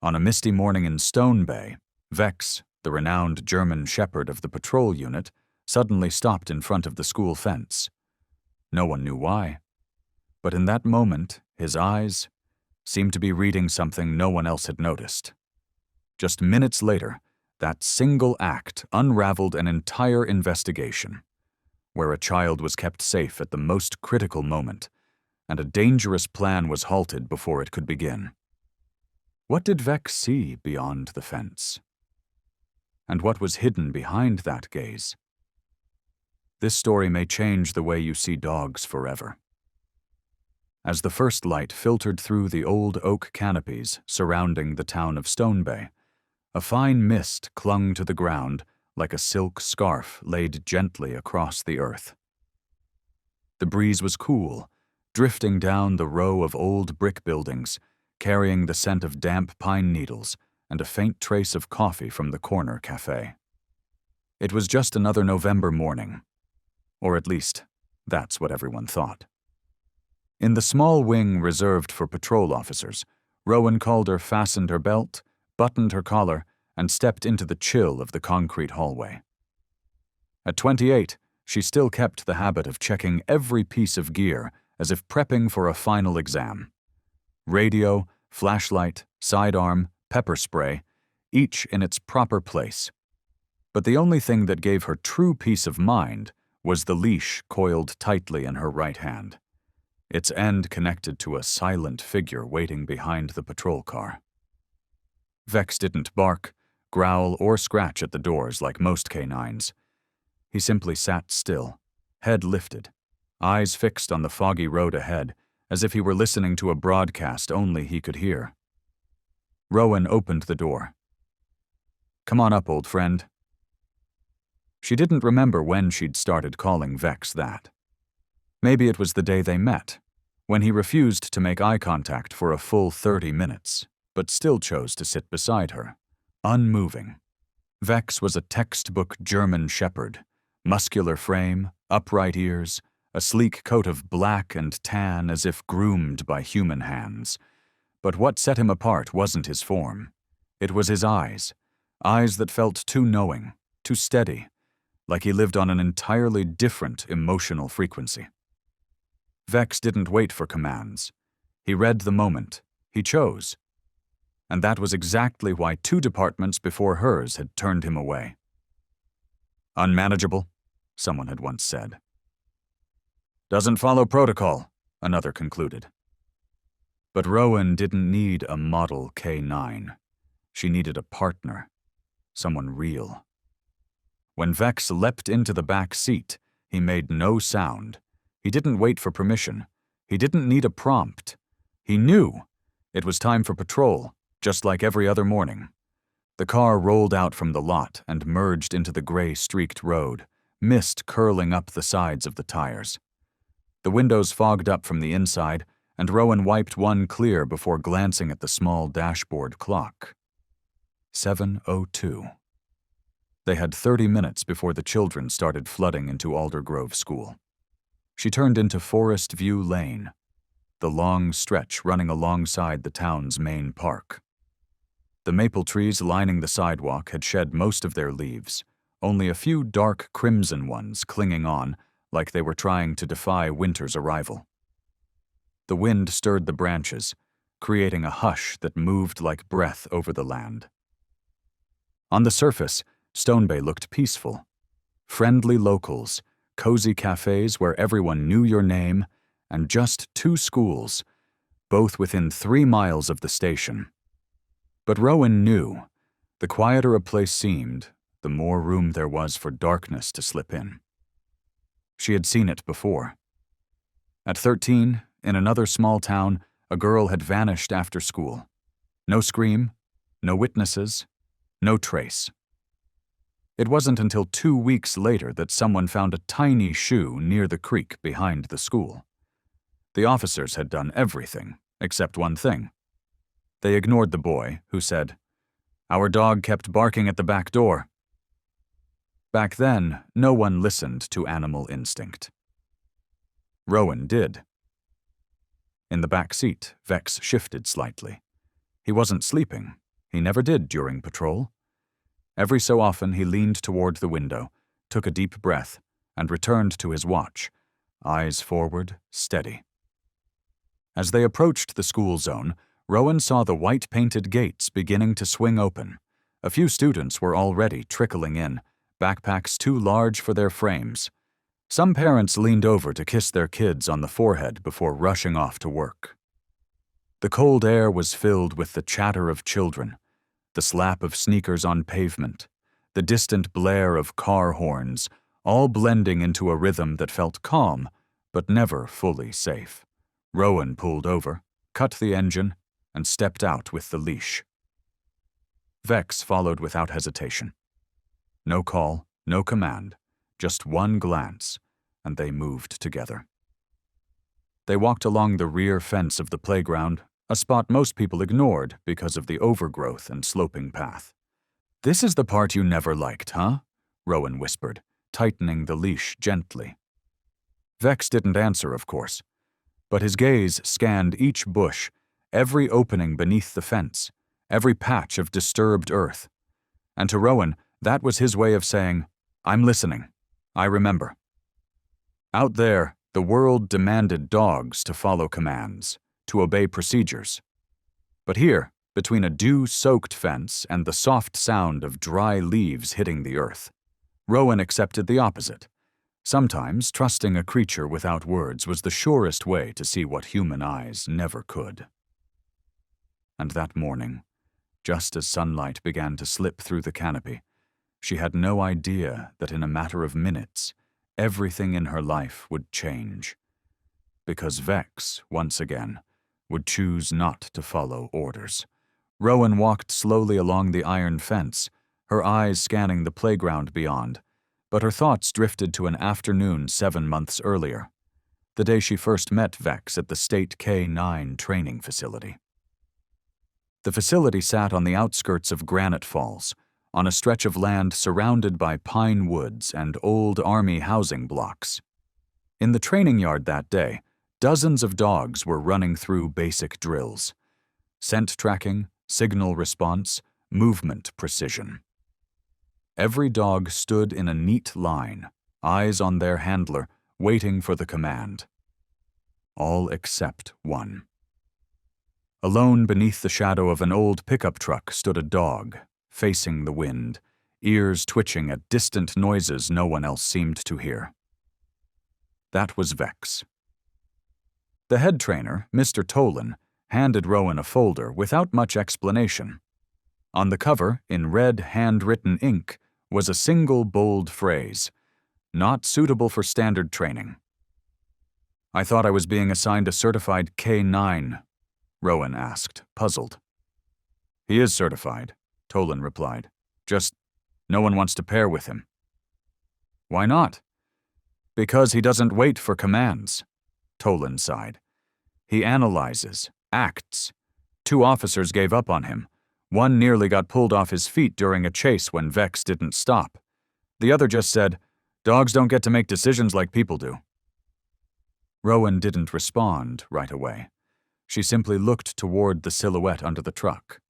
On a misty morning in Stone Bay, Vex, the renowned German shepherd of the patrol unit, suddenly stopped in front of the school fence. No one knew why, but in that moment, his eyes seemed to be reading something no one else had noticed. Just minutes later, that single act unraveled an entire investigation, where a child was kept safe at the most critical moment, and a dangerous plan was halted before it could begin. What did Vex see beyond the fence? And what was hidden behind that gaze? This story may change the way you see dogs forever. As the first light filtered through the old oak canopies surrounding the town of Stone Bay, a fine mist clung to the ground like a silk scarf laid gently across the earth. The breeze was cool, drifting down the row of old brick buildings, carrying the scent of damp pine needles and a faint trace of coffee from the corner cafe. It was just another November morning, or at least, that's what everyone thought. In the small wing reserved for patrol officers, Rowan Calder fastened her belt, buttoned her collar, and stepped into the chill of the concrete hallway. At 28, she still kept the habit of checking every piece of gear as if prepping for a final exam. Radio, flashlight, sidearm, pepper spray, each in its proper place. But the only thing that gave her true peace of mind was the leash coiled tightly in her right hand, its end connected to a silent figure waiting behind the patrol car. Vex didn't bark, growl, or scratch at the doors like most canines. He simply sat still, head lifted, eyes fixed on the foggy road ahead, as if he were listening to a broadcast only he could hear. Rowan opened the door. "Come on up, old friend." She didn't remember when she'd started calling Vex that. Maybe it was the day they met, when he refused to make eye contact for a full 30 minutes, but still chose to sit beside her, unmoving. Vex was a textbook German shepherd, muscular frame, upright ears, a sleek coat of black and tan as if groomed by human hands. But what set him apart wasn't his form. It was his eyes that felt too knowing, too steady, like he lived on an entirely different emotional frequency. Vex didn't wait for commands. He read the moment. He chose. And that was exactly why 2 departments before hers had turned him away. "Unmanageable," someone had once said. "Doesn't follow protocol," another concluded. But Rowan didn't need a model K9. She needed a partner, someone real. When Vex leapt into the back seat, he made no sound. He didn't wait for permission. He didn't need a prompt. He knew it was time for patrol, just like every other morning. The car rolled out from the lot and merged into the gray-streaked road, mist curling up the sides of the tires. The windows fogged up from the inside, and Rowan wiped one clear before glancing at the small dashboard clock. 7:02. They had 30 minutes before the children started flooding into Alder Grove School. She turned into Forest View Lane, the long stretch running alongside the town's main park. The maple trees lining the sidewalk had shed most of their leaves, only a few dark crimson ones clinging on like they were trying to defy winter's arrival. The wind stirred the branches, creating a hush that moved like breath over the land. On the surface, Stone Bay looked peaceful. Friendly locals, cozy cafes where everyone knew your name, and just 2 schools, both within 3 miles of the station. But Rowan knew, the quieter a place seemed, the more room there was for darkness to slip in. She had seen it before. At 13, in another small town, a girl had vanished after school. No scream, no witnesses, no trace. It wasn't until 2 weeks later that someone found a tiny shoe near the creek behind the school. The officers had done everything, except one thing. They ignored the boy, who said, "Our dog kept barking at the back door." Back then, no one listened to animal instinct. Rowan did. In the back seat, Vex shifted slightly. He wasn't sleeping. He never did during patrol. Every so often he leaned toward the window, took a deep breath, and returned to his watch, eyes forward, steady. As they approached the school zone, Rowan saw the white-painted gates beginning to swing open. A few students were already trickling in, backpacks too large for their frames. Some parents leaned over to kiss their kids on the forehead before rushing off to work. The cold air was filled with the chatter of children, the slap of sneakers on pavement, the distant blare of car horns, all blending into a rhythm that felt calm, but never fully safe. Rowan pulled over, cut the engine, and stepped out with the leash. Vex followed without hesitation. No call, no command, just one glance, and they moved together. They walked along the rear fence of the playground, a spot most people ignored because of the overgrowth and sloping path. "This is the part you never liked, huh?" Rowan whispered, tightening the leash gently. Vex didn't answer, of course, but his gaze scanned each bush, every opening beneath the fence, every patch of disturbed earth. And to Rowan, that was his way of saying, "I'm listening. I remember." Out there, the world demanded dogs to follow commands, to obey procedures. But here, between a dew-soaked fence and the soft sound of dry leaves hitting the earth, Rowan accepted the opposite. Sometimes trusting a creature without words was the surest way to see what human eyes never could. And that morning, just as sunlight began to slip through the canopy, she had no idea that in a matter of minutes, everything in her life would change. Because Vex, once again, would choose not to follow orders. Rowan walked slowly along the iron fence, her eyes scanning the playground beyond, but her thoughts drifted to an afternoon 7 months earlier, the day she first met Vex at the state K-9 training facility. The facility sat on the outskirts of Granite Falls, on a stretch of land surrounded by pine woods and old army housing blocks. In the training yard that day, dozens of dogs were running through basic drills: scent tracking, signal response, movement precision. Every dog stood in a neat line, eyes on their handler, waiting for the command. All except one. Alone beneath the shadow of an old pickup truck stood a dog, facing the wind, ears twitching at distant noises no one else seemed to hear. That was Vex. The head trainer, Mr. Tolan, handed Rowan a folder without much explanation. On the cover, in red handwritten ink, was a single bold phrase: "Not suitable for standard training." "I thought I was being assigned a certified K-9, Rowan asked, puzzled. "He is certified," Tolan replied. "Just, no one wants to pair with him." "Why not?" "Because he doesn't wait for commands," Tolan sighed. "He analyzes, acts. 2 officers gave up on him. One nearly got pulled off his feet during a chase when Vex didn't stop. The other just said, 'Dogs don't get to make decisions like people do.'" Rowan didn't respond right away. She simply looked toward the silhouette under the truck.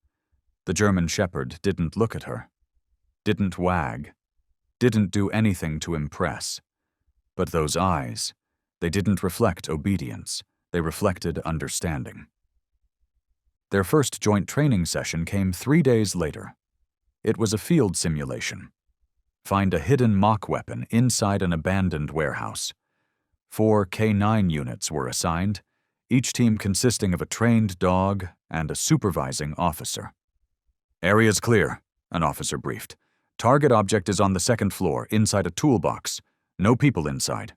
The German Shepherd didn't look at her, didn't wag, didn't do anything to impress. But those eyes, they didn't reflect obedience, they reflected understanding. Their first joint training session came 3 days later. It was a field simulation. Find a hidden mock weapon inside an abandoned warehouse. 4 K-9 units were assigned, each team consisting of a trained dog and a supervising officer. "Area's clear," an officer briefed. "Target object is on the 2nd floor, inside a toolbox. No people inside."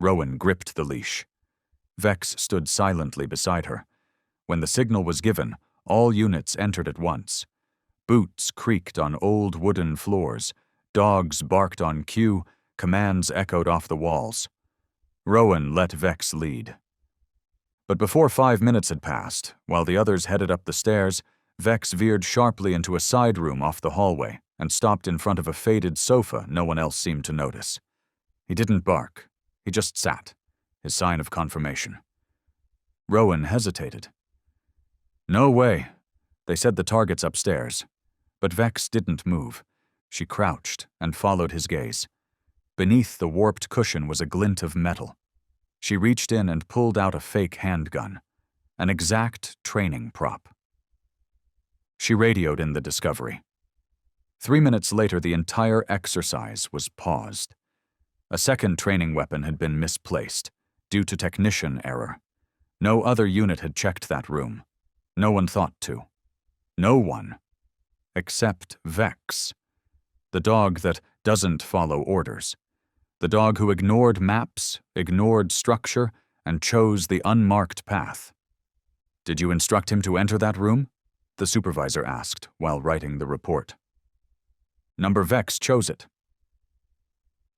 Rowan gripped the leash. Vex stood silently beside her. When the signal was given, all units entered at once. Boots creaked on old wooden floors, dogs barked on cue, commands echoed off the walls. Rowan let Vex lead. But before 5 minutes had passed, while the others headed up the stairs, Vex veered sharply into a side room off the hallway and stopped in front of a faded sofa no one else seemed to notice. He didn't bark. He just sat, his sign of confirmation. Rowan hesitated. "No way. They said the target's upstairs. But Vex didn't move. She crouched and followed his gaze. Beneath the warped cushion was a glint of metal. She reached in and pulled out a fake handgun, an exact training prop. She radioed in the discovery. 3 minutes later, the entire exercise was paused. A second training weapon had been misplaced, due to technician error. No other unit had checked that room. No one thought to. No one. Except Vex. The dog that doesn't follow orders. The dog who ignored maps, ignored structure, and chose the unmarked path. "Did you instruct him to enter that room?" the supervisor asked while writing the report. "Number Vex chose it."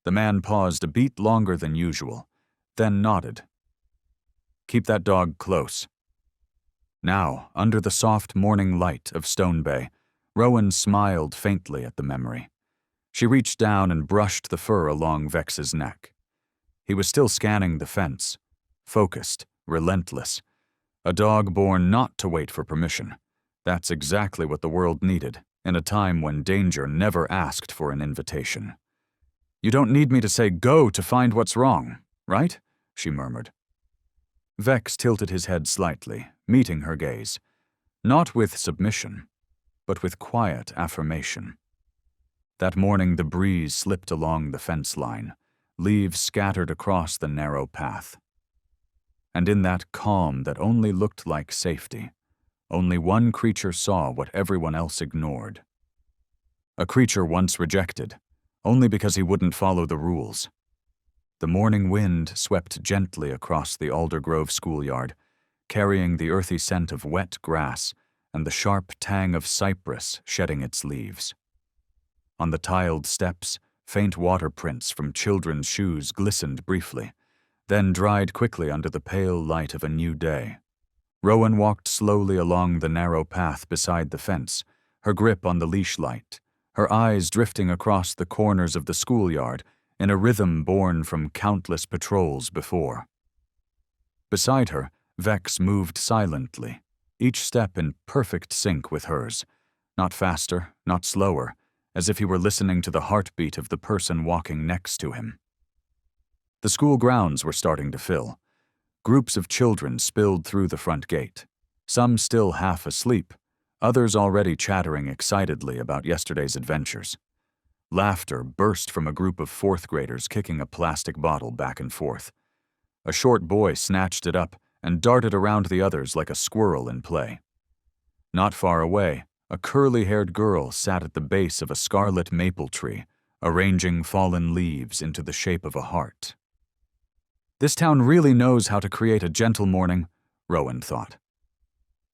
The man paused a beat longer than usual, then nodded. "Keep that dog close." Now, under the soft morning light of Stone Bay, Rowan smiled faintly at the memory. She reached down and brushed the fur along Vex's neck. He was still scanning the fence, focused, relentless. A dog born not to wait for permission. That's exactly what the world needed, in a time when danger never asked for an invitation. "You don't need me to say go to find what's wrong, right?" she murmured. Vex tilted his head slightly, meeting her gaze, not with submission, but with quiet affirmation. That morning the breeze slipped along the fence line, leaves scattered across the narrow path. And in that calm that only looked like safety, only one creature saw what everyone else ignored. A creature once rejected, only because he wouldn't follow the rules. The morning wind swept gently across the Aldergrove schoolyard, carrying the earthy scent of wet grass and the sharp tang of cypress shedding its leaves. On the tiled steps, faint water prints from children's shoes glistened briefly, then dried quickly under the pale light of a new day. Rowan walked slowly along the narrow path beside the fence, her grip on the leash light, her eyes drifting across the corners of the schoolyard in a rhythm born from countless patrols before. Beside her, Vex moved silently, each step in perfect sync with hers, not faster, not slower, as if he were listening to the heartbeat of the person walking next to him. The school grounds were starting to fill. Groups of children spilled through the front gate, some still half asleep, others already chattering excitedly about yesterday's adventures. Laughter burst from a group of fourth graders kicking a plastic bottle back and forth. A short boy snatched it up and darted around the others like a squirrel in play. Not far away, a curly-haired girl sat at the base of a scarlet maple tree, arranging fallen leaves into the shape of a heart. This town really knows how to create a gentle morning, Rowan thought.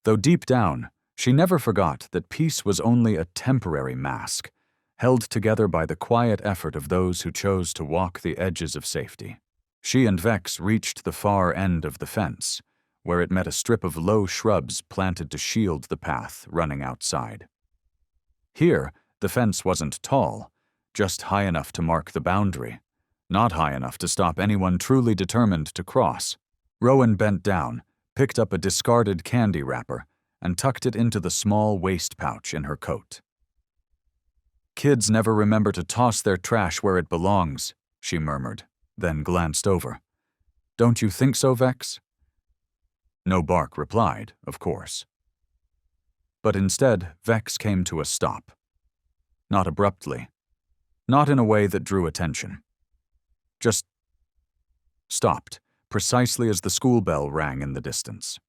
Though deep down, she never forgot that peace was only a temporary mask, held together by the quiet effort of those who chose to walk the edges of safety. She and Vex reached the far end of the fence, where it met a strip of low shrubs planted to shield the path running outside. Here, the fence wasn't tall, just high enough to mark the boundary, not high enough to stop anyone truly determined to cross. Rowan bent down, picked up a discarded candy wrapper, and tucked it into the small waist pouch in her coat. "Kids never remember to toss their trash where it belongs," she murmured, then glanced over. "Don't you think so, Vex?" No bark replied, of course. But instead, Vex came to a stop. Not abruptly. Not in a way that drew attention. Just stopped, precisely as the school bell rang in the distance.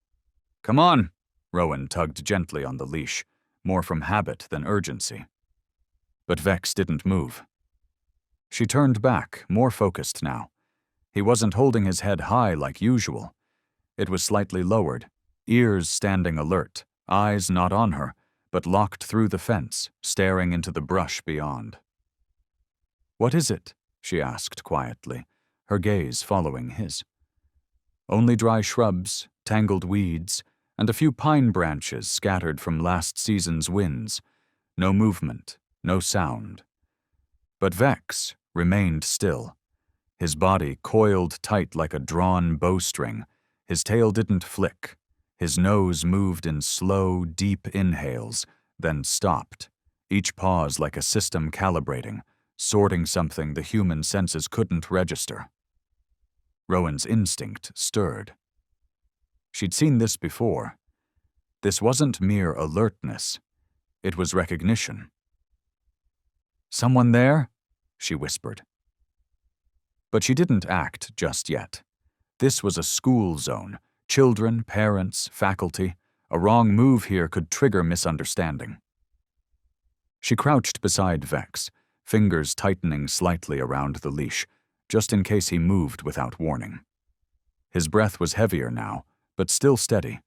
"Come on," Rowan tugged gently on the leash, more from habit than urgency. But Vex didn't move. She turned back, more focused now. He wasn't holding his head high like usual. It was slightly lowered, ears standing alert, eyes not on her, but locked through the fence, staring into the brush beyond. "What is it?" she asked quietly, her gaze following his. Only dry shrubs, tangled weeds, and a few pine branches scattered from last season's winds. No movement, no sound. But Vex remained still. His body coiled tight like a drawn bowstring. His tail didn't flick. His nose moved in slow, deep inhales, then stopped, each pause like a system calibrating, sorting something the human senses couldn't register. Rowan's instinct stirred. She'd seen this before. This wasn't mere alertness. It was recognition. "Someone there?" she whispered. But she didn't act just yet. This was a school zone. Children, parents, faculty. A wrong move here could trigger misunderstanding. She crouched beside Vex, fingers tightening slightly around the leash, just in case he moved without warning. His breath was heavier now, but still steady,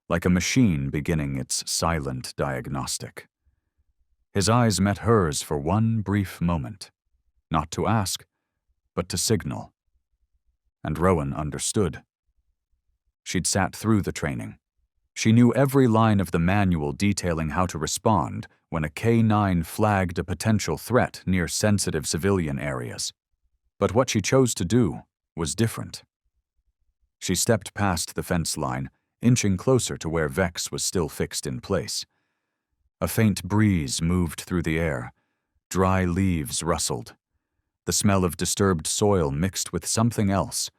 like a machine beginning its silent diagnostic. His eyes met hers for one brief moment, not to ask, but to signal. And Rowan understood. She'd sat through the training. She knew every line of the manual detailing how to respond when a K-9 flagged a potential threat near sensitive civilian areas. But what she chose to do was different. She stepped past the fence line, inching closer to where Vex was still fixed in place. A faint breeze moved through the air. Dry leaves rustled. The smell of disturbed soil mixed with something else,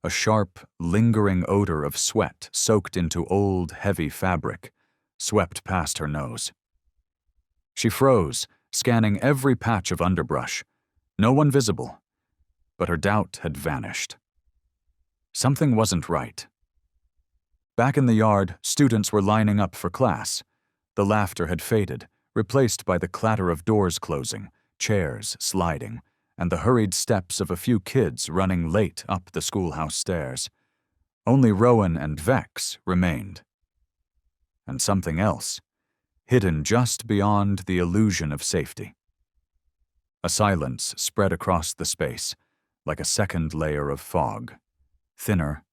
a sharp, lingering odor of sweat soaked into old, heavy fabric, swept past her nose. She froze, scanning every patch of underbrush. No one visible, but her doubt had vanished. Something wasn't right. Back in the yard, students were lining up for class. The laughter had faded, replaced by the clatter of doors closing, chairs sliding, and the hurried steps of a few kids running late up the schoolhouse stairs. Only Rowan and Vex remained. And something else, hidden just beyond the illusion of safety. A silence spread across the space, like a second layer of fog, thinner,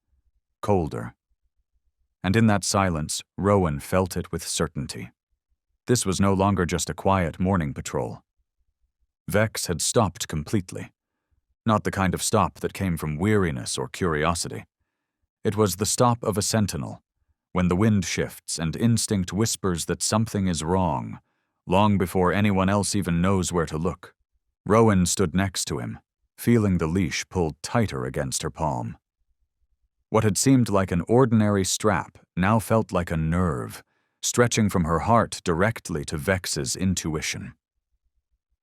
colder. And in that silence, Rowan felt it with certainty. This was no longer just a quiet morning patrol. Vex had stopped completely. Not the kind of stop that came from weariness or curiosity. It was the stop of a sentinel, when the wind shifts and instinct whispers that something is wrong, long before anyone else even knows where to look. Rowan stood next to him, feeling the leash pulled tighter against her palm. What had seemed like an ordinary strap now felt like a nerve, stretching from her heart directly to Vex's intuition.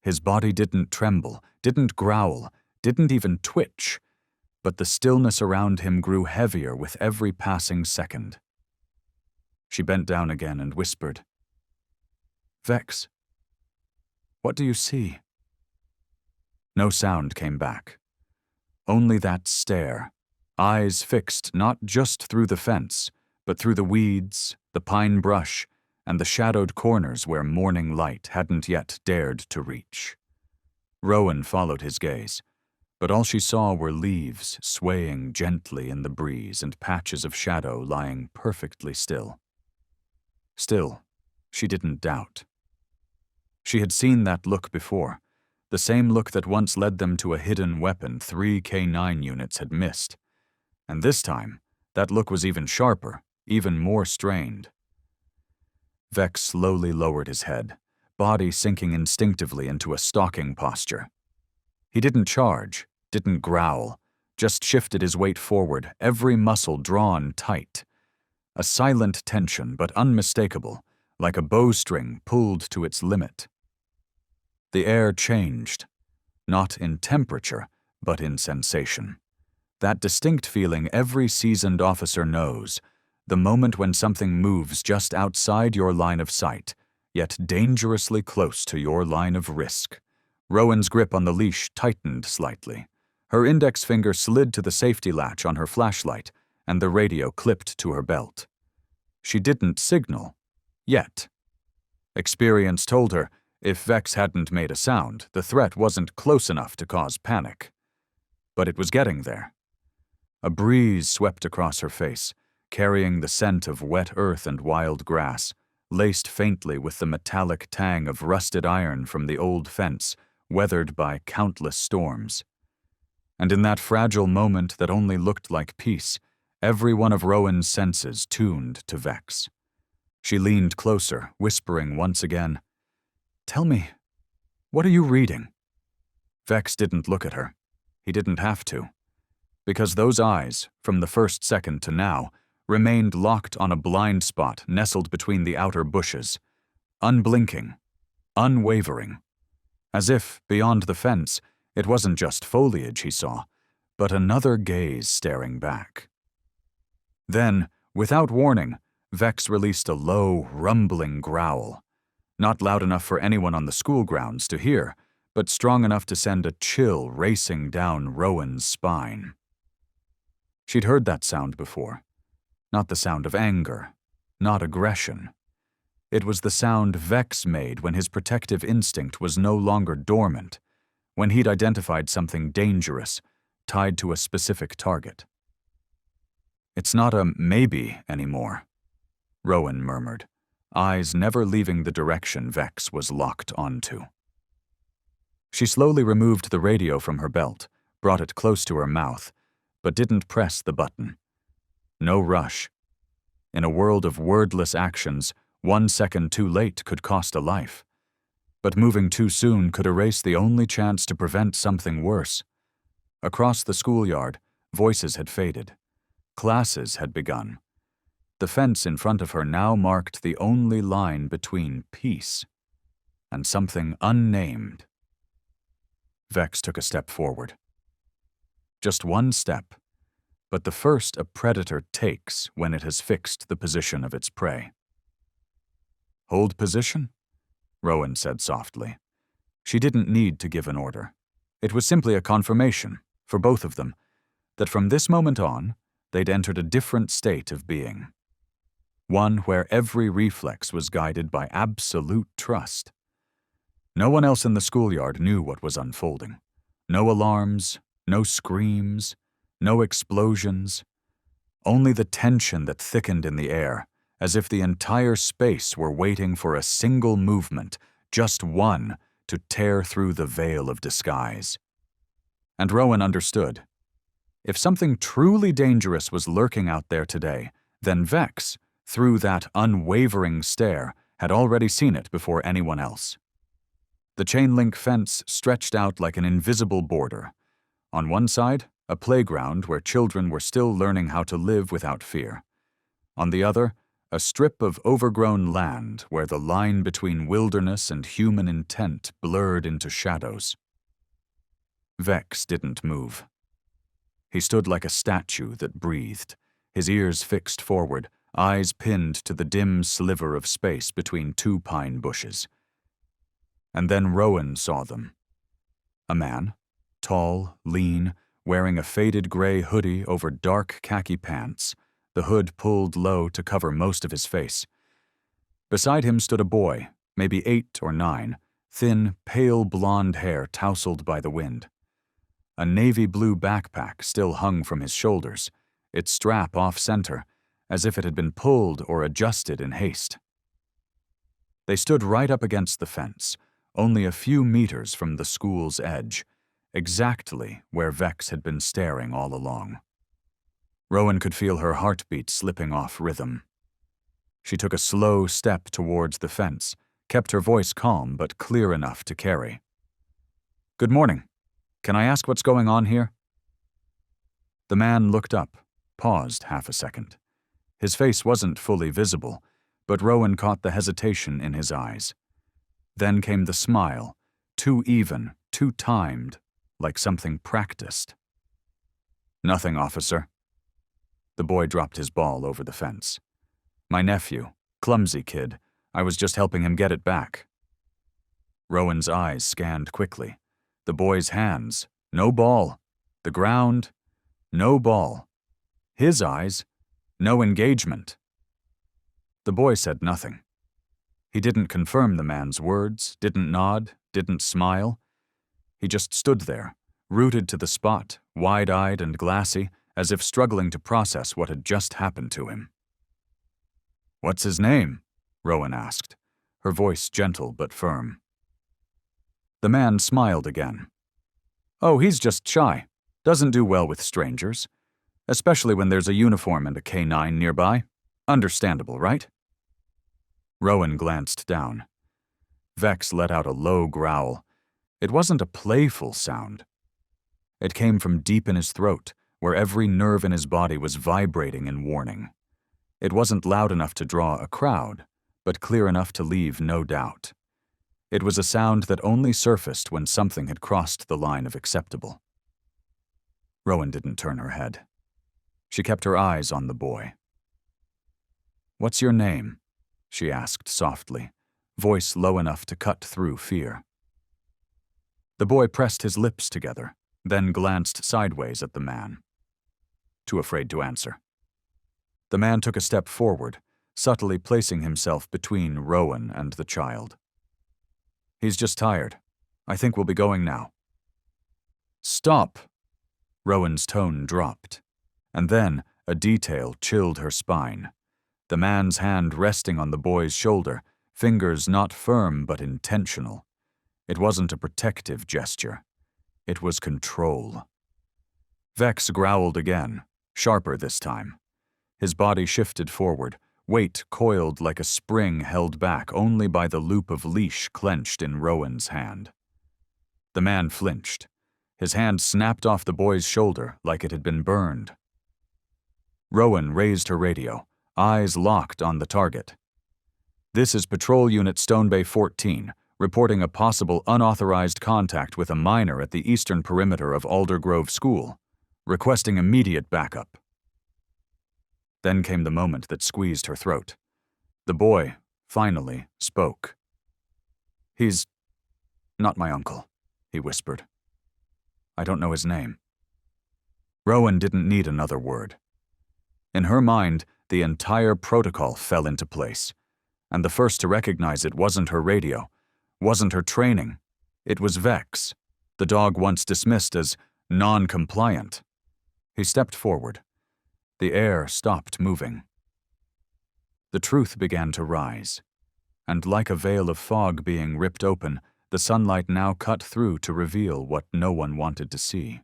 His body didn't tremble, didn't growl, didn't even twitch, but the stillness around him grew heavier with every passing second. She bent down again and whispered, "Vex, what do you see?" No sound came back. Only that stare, eyes fixed not just through the fence, but through the weeds, the pine brush, and the shadowed corners where morning light hadn't yet dared to reach. Rowan followed his gaze, but all she saw were leaves swaying gently in the breeze and patches of shadow lying perfectly still. Still, she didn't doubt. She had seen that look before, the same look that once led them to a hidden weapon 3 K-9 units had missed. And this time, that look was even sharper, even more strained. Vex slowly lowered his head, body sinking instinctively into a stalking posture. He didn't charge, didn't growl, just shifted his weight forward, every muscle drawn tight. A silent tension, but unmistakable, like a bowstring pulled to its limit. The air changed, not in temperature, but in sensation. That distinct feeling every seasoned officer knows, the moment when something moves just outside your line of sight, yet dangerously close to your line of risk. Rowan's grip on the leash tightened slightly. Her index finger slid to the safety latch on her flashlight, and the radio clipped to her belt. She didn't signal, yet. Experience told her, if Vex hadn't made a sound, the threat wasn't close enough to cause panic. But it was getting there. A breeze swept across her face, carrying the scent of wet earth and wild grass, laced faintly with the metallic tang of rusted iron from the old fence, weathered by countless storms. And in that fragile moment that only looked like peace, every one of Rowan's senses tuned to Vex. She leaned closer, whispering once again, "Tell me, what are you reading?" Vex didn't look at her. He didn't have to. Because those eyes, from the first second to now, remained locked on a blind spot nestled between the outer bushes, unblinking, unwavering, as if, beyond the fence, it wasn't just foliage he saw, but another gaze staring back. Then, without warning, Vex released a low, rumbling growl, not loud enough for anyone on the school grounds to hear, but strong enough to send a chill racing down Rowan's spine. She'd heard that sound before. Not the sound of anger, not aggression. It was the sound Vex made when his protective instinct was no longer dormant, when he'd identified something dangerous, tied to a specific target. "It's not a maybe anymore," Rowan murmured, eyes never leaving the direction Vex was locked onto. She slowly removed the radio from her belt, brought it close to her mouth, but didn't press the button. No rush. In a world of wordless actions, 1 second too late could cost a life. But moving too soon could erase the only chance to prevent something worse. Across the schoolyard, voices had faded. Classes had begun. The fence in front of her now marked the only line between peace and something unnamed. Vex took a step forward. Just one step, but the first a predator takes when it has fixed the position of its prey. "Hold position?" Rowan said softly. She didn't need to give an order. It was simply a confirmation, for both of them, that from this moment on, they'd entered a different state of being. One where every reflex was guided by absolute trust. No one else in the schoolyard knew what was unfolding. No alarms, no screams, no explosions. Only the tension that thickened in the air, as if the entire space were waiting for a single movement, just one, to tear through the veil of disguise. And Rowan understood. If something truly dangerous was lurking out there today, then Vex, through that unwavering stare, had already seen it before anyone else. The chain-link fence stretched out like an invisible border. On one side, a playground where children were still learning how to live without fear. On the other, a strip of overgrown land where the line between wilderness and human intent blurred into shadows. Vex didn't move. He stood like a statue that breathed, his ears fixed forward, eyes pinned to the dim sliver of space between 2 pine bushes. And then Rowan saw them. A man, tall, lean, wearing a faded gray hoodie over dark khaki pants, the hood pulled low to cover most of his face. Beside him stood a boy, maybe 8 or 9, thin, pale blonde hair tousled by the wind. A navy blue backpack still hung from his shoulders, its strap off-center, as if it had been pulled or adjusted in haste. They stood right up against the fence, only a few meters from the school's edge, exactly where Vex had been staring all along. Rowan could feel her heartbeat slipping off rhythm. She took a slow step towards the fence, kept her voice calm but clear enough to carry. "Good morning. Can I ask what's going on here?" The man looked up, paused half a second. His face wasn't fully visible, but Rowan caught the hesitation in his eyes. Then came the smile, too even, too timed, like something practiced. "Nothing, officer." The boy dropped his ball over the fence. "My nephew, clumsy kid, I was just helping him get it back." Rowan's eyes scanned quickly. The boy's hands, no ball. The ground, no ball. His eyes, no engagement. The boy said nothing. He didn't confirm the man's words, didn't nod, didn't smile. He just stood there, rooted to the spot, wide-eyed and glassy, as if struggling to process what had just happened to him. "What's his name?" Rowan asked, her voice gentle but firm. The man smiled again. "Oh, he's just shy. Doesn't do well with strangers. especially when there's a uniform and a canine nearby. Understandable, right? Rowan glanced down. Vex let out a low growl. It wasn't a playful sound. It came from deep in his throat, where every nerve in his body was vibrating in warning. It wasn't loud enough to draw a crowd, but clear enough to leave no doubt. It was a sound that only surfaced when something had crossed the line of acceptable. Rowan didn't turn her head. She kept her eyes on the boy. "What's your name?" she asked softly, voice low enough to cut through fear. The boy pressed his lips together, then glanced sideways at the man. Too afraid to answer. The man took a step forward, subtly placing himself between Rowan and the child. "He's just tired. I think we'll be going now." "Stop!" Rowan's tone dropped, and then a detail chilled her spine. The man's hand resting on the boy's shoulder, fingers not firm but intentional. It wasn't a protective gesture. It was control. Vex growled again, sharper this time. His body shifted forward, weight coiled like a spring held back only by the loop of leash clenched in Rowan's hand. The man flinched. His hand snapped off the boy's shoulder like it had been burned. Rowan raised her radio, eyes locked on the target. "This is Patrol Unit Stone Bay 14, reporting a possible unauthorized contact with a minor at the eastern perimeter of Alder Grove School, requesting immediate backup." Then came the moment that squeezed her throat. The boy, finally, spoke. "He's not my uncle," he whispered. "I don't know his name." Rowan didn't need another word. In her mind, the entire protocol fell into place, and the first to recognize it wasn't her radio, wasn't her training. It was Vex, the dog once dismissed as non-compliant. He stepped forward. The air stopped moving. The truth began to rise, and like a veil of fog being ripped open, the sunlight now cut through to reveal what no one wanted to see.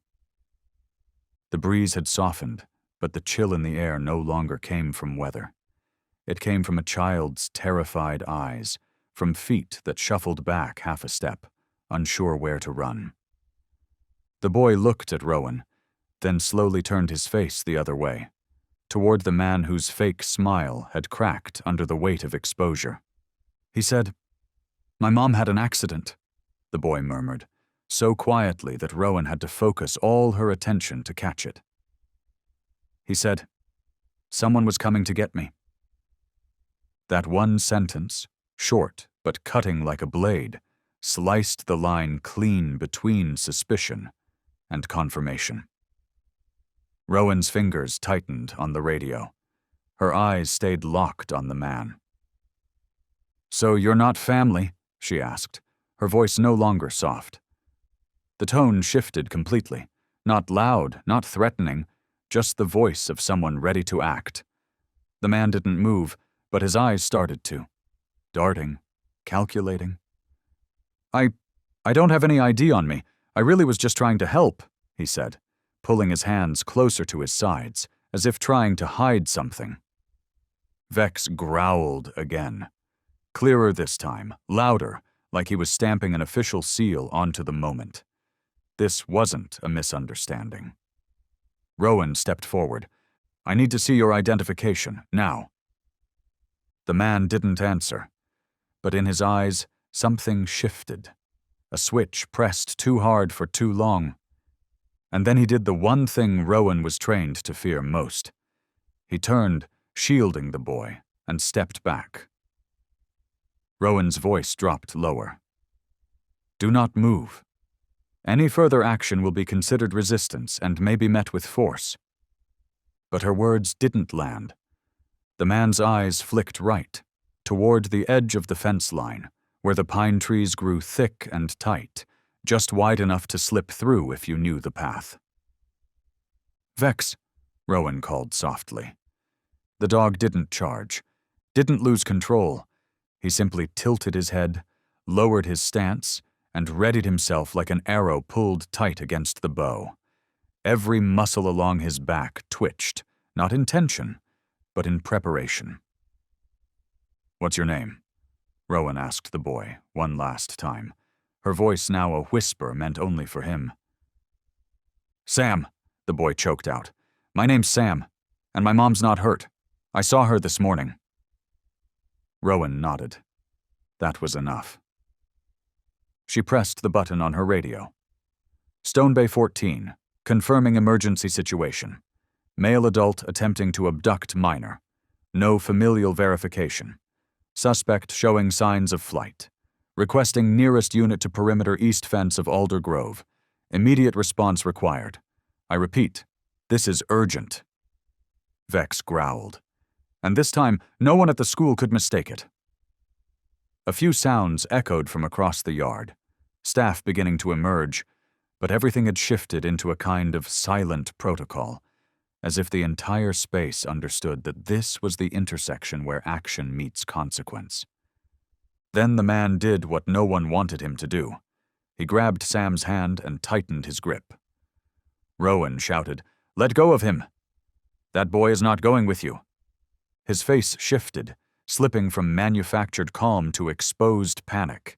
The breeze had softened, but the chill in the air no longer came from weather. It came from a child's terrified eyes, from feet that shuffled back half a step, unsure where to run. The boy looked at Rowan, then slowly turned his face the other way, toward the man whose fake smile had cracked under the weight of exposure. He said, "My mom had an accident," the boy murmured, so quietly that Rowan had to focus all her attention to catch it. He said, "Someone was coming to get me." That one sentence, short but cutting like a blade, sliced the line clean between suspicion and confirmation. Rowan's fingers tightened on the radio. Her eyes stayed locked on the man. "So you're not family?" she asked, her voice no longer soft. The tone shifted completely, not loud, not threatening, just the voice of someone ready to act. The man didn't move, but his eyes started to, darting, calculating. I don't have any ID on me. I really was just trying to help," he said, pulling his hands closer to his sides, as if trying to hide something. Vex growled again. Clearer this time, louder, like he was stamping an official seal onto the moment. This wasn't a misunderstanding. Rowan stepped forward. "I need to see your identification, now." The man didn't answer, but in his eyes, something shifted. A switch pressed too hard for too long. And then he did the one thing Rowan was trained to fear most. He turned, shielding the boy, and stepped back. Rowan's voice dropped lower. "Do not move. Any further action will be considered resistance and may be met with force." But her words didn't land. The man's eyes flicked right, toward the edge of the fence line, where the pine trees grew thick and tight, just wide enough to slip through if you knew the path. "Vex," Rowan called softly. The dog didn't charge, didn't lose control. He simply tilted his head, lowered his stance, and readied himself like an arrow pulled tight against the bow. Every muscle along his back twitched, not in tension, but in preparation. "What's your name?" Rowan asked the boy, one last time, her voice now a whisper meant only for him. "Sam," the boy choked out. "My name's Sam, and my mom's not hurt. I saw her this morning." Rowan nodded. That was enough. She pressed the button on her radio. "Stone Bay 14, confirming emergency situation. Male adult attempting to abduct minor. No familial verification. Suspect showing signs of flight. Requesting nearest unit to perimeter east fence of Alder Grove. Immediate response required. I repeat, this is urgent." Vex growled. And this time, no one at the school could mistake it. A few sounds echoed from across the yard, staff beginning to emerge, but everything had shifted into a kind of silent protocol, as if the entire space understood that this was the intersection where action meets consequence. Then the man did what no one wanted him to do. He grabbed Sam's hand and tightened his grip. Rowan shouted, "Let go of him! That boy is not going with you." His face shifted, slipping from manufactured calm to exposed panic.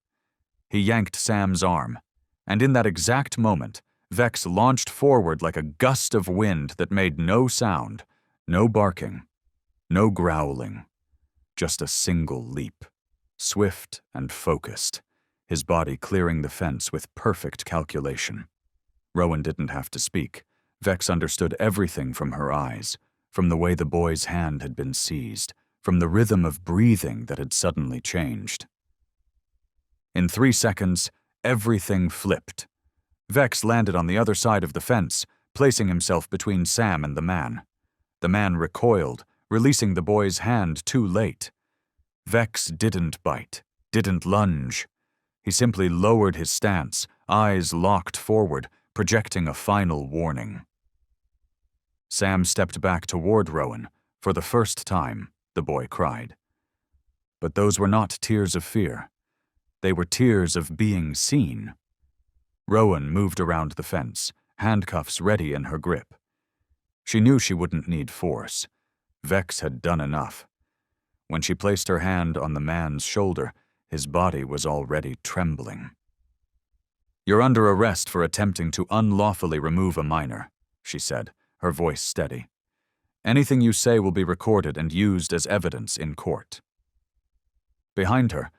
He yanked Sam's arm, and in that exact moment, Vex launched forward like a gust of wind that made no sound, no barking, no growling, just a single leap, swift and focused, his body clearing the fence with perfect calculation. Rowan didn't have to speak. Vex understood everything from her eyes, from the way the boy's hand had been seized, from the rhythm of breathing that had suddenly changed. In 3 seconds, everything flipped. Vex landed on the other side of the fence, placing himself between Sam and the man. The man recoiled, releasing the boy's hand too late. Vex didn't bite, didn't lunge. He simply lowered his stance, eyes locked forward, projecting a final warning. Sam stepped back toward Rowan. For the first time, the boy cried. But those were not tears of fear. They were tears of being seen. Rowan moved around the fence, handcuffs ready in her grip. She knew she wouldn't need force. Vex had done enough. When she placed her hand on the man's shoulder, his body was already trembling. "You're under arrest for attempting to unlawfully remove a minor," she said, her voice steady. "Anything you say will be recorded and used as evidence in court." Behind her,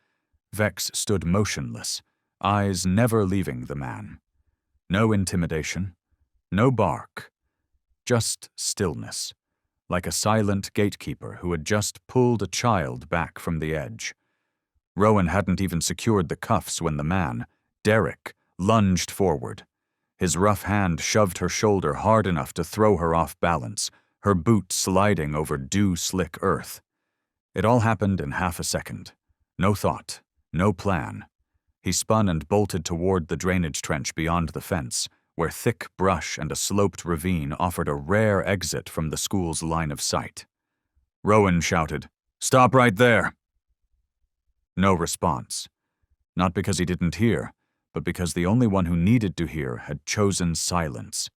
Vex stood motionless, eyes never leaving the man. No intimidation, no bark, just stillness, like a silent gatekeeper who had just pulled a child back from the edge. Rowan hadn't even secured the cuffs when the man, Derek, lunged forward. His rough hand shoved her shoulder hard enough to throw her off balance, her boot sliding over dew-slick earth. It all happened in half a second. No thought, no plan. He spun and bolted toward the drainage trench beyond the fence, where thick brush and a sloped ravine offered a rare exit from the school's line of sight. Rowan shouted, "Stop right there!" No response. Not because he didn't hear, but because the only one who needed to hear had chosen silence.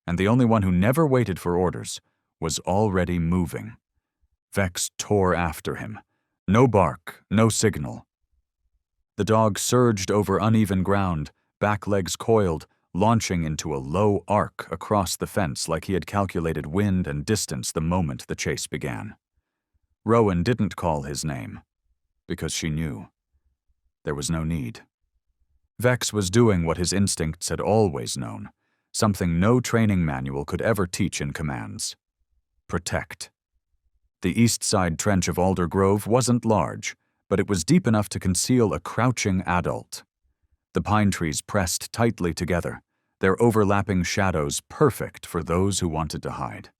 And the only one who never waited for orders was already moving. Vex tore after him. No bark, no signal. The dog surged over uneven ground, back legs coiled, launching into a low arc across the fence like he had calculated wind and distance the moment the chase began. Rowan didn't call his name, because she knew. There was no need. Vex was doing what his instincts had always known, something no training manual could ever teach in commands. Protect. The east side trench of Alder Grove wasn't large, but it was deep enough to conceal a crouching adult. The pine trees pressed tightly together, their overlapping shadows perfect for those who wanted to hide.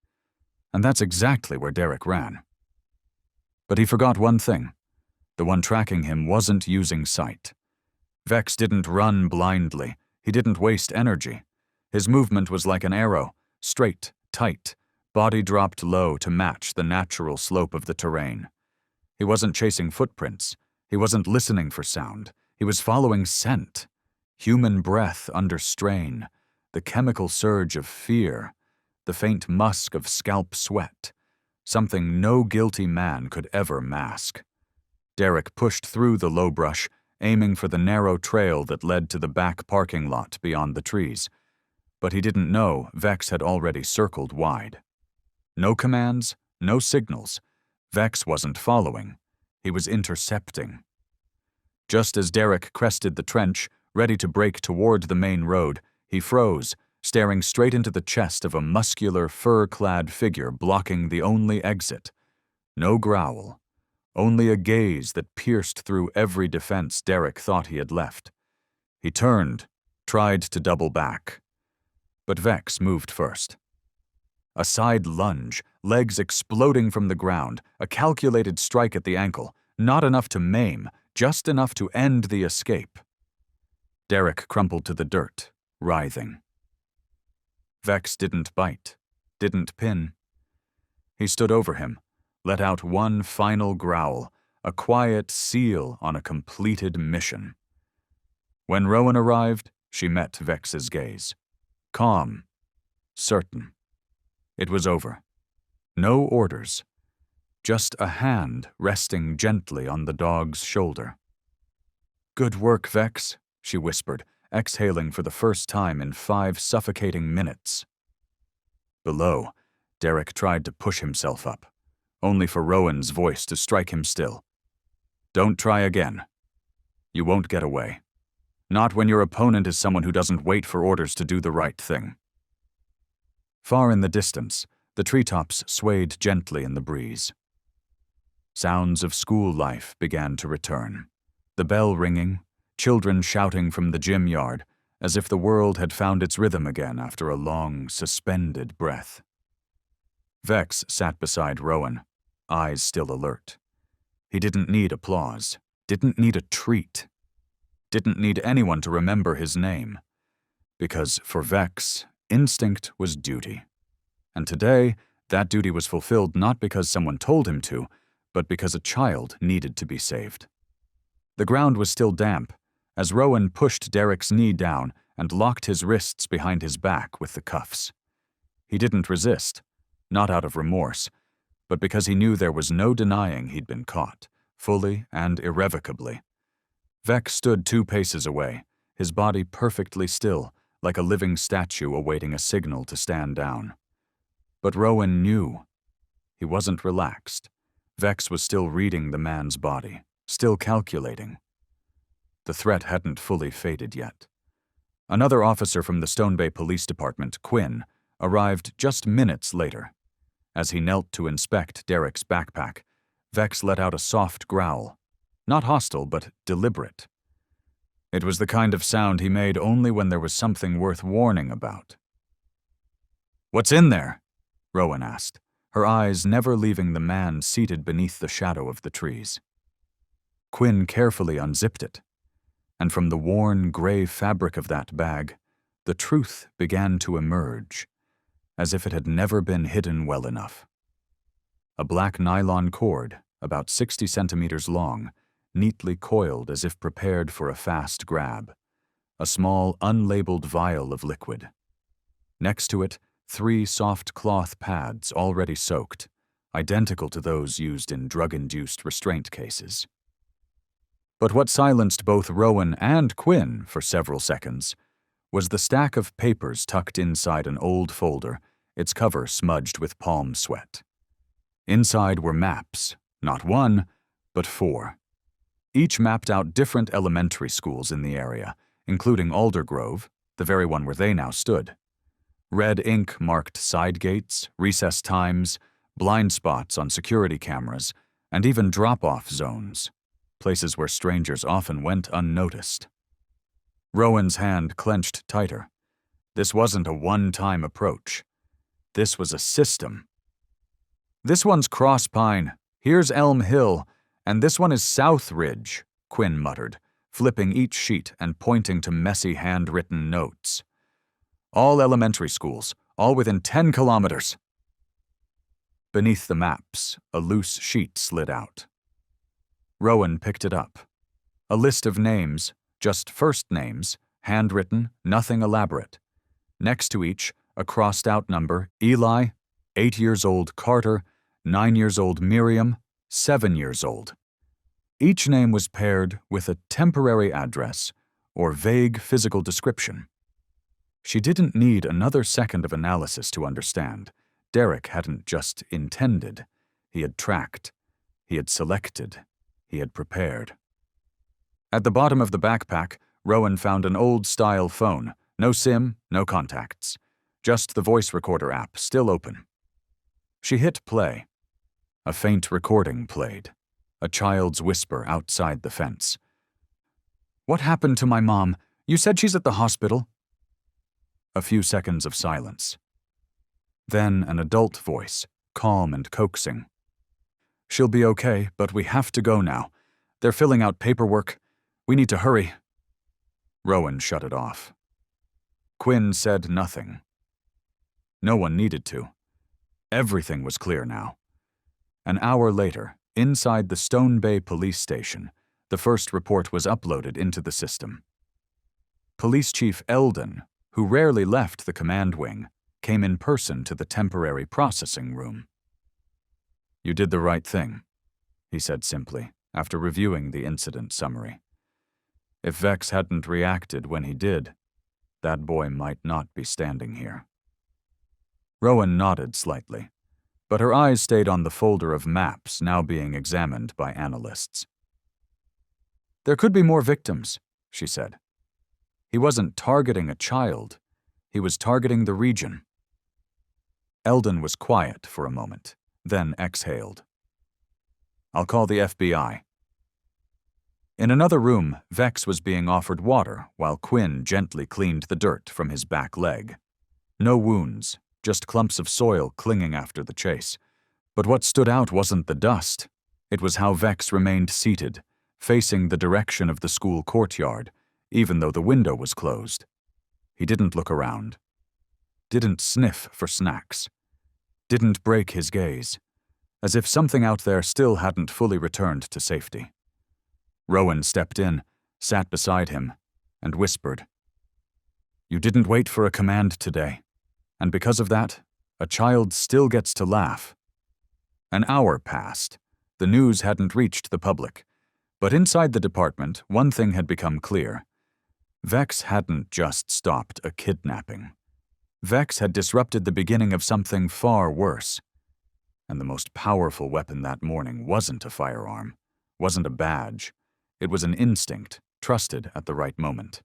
And that's exactly where Derek ran. But he forgot one thing. The one tracking him wasn't using sight. Vex didn't run blindly. He didn't waste energy. His movement was like an arrow, straight, tight, body dropped low to match the natural slope of the terrain. He wasn't chasing footprints. He wasn't listening for sound. He was following scent. Human breath under strain. the chemical surge of fear, the faint musk of scalp sweat, something no guilty man could ever mask. Derek pushed through the low brush, aiming for the narrow trail that led to the back parking lot beyond the trees. But he didn't know Vex had already circled wide. No commands, no signals. Vex wasn't following. He was intercepting. Just as Derek crested the trench, ready to break toward the main road, he froze, staring straight into the chest of a muscular, fur-clad figure blocking the only exit. No growl, only a gaze that pierced through every defense Derek thought he had left. He turned, tried to double back. But Vex moved first. A side lunge, legs exploding from the ground, a calculated strike at the ankle, not enough to maim, just enough to end the escape. Derek crumpled to the dirt, writhing. Vex didn't bite, didn't pin. He stood over him, let out one final growl, a quiet seal on a completed mission. When Rowan arrived, she met Vex's gaze. Calm, certain. It was over. No orders. Just a hand resting gently on the dog's shoulder. "Good work, Vex," she whispered, exhaling for the first time in 5 suffocating minutes. Below, Derek tried to push himself up, only for Rowan's voice to strike him still. "Don't try again. You won't get away. Not when your opponent is someone who doesn't wait for orders to do the right thing." Far in the distance, the treetops swayed gently in the breeze. Sounds of school life began to return. The bell ringing, children shouting from the gym yard, as if the world had found its rhythm again after a long, suspended breath. Vex sat beside Rowan, eyes still alert. He didn't need applause, didn't need a treat, didn't need anyone to remember his name. Because for Vex, instinct was duty. And today, that duty was fulfilled not because someone told him to, but because a child needed to be saved. The ground was still damp, as Rowan pushed Derek's knee down and locked his wrists behind his back with the cuffs. He didn't resist, not out of remorse, but because he knew there was no denying he'd been caught, fully and irrevocably. Vex stood 2 paces away, his body perfectly still, like a living statue awaiting a signal to stand down. But Rowan knew. He wasn't relaxed. Vex was still reading the man's body, still calculating. The threat hadn't fully faded yet. Another officer from the Stone Bay Police Department, Quinn, arrived just minutes later. As he knelt to inspect Derek's backpack, Vex let out a soft growl. Not hostile, but deliberate. It was the kind of sound he made only when there was something worth warning about. "What's in there?" Rowan asked, her eyes never leaving the man seated beneath the shadow of the trees. Quinn carefully unzipped it, and from the worn, gray fabric of that bag, the truth began to emerge, as if it had never been hidden well enough. A black nylon cord, about 60 centimeters long, neatly coiled as if prepared for a fast grab. A small, unlabeled vial of liquid. Next to it, 3 soft cloth pads already soaked, identical to those used in drug-induced restraint cases. But what silenced both Rowan and Quinn for several seconds was the stack of papers tucked inside an old folder, its cover smudged with palm sweat. Inside were maps, not 1, but 4. Each mapped out different elementary schools in the area, including Aldergrove, the very one where they now stood. Red ink marked side gates, recess times, blind spots on security cameras, and even drop-off zones, places where strangers often went unnoticed. Rowan's hand clenched tighter. This wasn't a one-time approach. This was a system. "This one's Cross Pine, here's Elm Hill, and this one is South Ridge," Quinn muttered, flipping each sheet and pointing to messy handwritten notes. "All elementary schools, all within 10 kilometers. Beneath the maps, a loose sheet slid out. Rowan picked it up. A list of names, just first names, handwritten, nothing elaborate. Next to each, a crossed-out number: Eli, 8 years old; Carter, 9 years old; Miriam, 7 years old. Each name was paired with a temporary address or vague physical description. She didn't need another second of analysis to understand. Derek hadn't just intended. He had tracked. He had selected. He had prepared. At the bottom of the backpack, Rowan found an old-style phone. No SIM, no contacts. Just the voice recorder app, still open. She hit play. A faint recording played. A child's whisper outside the fence. "What happened to my mom? You said she's at the hospital." A few seconds of silence. Then an adult voice, calm and coaxing. "She'll be okay, but we have to go now. They're filling out paperwork. We need to hurry." Rowan shut it off. Quinn said nothing. No one needed to. Everything was clear now. An hour later, inside the Stone Bay police station, the first report was uploaded into the system. Police Chief Eldon, who rarely left the command wing, came in person to the temporary processing room. "You did the right thing," he said simply, after reviewing the incident summary. "If Vex hadn't reacted when he did, that boy might not be standing here." Rowan nodded slightly, but her eyes stayed on the folder of maps now being examined by analysts. "There could be more victims," she said. "He wasn't targeting a child. He was targeting the region." Eldon was quiet for a moment, then exhaled. "I'll call the FBI." In another room, Vex was being offered water while Quinn gently cleaned the dirt from his back leg. No wounds, just clumps of soil clinging after the chase. But what stood out wasn't the dust. It was how Vex remained seated, facing the direction of the school courtyard, even though the window was closed. He didn't look around. Didn't sniff for snacks. Didn't break his gaze, as if something out there still hadn't fully returned to safety. Rowan stepped in, sat beside him, and whispered, "You didn't wait for a command today, and because of that, a child still gets to laugh." An hour passed. The news hadn't reached the public, but inside the department, one thing had become clear. Vex hadn't just stopped a kidnapping. Vex had disrupted the beginning of something far worse. And the most powerful weapon that morning wasn't a firearm, wasn't a badge. It was an instinct, trusted at the right moment.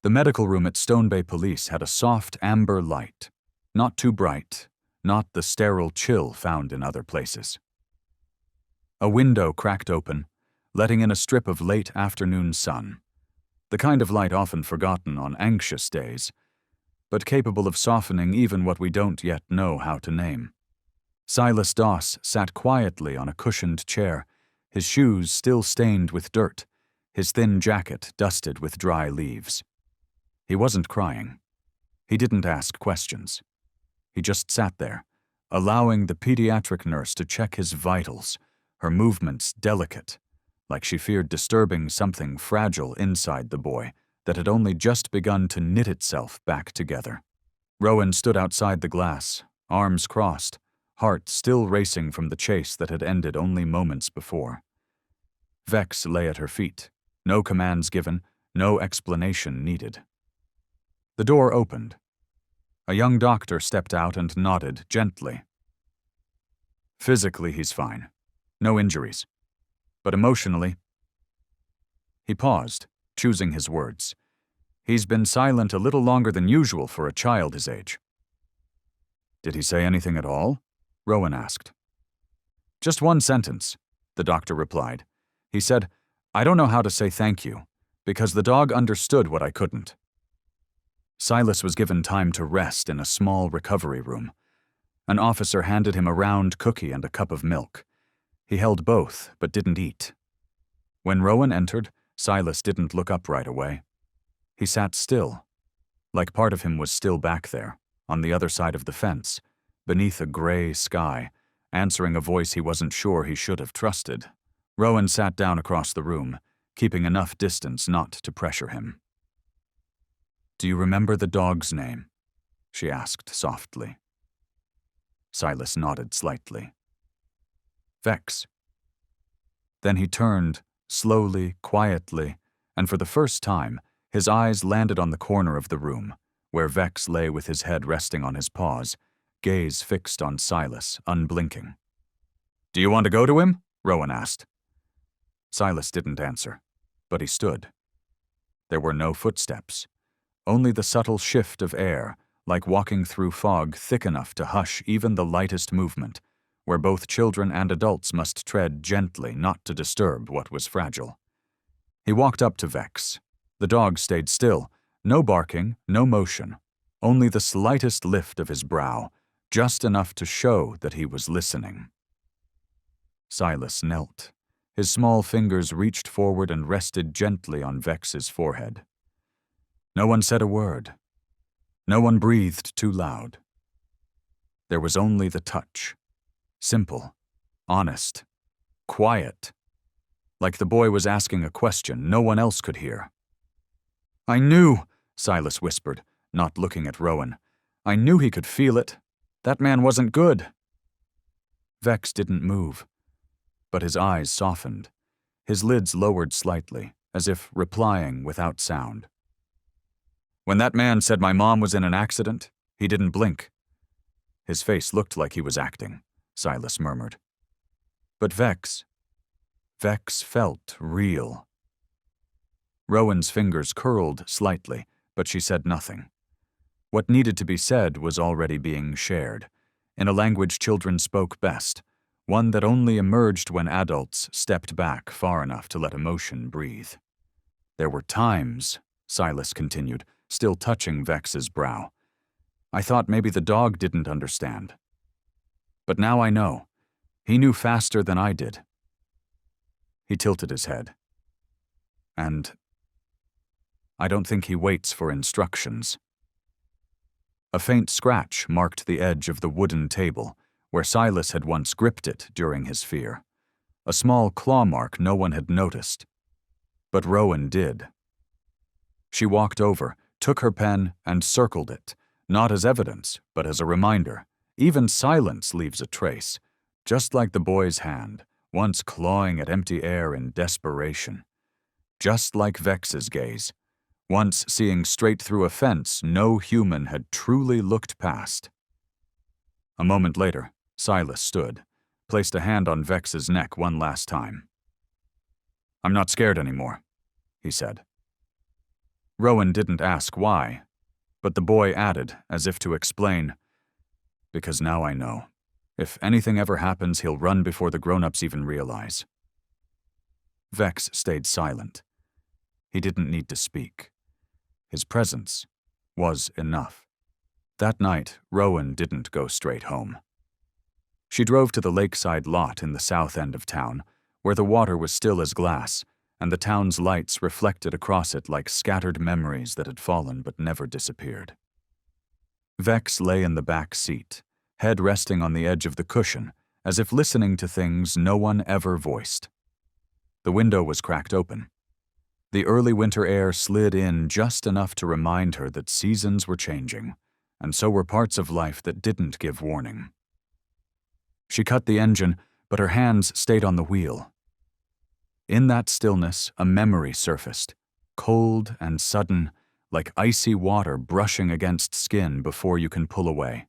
The medical room at Stone Bay Police had a soft amber light, not too bright, not the sterile chill found in other places. A window cracked open, letting in a strip of late afternoon sun, the kind of light often forgotten on anxious days, but capable of softening even what we don't yet know how to name. Silas Doss sat quietly on a cushioned chair, his shoes still stained with dirt, his thin jacket dusted with dry leaves. He wasn't crying. He didn't ask questions. He just sat there, allowing the pediatric nurse to check his vitals, her movements delicate, like she feared disturbing something fragile inside the boy that had only just begun to knit itself back together. Rowan stood outside the glass, arms crossed, heart still racing from the chase that had ended only moments before. Vex lay at her feet, no commands given, no explanation needed. The door opened. A young doctor stepped out and nodded gently. "Physically, he's fine. No injuries. But emotionally..." He paused, choosing his words. "He's been silent a little longer than usual for a child his age." "Did he say anything at all?" Rowan asked. "Just one sentence," the doctor replied. He said, "I don't know how to say thank you, because the dog understood what I couldn't." Silas was given time to rest in a small recovery room. An officer handed him a round cookie and a cup of milk. He held both, but didn't eat. When Rowan entered, Silas didn't look up right away. He sat still, like part of him was still back there, on the other side of the fence, beneath a gray sky, answering a voice he wasn't sure he should have trusted. Rowan sat down across the room, keeping enough distance not to pressure him. "Do you remember the dog's name?" she asked softly. Silas nodded slightly. Vex. Then he turned, slowly, quietly, and for the first time, his eyes landed on the corner of the room, where Vex lay with his head resting on his paws, gaze fixed on Silas, unblinking. "Do you want to go to him?" Rowan asked. Silas didn't answer, but he stood. There were no footsteps, only the subtle shift of air, like walking through fog thick enough to hush even the lightest movement, where both children and adults must tread gently not to disturb what was fragile. He walked up to Vex. The dog stayed still, no barking, no motion, only the slightest lift of his brow, just enough to show that he was listening. Silas knelt. His small fingers reached forward and rested gently on Vex's forehead. No one said a word. No one breathed too loud. There was only the touch. Simple, honest, quiet. Like the boy was asking a question no one else could hear. "I knew," Silas whispered, not looking at Rowan. "I knew he could feel it. That man wasn't good." Vex didn't move, but his eyes softened. His lids lowered slightly, as if replying without sound. "When that man said my mom was in an accident, he didn't blink." His face looked like he was acting, Silas murmured. But Vex felt real. Rowan's fingers curled slightly, but she said nothing. What needed to be said was already being shared, in a language children spoke best, one that only emerged when adults stepped back far enough to let emotion breathe. "There were times," Silas continued, still touching Vex's brow, "I thought maybe the dog didn't understand. But now I know. He knew faster than I did." He tilted his head. "And I don't think he waits for instructions." A faint scratch marked the edge of the wooden table, where Silas had once gripped it during his fear. A small claw mark no one had noticed. But Rowan did. She walked over, took her pen, and circled it, not as evidence, but as a reminder. Even silence leaves a trace, just like the boy's hand, once clawing at empty air in desperation. Just like Vex's gaze, once seeing straight through a fence no human had truly looked past. A moment later, Silas stood, placed a hand on Vex's neck one last time. "I'm not scared anymore," he said. Rowan didn't ask why, but the boy added, as if to explain, "Because now I know. If anything ever happens, he'll run before the grown-ups even realize." Vex stayed silent. He didn't need to speak. His presence was enough. That night, Rowan didn't go straight home. She drove to the lakeside lot in the south end of town, where the water was still as glass, and the town's lights reflected across it like scattered memories that had fallen but never disappeared. Vex lay in the back seat, head resting on the edge of the cushion, as if listening to things no one ever voiced. The window was cracked open. The early winter air slid in just enough to remind her that seasons were changing, and so were parts of life that didn't give warning. She cut the engine, but her hands stayed on the wheel. In that stillness, a memory surfaced, cold and sudden, like icy water brushing against skin before you can pull away.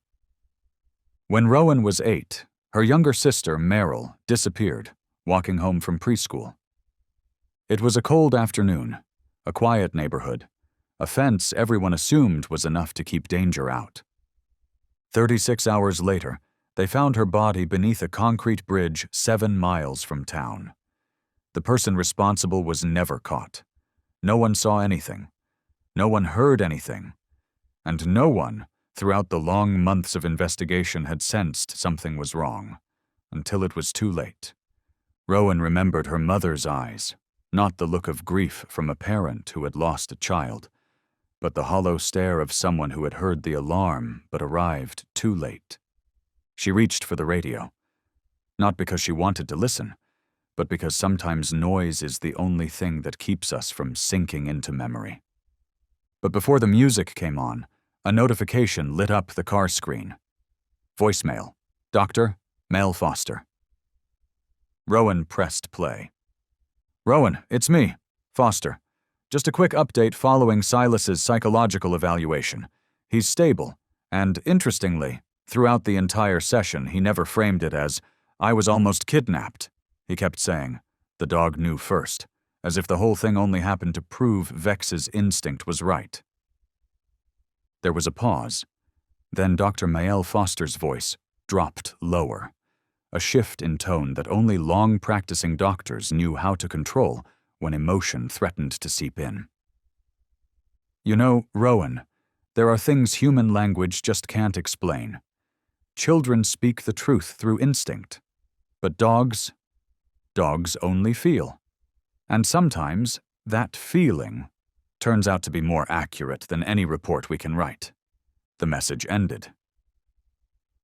When Rowan was 8, her younger sister, Meryl, disappeared, walking home from preschool. It was a cold afternoon, a quiet neighborhood, a fence everyone assumed was enough to keep danger out. 36 hours later, they found her body beneath a concrete bridge 7 miles from town. The person responsible was never caught. No one saw anything. No one heard anything. And no one, throughout the long months of investigation, had sensed something was wrong, until it was too late. Rowan remembered her mother's eyes, not the look of grief from a parent who had lost a child, but the hollow stare of someone who had heard the alarm but arrived too late. She reached for the radio, not because she wanted to listen, but because sometimes noise is the only thing that keeps us from sinking into memory. But before the music came on, A notification lit up the car screen. Voicemail. Doctor, Mel Foster. Rowan pressed play. Rowan, it's me, Foster. Just a quick update following Silas's psychological evaluation. He's stable, and interestingly, throughout the entire session, he never framed it as, "I was almost kidnapped." He kept saying, "The dog knew first," as if the whole thing only happened to prove Vex's instinct was right. There was a pause. Then Dr. Mael Foster's voice dropped lower, a shift in tone that only long-practicing doctors knew how to control when emotion threatened to seep in. "You know, Rowan, there are things human language just can't explain. Children speak the truth through instinct, but dogs only feel. And sometimes that feeling turns out to be more accurate than any report we can write." The message ended.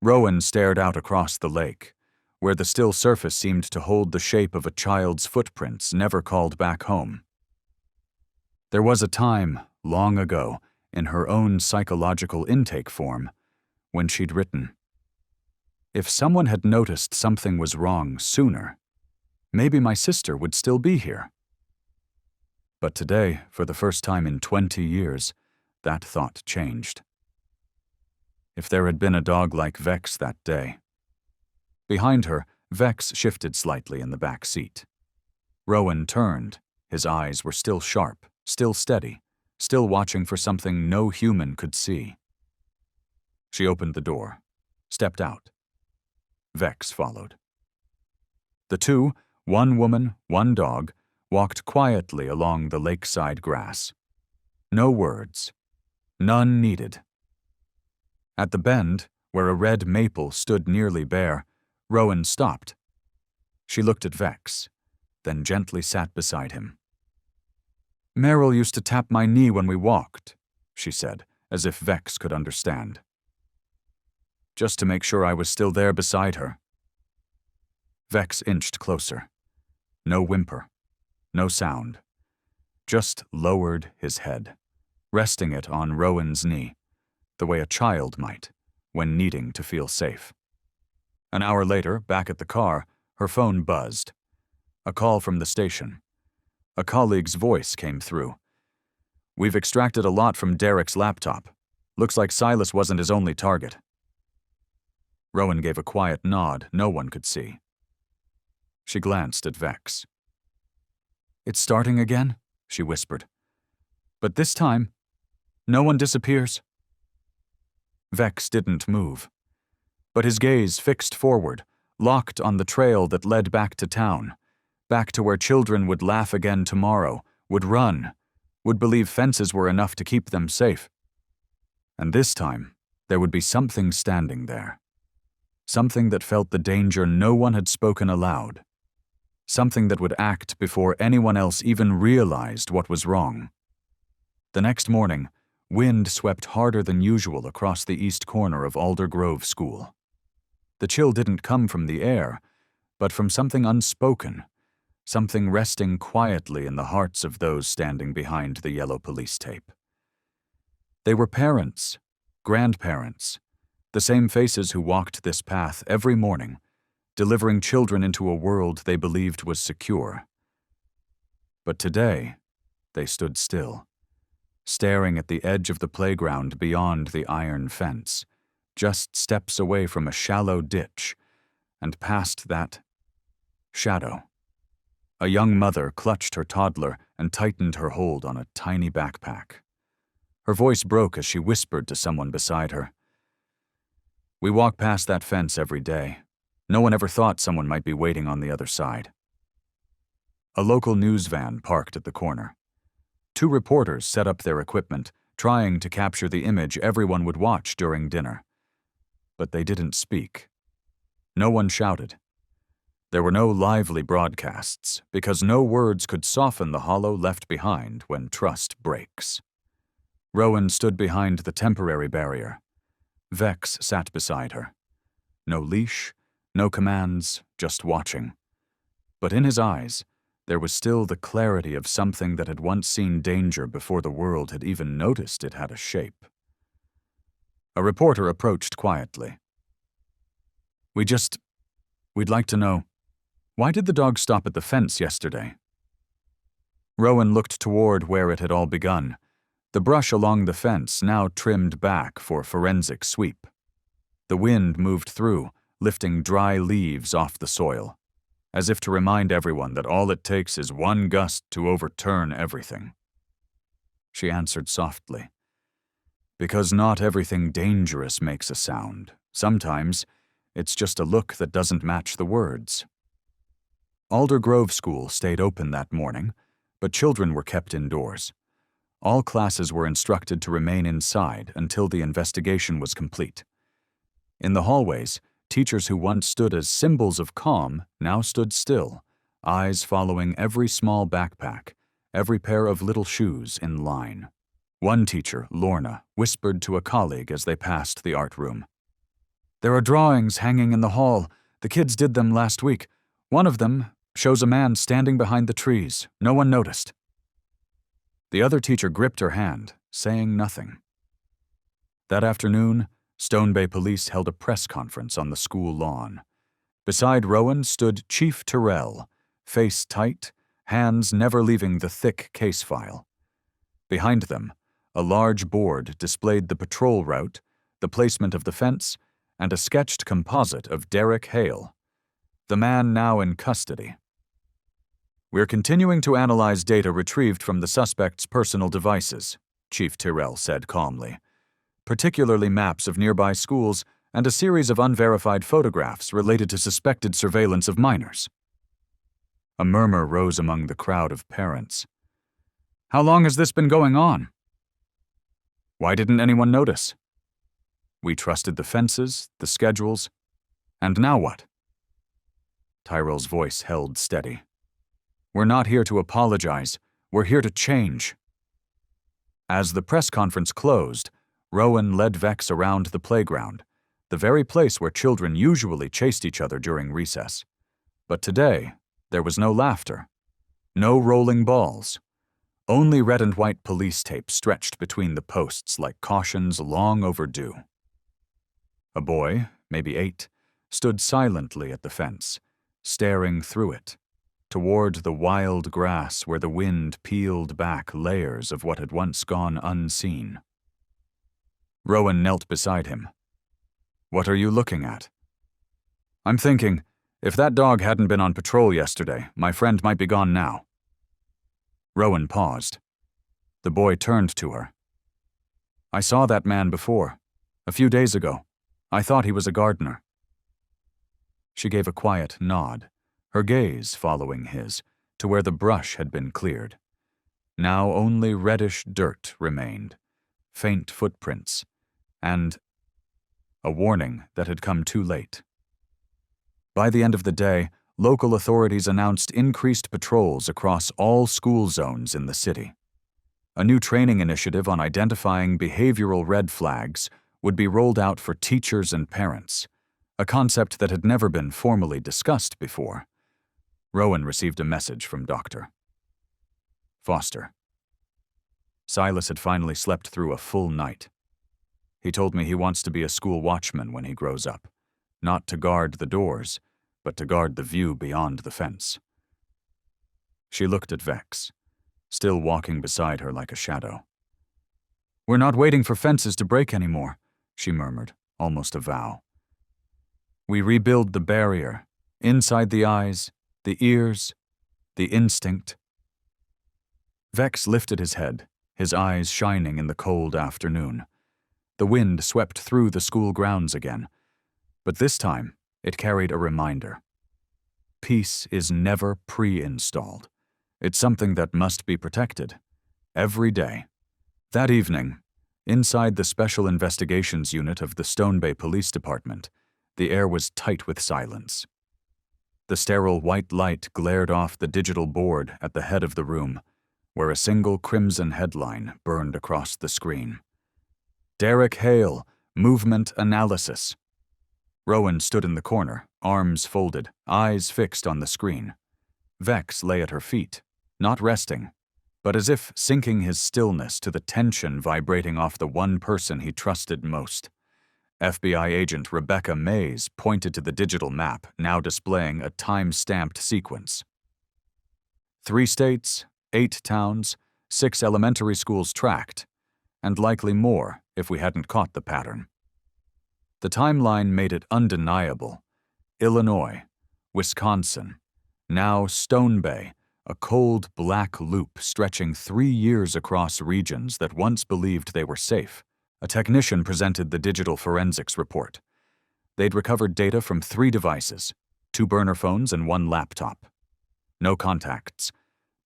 Rowan stared out across the lake, where the still surface seemed to hold the shape of a child's footprints never called back home. There was a time, long ago, in her own psychological intake form, when she'd written, "If someone had noticed something was wrong sooner, maybe my sister would still be here." But today, for the first time in 20 years, that thought changed. If there had been a dog like Vex that day. Behind her, Vex shifted slightly in the back seat. Rowan turned. His eyes were still sharp, still steady, still watching for something no human could see. She opened the door, stepped out. Vex followed. The two, one woman, one dog, walked quietly along the lakeside grass. No words. None needed. At the bend, where a red maple stood nearly bare, Rowan stopped. She looked at Vex, then gently sat beside him. "Meryl used to tap my knee when we walked," she said, as if Vex could understand. "Just to make sure I was still there beside her." Vex inched closer. No whimper. No sound. Just lowered his head, resting it on Rowan's knee, the way a child might, when needing to feel safe. An hour later, back at the car, her phone buzzed. A call from the station. A colleague's voice came through. "We've extracted a lot from Derek's laptop. Looks like Silas wasn't his only target." Rowan gave a quiet nod no one could see. She glanced at Vex. "It's starting again," she whispered. "But this time, no one disappears." Vex didn't move, but his gaze fixed forward, locked on the trail that led back to town, back to where children would laugh again tomorrow, would run, would believe fences were enough to keep them safe. And this time, there would be something standing there. Something that felt the danger no one had spoken aloud. Something that would act before anyone else even realized what was wrong. The next morning, wind swept harder than usual across the east corner of Alder Grove School. The chill didn't come from the air, but from something unspoken, something resting quietly in the hearts of those standing behind the yellow police tape. They were parents, grandparents, the same faces who walked this path every morning, delivering children into a world they believed was secure. But today, they stood still, staring at the edge of the playground beyond the iron fence, just steps away from a shallow ditch, and past that shadow. A young mother clutched her toddler and tightened her hold on a tiny backpack. Her voice broke as she whispered to someone beside her. "We walk past that fence every day. No one ever thought someone might be waiting on the other side." A local news van parked at the corner. Two reporters set up their equipment, trying to capture the image everyone would watch during dinner. But they didn't speak. No one shouted. There were no lively broadcasts, because no words could soften the hollow left behind when trust breaks. Rowan stood behind the temporary barrier. Vex sat beside her. No leash, no commands, just watching. But in his eyes, there was still the clarity of something that had once seen danger before the world had even noticed it had a shape. A reporter approached quietly. We'd like to know, why did the dog stop at the fence yesterday? Rowan looked toward where it had all begun, the brush along the fence now trimmed back for forensic sweep. The wind moved through, lifting dry leaves off the soil, as if to remind everyone that all it takes is one gust to overturn everything. She answered softly, "Because not everything dangerous makes a sound. Sometimes it's just a look that doesn't match the words." Alder Grove School stayed open that morning, but children were kept indoors. All classes were instructed to remain inside until the investigation was complete. In the hallways, teachers who once stood as symbols of calm now stood still, eyes following every small backpack, every pair of little shoes in line. One teacher, Lorna, whispered to a colleague as they passed the art room. "There are drawings hanging in the hall. The kids did them last week. One of them shows a man standing behind the trees. No one noticed." The other teacher gripped her hand, saying nothing. That afternoon, Stone Bay Police held a press conference on the school lawn. Beside Rowan stood Chief Terrell, face tight, hands never leaving the thick case file. Behind them, a large board displayed the patrol route, the placement of the fence, and a sketched composite of Derek Hale, the man now in custody. "We're continuing to analyze data retrieved from the suspect's personal devices," Chief Terrell said calmly, "particularly maps of nearby schools and a series of unverified photographs related to suspected surveillance of minors." A murmur rose among the crowd of parents. "How long has this been going on?" "Why didn't anyone notice?" "We trusted the fences, the schedules, and now what?" Tyrell's voice held steady. "We're not here to apologize. We're here to change." As the press conference closed, Rowan led Vex around the playground, the very place where children usually chased each other during recess. But today, there was no laughter, no rolling balls, only red and white police tape stretched between the posts like cautions long overdue. A boy, maybe 8, stood silently at the fence, staring through it, toward the wild grass where the wind peeled back layers of what had once gone unseen. Rowan knelt beside him. "What are you looking at?" "I'm thinking, if that dog hadn't been on patrol yesterday, my friend might be gone now." Rowan paused. The boy turned to her. "I saw that man before, a few days ago. I thought he was a gardener." She gave a quiet nod, her gaze following his, to where the brush had been cleared. Now only reddish dirt remained, faint footprints, and a warning that had come too late. By the end of the day, local authorities announced increased patrols across all school zones in the city. A new training initiative on identifying behavioral red flags would be rolled out for teachers and parents, a concept that had never been formally discussed before. Rowan received a message from Dr. Foster. Silas had finally slept through a full night. He told me he wants to be a school watchman when he grows up, not to guard the doors, but to guard the view beyond the fence. She looked at Vex, still walking beside her like a shadow. "We're not waiting for fences to break anymore," she murmured, almost a vow. "We rebuild the barrier, inside the eyes, the ears, the instinct." Vex lifted his head, his eyes shining in the cold afternoon. The wind swept through the school grounds again, but this time it carried a reminder. Peace is never pre-installed. It's something that must be protected, every day. That evening, inside the Special Investigations Unit of the Stone Bay Police Department, the air was tight with silence. The sterile white light glared off the digital board at the head of the room, where a single crimson headline burned across the screen. "Derek Hale, Movement Analysis." Rowan stood in the corner, arms folded, eyes fixed on the screen. Vex lay at her feet, not resting, but as if sinking his stillness to the tension vibrating off the one person he trusted most. FBI agent Rebecca Mays pointed to the digital map now displaying a time-stamped sequence. 3 states, 8 towns, 6 elementary schools tracked, and likely more if we hadn't caught the pattern. The timeline made it undeniable. Illinois, Wisconsin, now Stone Bay, a cold black loop stretching 3 years across regions that once believed they were safe. A technician presented the digital forensics report. They'd recovered data from 3 devices, 2 burner phones and 1 laptop. No contacts,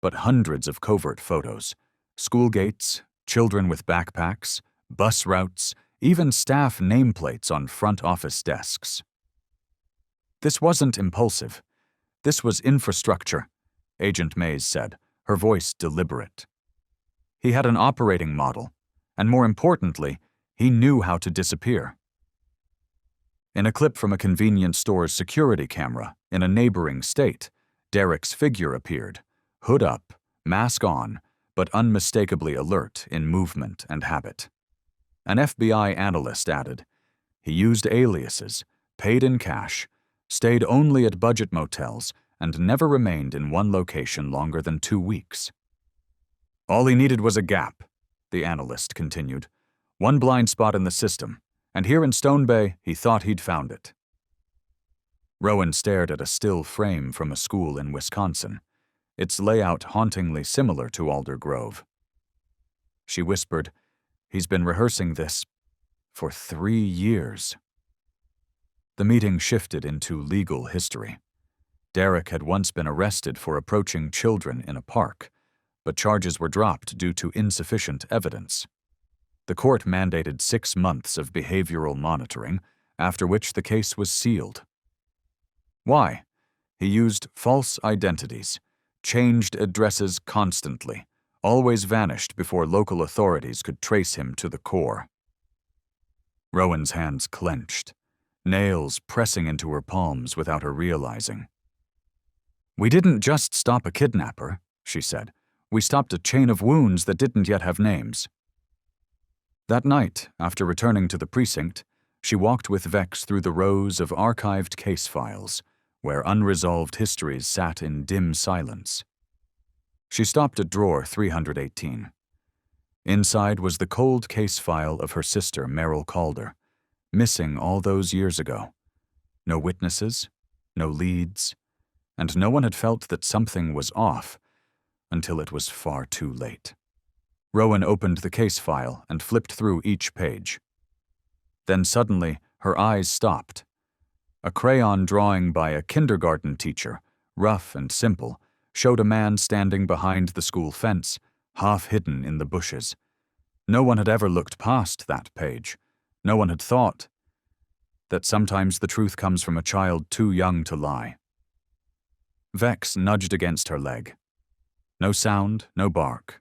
but hundreds of covert photos, school gates, children with backpacks, bus routes, even staff nameplates on front office desks. This wasn't impulsive. This was infrastructure, Agent Mays said, her voice deliberate. He had an operating model, and more importantly, he knew how to disappear. In a clip from a convenience store's security camera in a neighboring state, Derek's figure appeared, hood up, mask on, but unmistakably alert in movement and habit. An FBI analyst added, he used aliases, paid in cash, stayed only at budget motels, and never remained in one location longer than 2 weeks. All he needed was a gap, the analyst continued. One blind spot in the system, and here in Stone Bay, he thought he'd found it. Rowan stared at a still frame from a school in Wisconsin, its layout hauntingly similar to Alder Grove. She whispered, he's been rehearsing this for 3 years. The meeting shifted into legal history. Derek had once been arrested for approaching children in a park, but charges were dropped due to insufficient evidence. The court mandated 6 months of behavioral monitoring, after which the case was sealed. Why? He used false identities, changed addresses constantly, always vanished before local authorities could trace him to the core. Rowan's hands clenched, nails pressing into her palms without her realizing. We didn't just stop a kidnapper, she said. We stopped a chain of wounds that didn't yet have names. That night, after returning to the precinct, she walked with Vex through the rows of archived case files, where unresolved histories sat in dim silence. She stopped at drawer 318. Inside was the cold case file of her sister, Meryl Calder, missing all those years ago. No witnesses, no leads, and no one had felt that something was off until it was far too late. Rowan opened the case file and flipped through each page. Then suddenly, her eyes stopped. A crayon drawing by a kindergarten teacher, rough and simple, showed a man standing behind the school fence, half hidden in the bushes. No one had ever looked past that page. No one had thought that sometimes the truth comes from a child too young to lie. Vex nudged against her leg. No sound, no bark.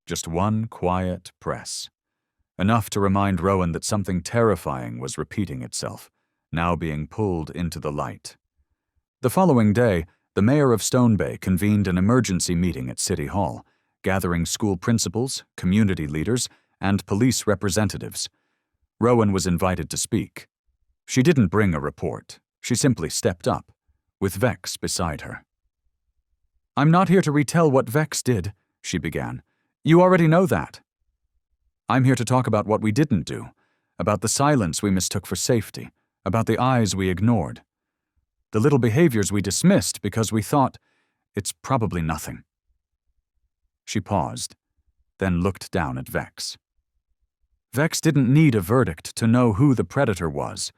Just one quiet press. Enough to remind Rowan that something terrifying was repeating itself, now being pulled into the light. The following day, the mayor of Stone Bay convened an emergency meeting at City Hall, gathering school principals, community leaders, and police representatives. Rowan was invited to speak. She didn't bring a report. She simply stepped up, with Vex beside her. I'm not here to retell what Vex did, she began. You already know that. I'm here to talk about what we didn't do, about the silence we mistook for safety, about the eyes we ignored, the little behaviors we dismissed because we thought, it's probably nothing. She paused, then looked down at Vex. Vex didn't need a verdict to know who the predator was.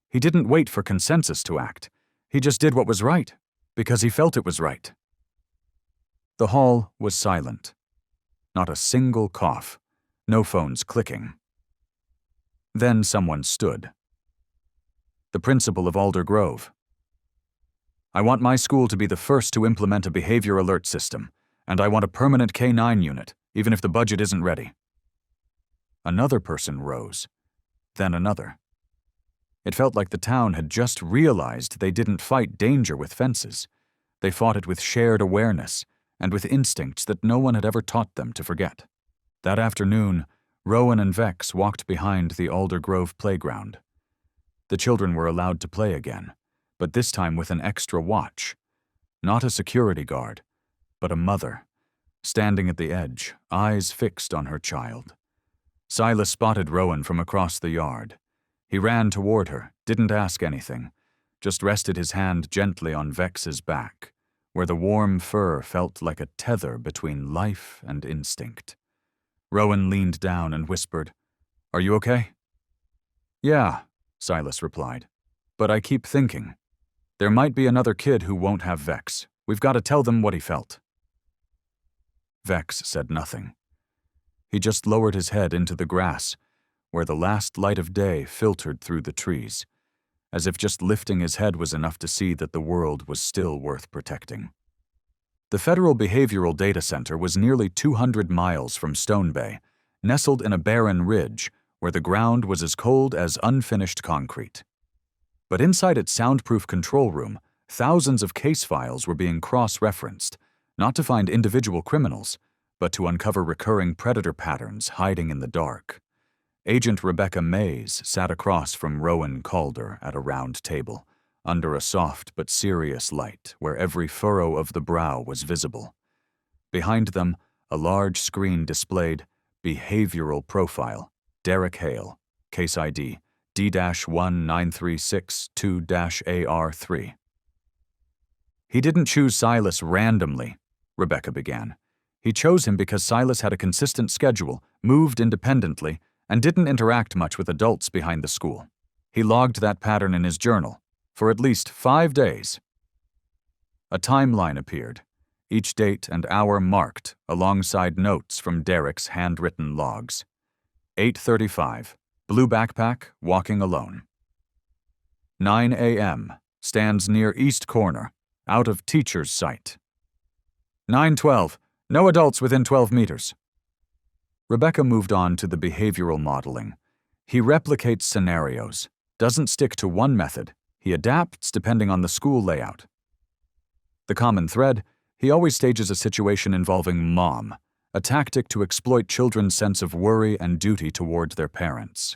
He didn't wait for consensus to act. He just did what was right, because he felt it was right. The hall was silent. Not a single cough, no phones clicking. Then someone stood. The principal of Alder Grove. I want my school to be the first to implement a behavior alert system, and I want a permanent K-9 unit, even if the budget isn't ready. Another person rose, then another. It felt like the town had just realized they didn't fight danger with fences. They fought it with shared awareness, and with instincts that no one had ever taught them to forget. That afternoon, Rowan and Vex walked behind the Alder Grove playground, The children were allowed to play again, but this time with an extra watch. Not a security guard, but a mother, standing at the edge, eyes fixed on her child. Silas spotted Rowan from across the yard. He ran toward her, didn't ask anything, just rested his hand gently on Vex's back, where the warm fur felt like a tether between life and instinct. Rowan leaned down and whispered, "Are you okay?" "Yeah," Silas replied, "but I keep thinking. There might be another kid who won't have Vex. We've got to tell them what he felt." Vex said nothing. He just lowered his head into the grass, where the last light of day filtered through the trees, as if just lifting his head was enough to see that the world was still worth protecting. The Federal Behavioral Data Center was nearly 200 miles from Stone Bay, nestled in a barren ridge where the ground was as cold as unfinished concrete. But inside its soundproof control room, thousands of case files were being cross-referenced, not to find individual criminals, but to uncover recurring predator patterns hiding in the dark. Agent Rebecca Mays sat across from Rowan Calder at a round table, under a soft but serious light where every furrow of the brow was visible. Behind them, a large screen displayed Behavioral Profile, Derek Hale, Case ID D-19362-AR3. "He didn't choose Silas randomly," Rebecca began. "He chose him because Silas had a consistent schedule, moved independently, and didn't interact much with adults behind the school. He logged that pattern in his journal for at least 5 days. A timeline appeared, each date and hour marked alongside notes from Derek's handwritten logs. 8:35, blue backpack, walking alone. 9 a.m., stands near east corner, out of teacher's sight. 9:12, no adults within 12 meters. Rebecca moved on to the behavioral modeling. He replicates scenarios, doesn't stick to one method. He adapts depending on the school layout. The common thread, he always stages a situation involving mom, a tactic to exploit children's sense of worry and duty toward their parents.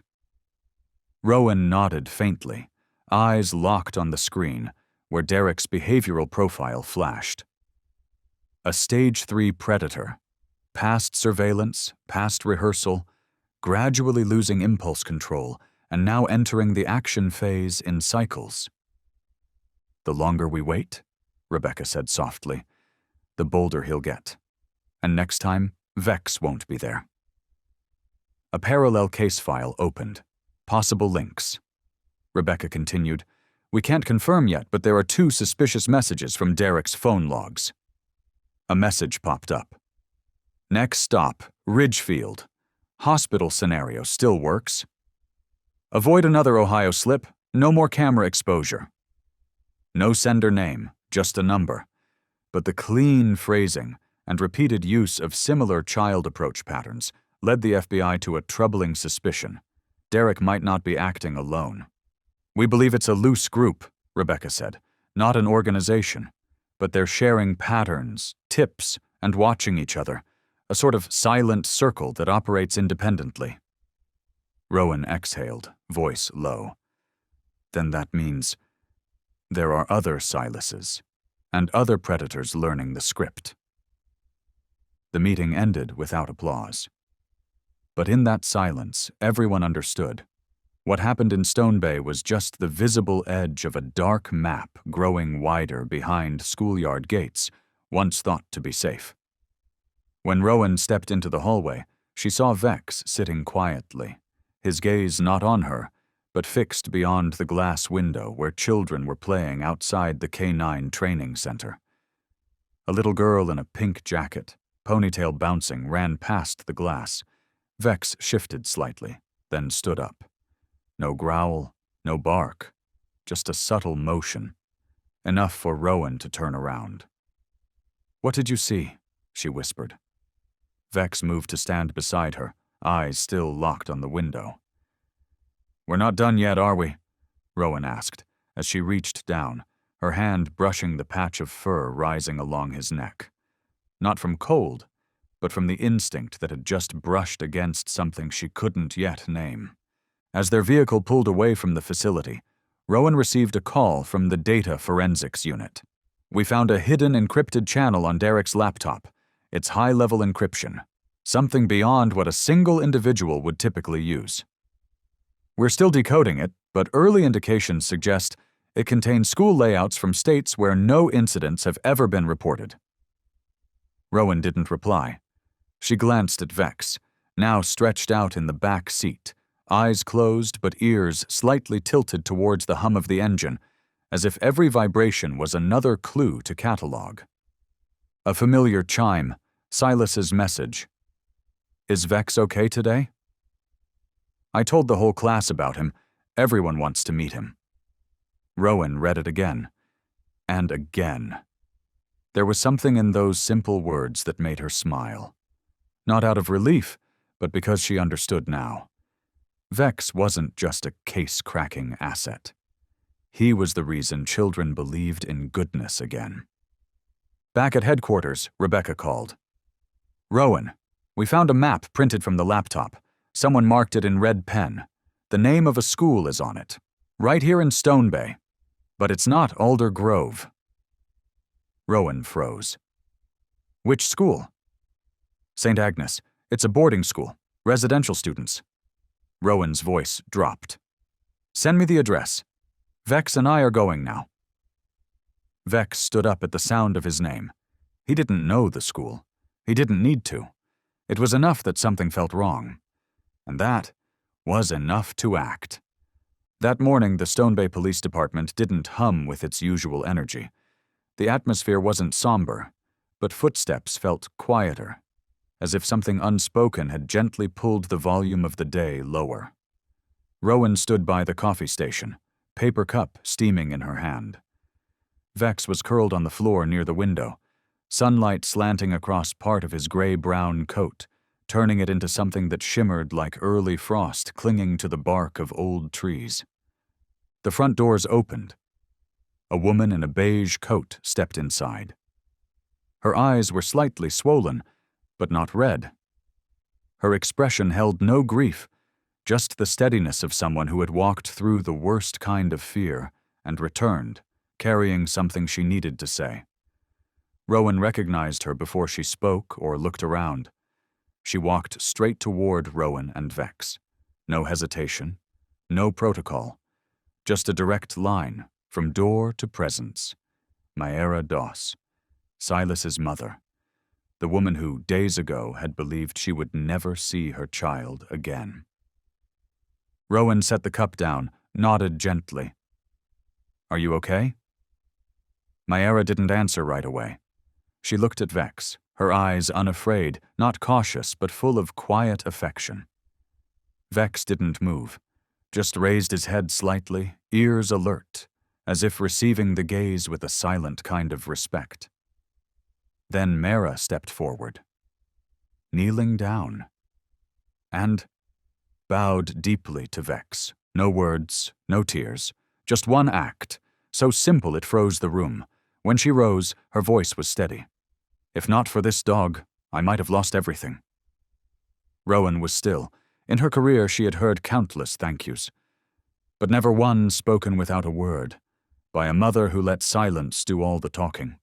Rowan nodded faintly, eyes locked on the screen, where Derek's behavioral profile flashed. A Stage 3 predator, past surveillance, past rehearsal, gradually losing impulse control, and now entering the action phase in cycles. "The longer we wait," Rebecca said softly, "the bolder he'll get. And next time, Vex won't be there." A parallel case file opened. Possible links. Rebecca continued, "We can't confirm yet, but there are 2 suspicious messages from Derek's phone logs." A message popped up. "Next stop, Ridgefield. Hospital scenario still works. Avoid another Ohio slip, no more camera exposure." No sender name, just a number. But the clean phrasing and repeated use of similar child approach patterns led the FBI to a troubling suspicion. Derek might not be acting alone. "We believe it's a loose group," Rebecca said, "not an organization. But they're sharing patterns, tips, and watching each other, a sort of silent circle that operates independently." Rowan exhaled, voice low. "Then that means there are other Silases, and other predators learning the script." The meeting ended without applause. But in that silence, everyone understood. What happened in Stone Bay was just the visible edge of a dark map growing wider behind schoolyard gates, once thought to be safe. When Rowan stepped into the hallway, she saw Vex sitting quietly, his gaze not on her, but fixed beyond the glass window where children were playing outside the K-9 training center. A little girl in a pink jacket, ponytail bouncing, ran past the glass. Vex shifted slightly, then stood up. No growl, no bark, just a subtle motion, enough for Rowan to turn around. "What did you see?" she whispered. Vex moved to stand beside her, eyes still locked on the window. "We're not done yet, are we?" Rowan asked, as she reached down, her hand brushing the patch of fur rising along his neck. Not from cold, but from the instinct that had just brushed against something she couldn't yet name. As their vehicle pulled away from the facility, Rowan received a call from the Data Forensics Unit. We found a hidden encrypted channel on Derek's laptop. It's high-level encryption, something beyond what a single individual would typically use. We're still decoding it, but early indications suggest it contains school layouts from states where no incidents have ever been reported. Rowan didn't reply. She glanced at Vex, now stretched out in the back seat, eyes closed but ears slightly tilted towards the hum of the engine, as if every vibration was another clue to catalog. A familiar chime, Silas's message. "Is Vex okay today?" I told the whole class about him. Everyone wants to meet him. Rowan read it again, and again. There was something in those simple words that made her smile. Not out of relief, but because she understood now. Vex wasn't just a case-cracking asset. He was the reason children believed in goodness again. Back at headquarters, Rebecca called. "Rowan, we found a map printed from the laptop. Someone marked it in red pen. The name of a school is on it. Right here in Stone Bay. But it's not Alder Grove." Rowan froze. "Which school?" "St. Agnes. It's a boarding school. Residential students." Rowan's voice dropped. "Send me the address. Vex and I are going now." Vex stood up at the sound of his name. He didn't know the school. He didn't need to. It was enough that something felt wrong. And that was enough to act. That morning, the Stone Bay Police Department didn't hum with its usual energy. The atmosphere wasn't somber, but footsteps felt quieter, as if something unspoken had gently pulled the volume of the day lower. Rowan stood by the coffee station, paper cup steaming in her hand. Vex was curled on the floor near the window, sunlight slanting across part of his gray-brown coat, turning it into something that shimmered like early frost clinging to the bark of old trees. The front doors opened. A woman in a beige coat stepped inside. Her eyes were slightly swollen, but not red. Her expression held no grief, just the steadiness of someone who had walked through the worst kind of fear and returned, carrying something she needed to say. Rowan recognized her before she spoke or looked around. She walked straight toward Rowan and Vex. No hesitation, no protocol, just a direct line from door to presence. Mayra Doss, Silas's mother, the woman who days ago had believed she would never see her child again. Rowan set the cup down, nodded gently. "Are you okay?" Mayra didn't answer right away. She looked at Vex, her eyes unafraid, not cautious, but full of quiet affection. Vex didn't move, just raised his head slightly, ears alert, as if receiving the gaze with a silent kind of respect. Then Mayra stepped forward, kneeling down, and bowed deeply to Vex. No words, no tears, just one act, so simple it froze the room. When she rose, her voice was steady. "If not for this dog, I might have lost everything." Rowan was still. In her career, she had heard countless thank yous, but never one spoken without a word, by a mother who let silence do all the talking.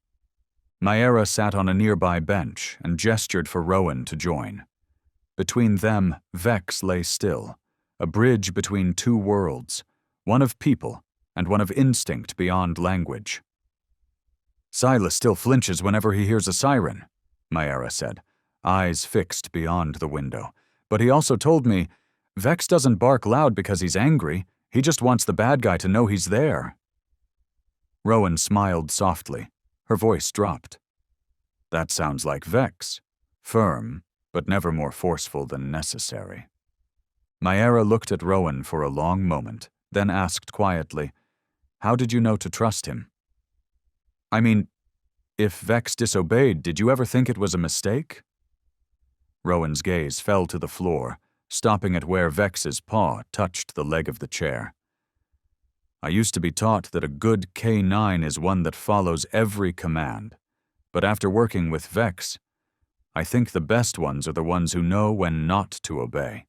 Mayra sat on a nearby bench and gestured for Rowan to join. Between them, Vex lay still, a bridge between two worlds, one of people and one of instinct beyond language. "Silas still flinches whenever he hears a siren," Mayra said, eyes fixed beyond the window. "But he also told me, Vex doesn't bark loud because he's angry, he just wants the bad guy to know he's there." Rowan smiled softly. Her voice dropped. "That sounds like Vex. Firm, but never more forceful than necessary." Mayra looked at Rowan for a long moment, then asked quietly, "How did you know to trust him?" "I mean, if Vex disobeyed, did you ever think it was a mistake?" Rowan's gaze fell to the floor, stopping at where Vex's paw touched the leg of the chair. "I used to be taught that a good K9 is one that follows every command, but after working with Vex, I think the best ones are the ones who know when not to obey."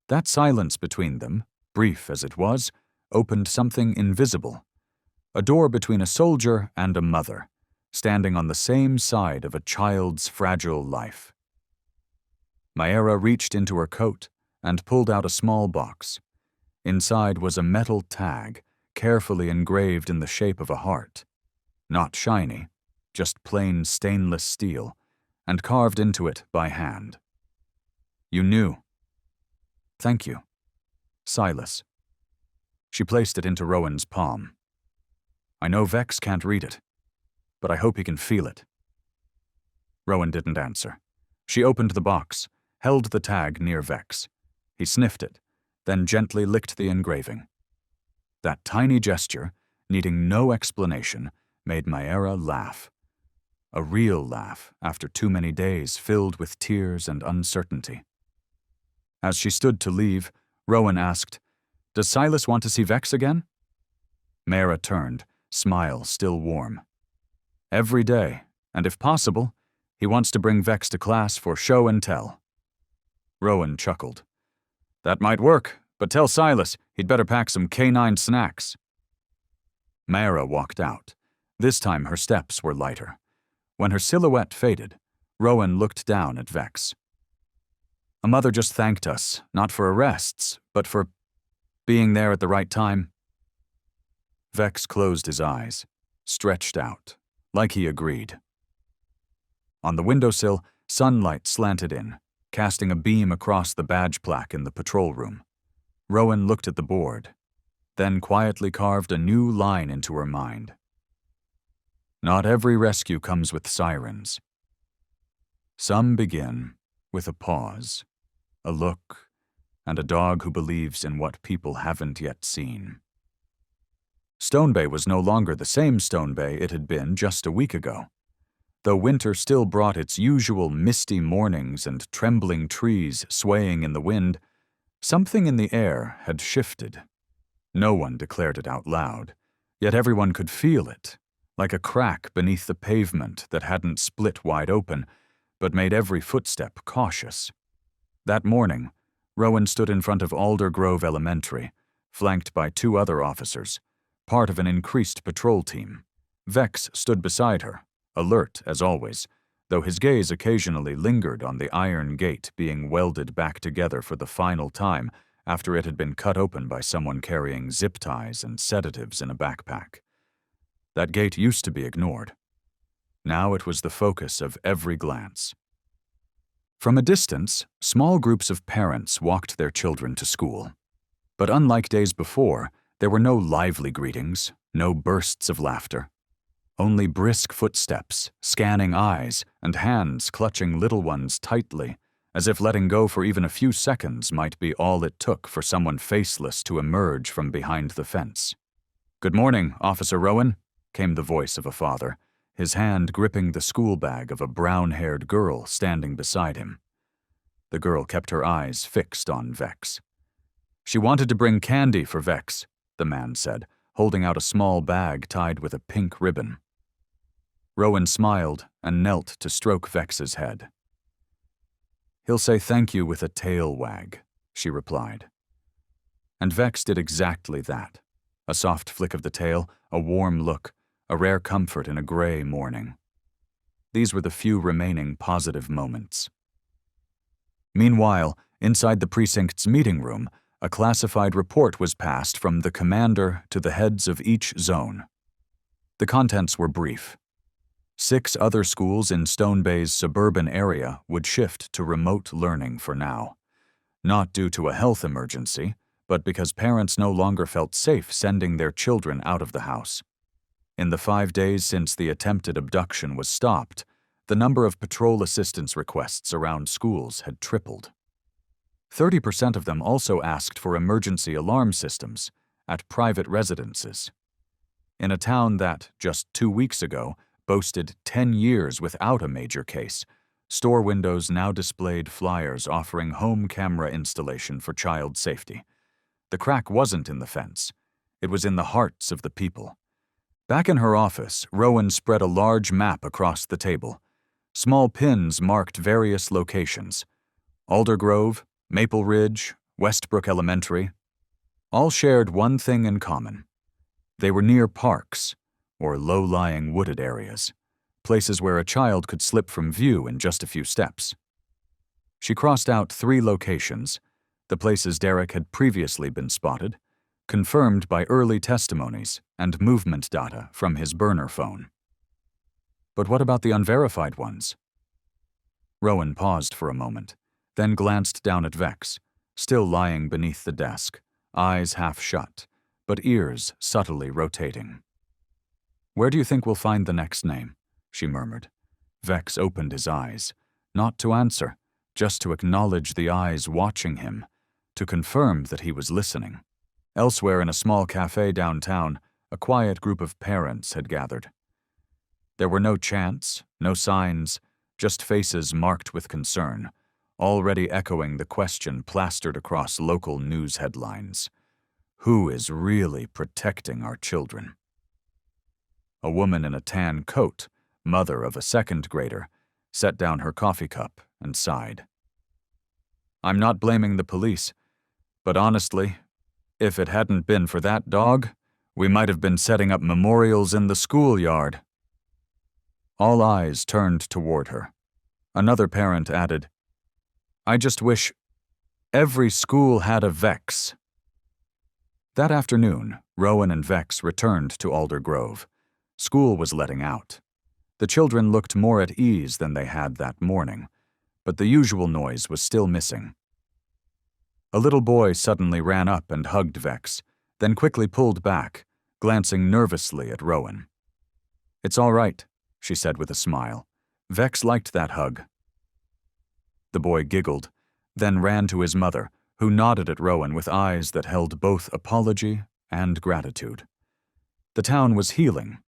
That silence between them, brief as it was, opened something invisible. A door between a soldier and a mother, standing on the same side of a child's fragile life. Mayra reached into her coat and pulled out a small box. Inside was a metal tag, carefully engraved in the shape of a heart. Not shiny, just plain stainless steel, and carved into it by hand. You knew. Thank you. Silas. She placed it into Rowan's palm. I know Vex can't read it, but I hope he can feel it. Rowan didn't answer. She opened the box, held the tag near Vex. He sniffed it, then gently licked the engraving. That tiny gesture, needing no explanation, made Mayra laugh. A real laugh after too many days filled with tears and uncertainty. As she stood to leave, Rowan asked, Does Silas want to see Vex again? Mayra turned, smile still warm. Every day, and if possible, he wants to bring Vex to class for show and tell. Rowan chuckled. That might work, but tell Silas he'd better pack some canine snacks. Mayra walked out. This time her steps were lighter. When her silhouette faded, Rowan looked down at Vex. A mother just thanked us, not for arrests, but for being there at the right time. Vex closed his eyes, stretched out, like he agreed. On the windowsill, sunlight slanted in, casting a beam across the badge plaque in the patrol room. Rowan looked at the board, then quietly carved a new line into her mind. Not every rescue comes with sirens. Some begin with a pause, a look, and a dog who believes in what people haven't yet seen. Stone Bay was no longer the same Stone Bay it had been just a week ago. Though winter still brought its usual misty mornings and trembling trees swaying in the wind, something in the air had shifted. No one declared it out loud, yet everyone could feel it, like a crack beneath the pavement that hadn't split wide open, but made every footstep cautious. That morning, Rowan stood in front of Alder Grove Elementary, flanked by 2 other officers, part of an increased patrol team. Vex stood beside her, alert as always, though his gaze occasionally lingered on the iron gate being welded back together for the final time after it had been cut open by someone carrying zip ties and sedatives in a backpack. That gate used to be ignored. Now it was the focus of every glance. From a distance, small groups of parents walked their children to school. But unlike days before, there were no lively greetings, no bursts of laughter. Only brisk footsteps, scanning eyes, and hands clutching little ones tightly, as if letting go for even a few seconds might be all it took for someone faceless to emerge from behind the fence. "Good morning, Officer Rowan," came the voice of a father, his hand gripping the school bag of a brown-haired girl standing beside him. The girl kept her eyes fixed on Vex. "She wanted to bring candy for Vex," the man said, holding out a small bag tied with a pink ribbon. Rowan smiled and knelt to stroke Vex's head. "He'll say thank you with a tail wag," she replied. And Vex did exactly that. A soft flick of the tail, a warm look, a rare comfort in a gray morning. These were the few remaining positive moments. Meanwhile, inside the precinct's meeting room, a classified report was passed from the commander to the heads of each zone. The contents were brief. 6 other schools in Stone Bay's suburban area would shift to remote learning for now. Not due to a health emergency, but because parents no longer felt safe sending their children out of the house. In the 5 days since the attempted abduction was stopped, the number of patrol assistance requests around schools had tripled. 30% of them also asked for emergency alarm systems at private residences. In a town that, just 2 weeks ago, boasted 10 years without a major case, store windows now displayed flyers offering home camera installation for child safety. The crack wasn't in the fence. It was in the hearts of the people. Back in her office, Rowan spread a large map across the table. Small pins marked various locations: Alder Grove, Maple Ridge, Westbrook Elementary, all shared one thing in common. They were near parks, or low-lying wooded areas, places where a child could slip from view in just a few steps. She crossed out 3 locations, the places Derek had previously been spotted, confirmed by early testimonies and movement data from his burner phone. But what about the unverified ones? Rowan paused for a moment, then glanced down at Vex, still lying beneath the desk, eyes half shut, but ears subtly rotating. "Where do you think we'll find the next name?" she murmured. Vex opened his eyes, not to answer, just to acknowledge the eyes watching him, to confirm that he was listening. Elsewhere in a small cafe downtown, a quiet group of parents had gathered. There were no chants, no signs, just faces marked with concern, already echoing the question plastered across local news headlines. Who is really protecting our children? A woman in a tan coat, mother of a 2nd grader, set down her coffee cup and sighed. "I'm not blaming the police, but honestly, if it hadn't been for that dog, we might have been setting up memorials in the schoolyard." All eyes turned toward her. Another parent added, "I just wish every school had a Vex." That afternoon, Rowan and Vex returned to Alder Grove. School was letting out. The children looked more at ease than they had that morning, but the usual noise was still missing. A little boy suddenly ran up and hugged Vex, then quickly pulled back, glancing nervously at Rowan. "It's all right," she said with a smile. "Vex liked that hug." The boy giggled, then ran to his mother, who nodded at Rowan with eyes that held both apology and gratitude. The town was healing,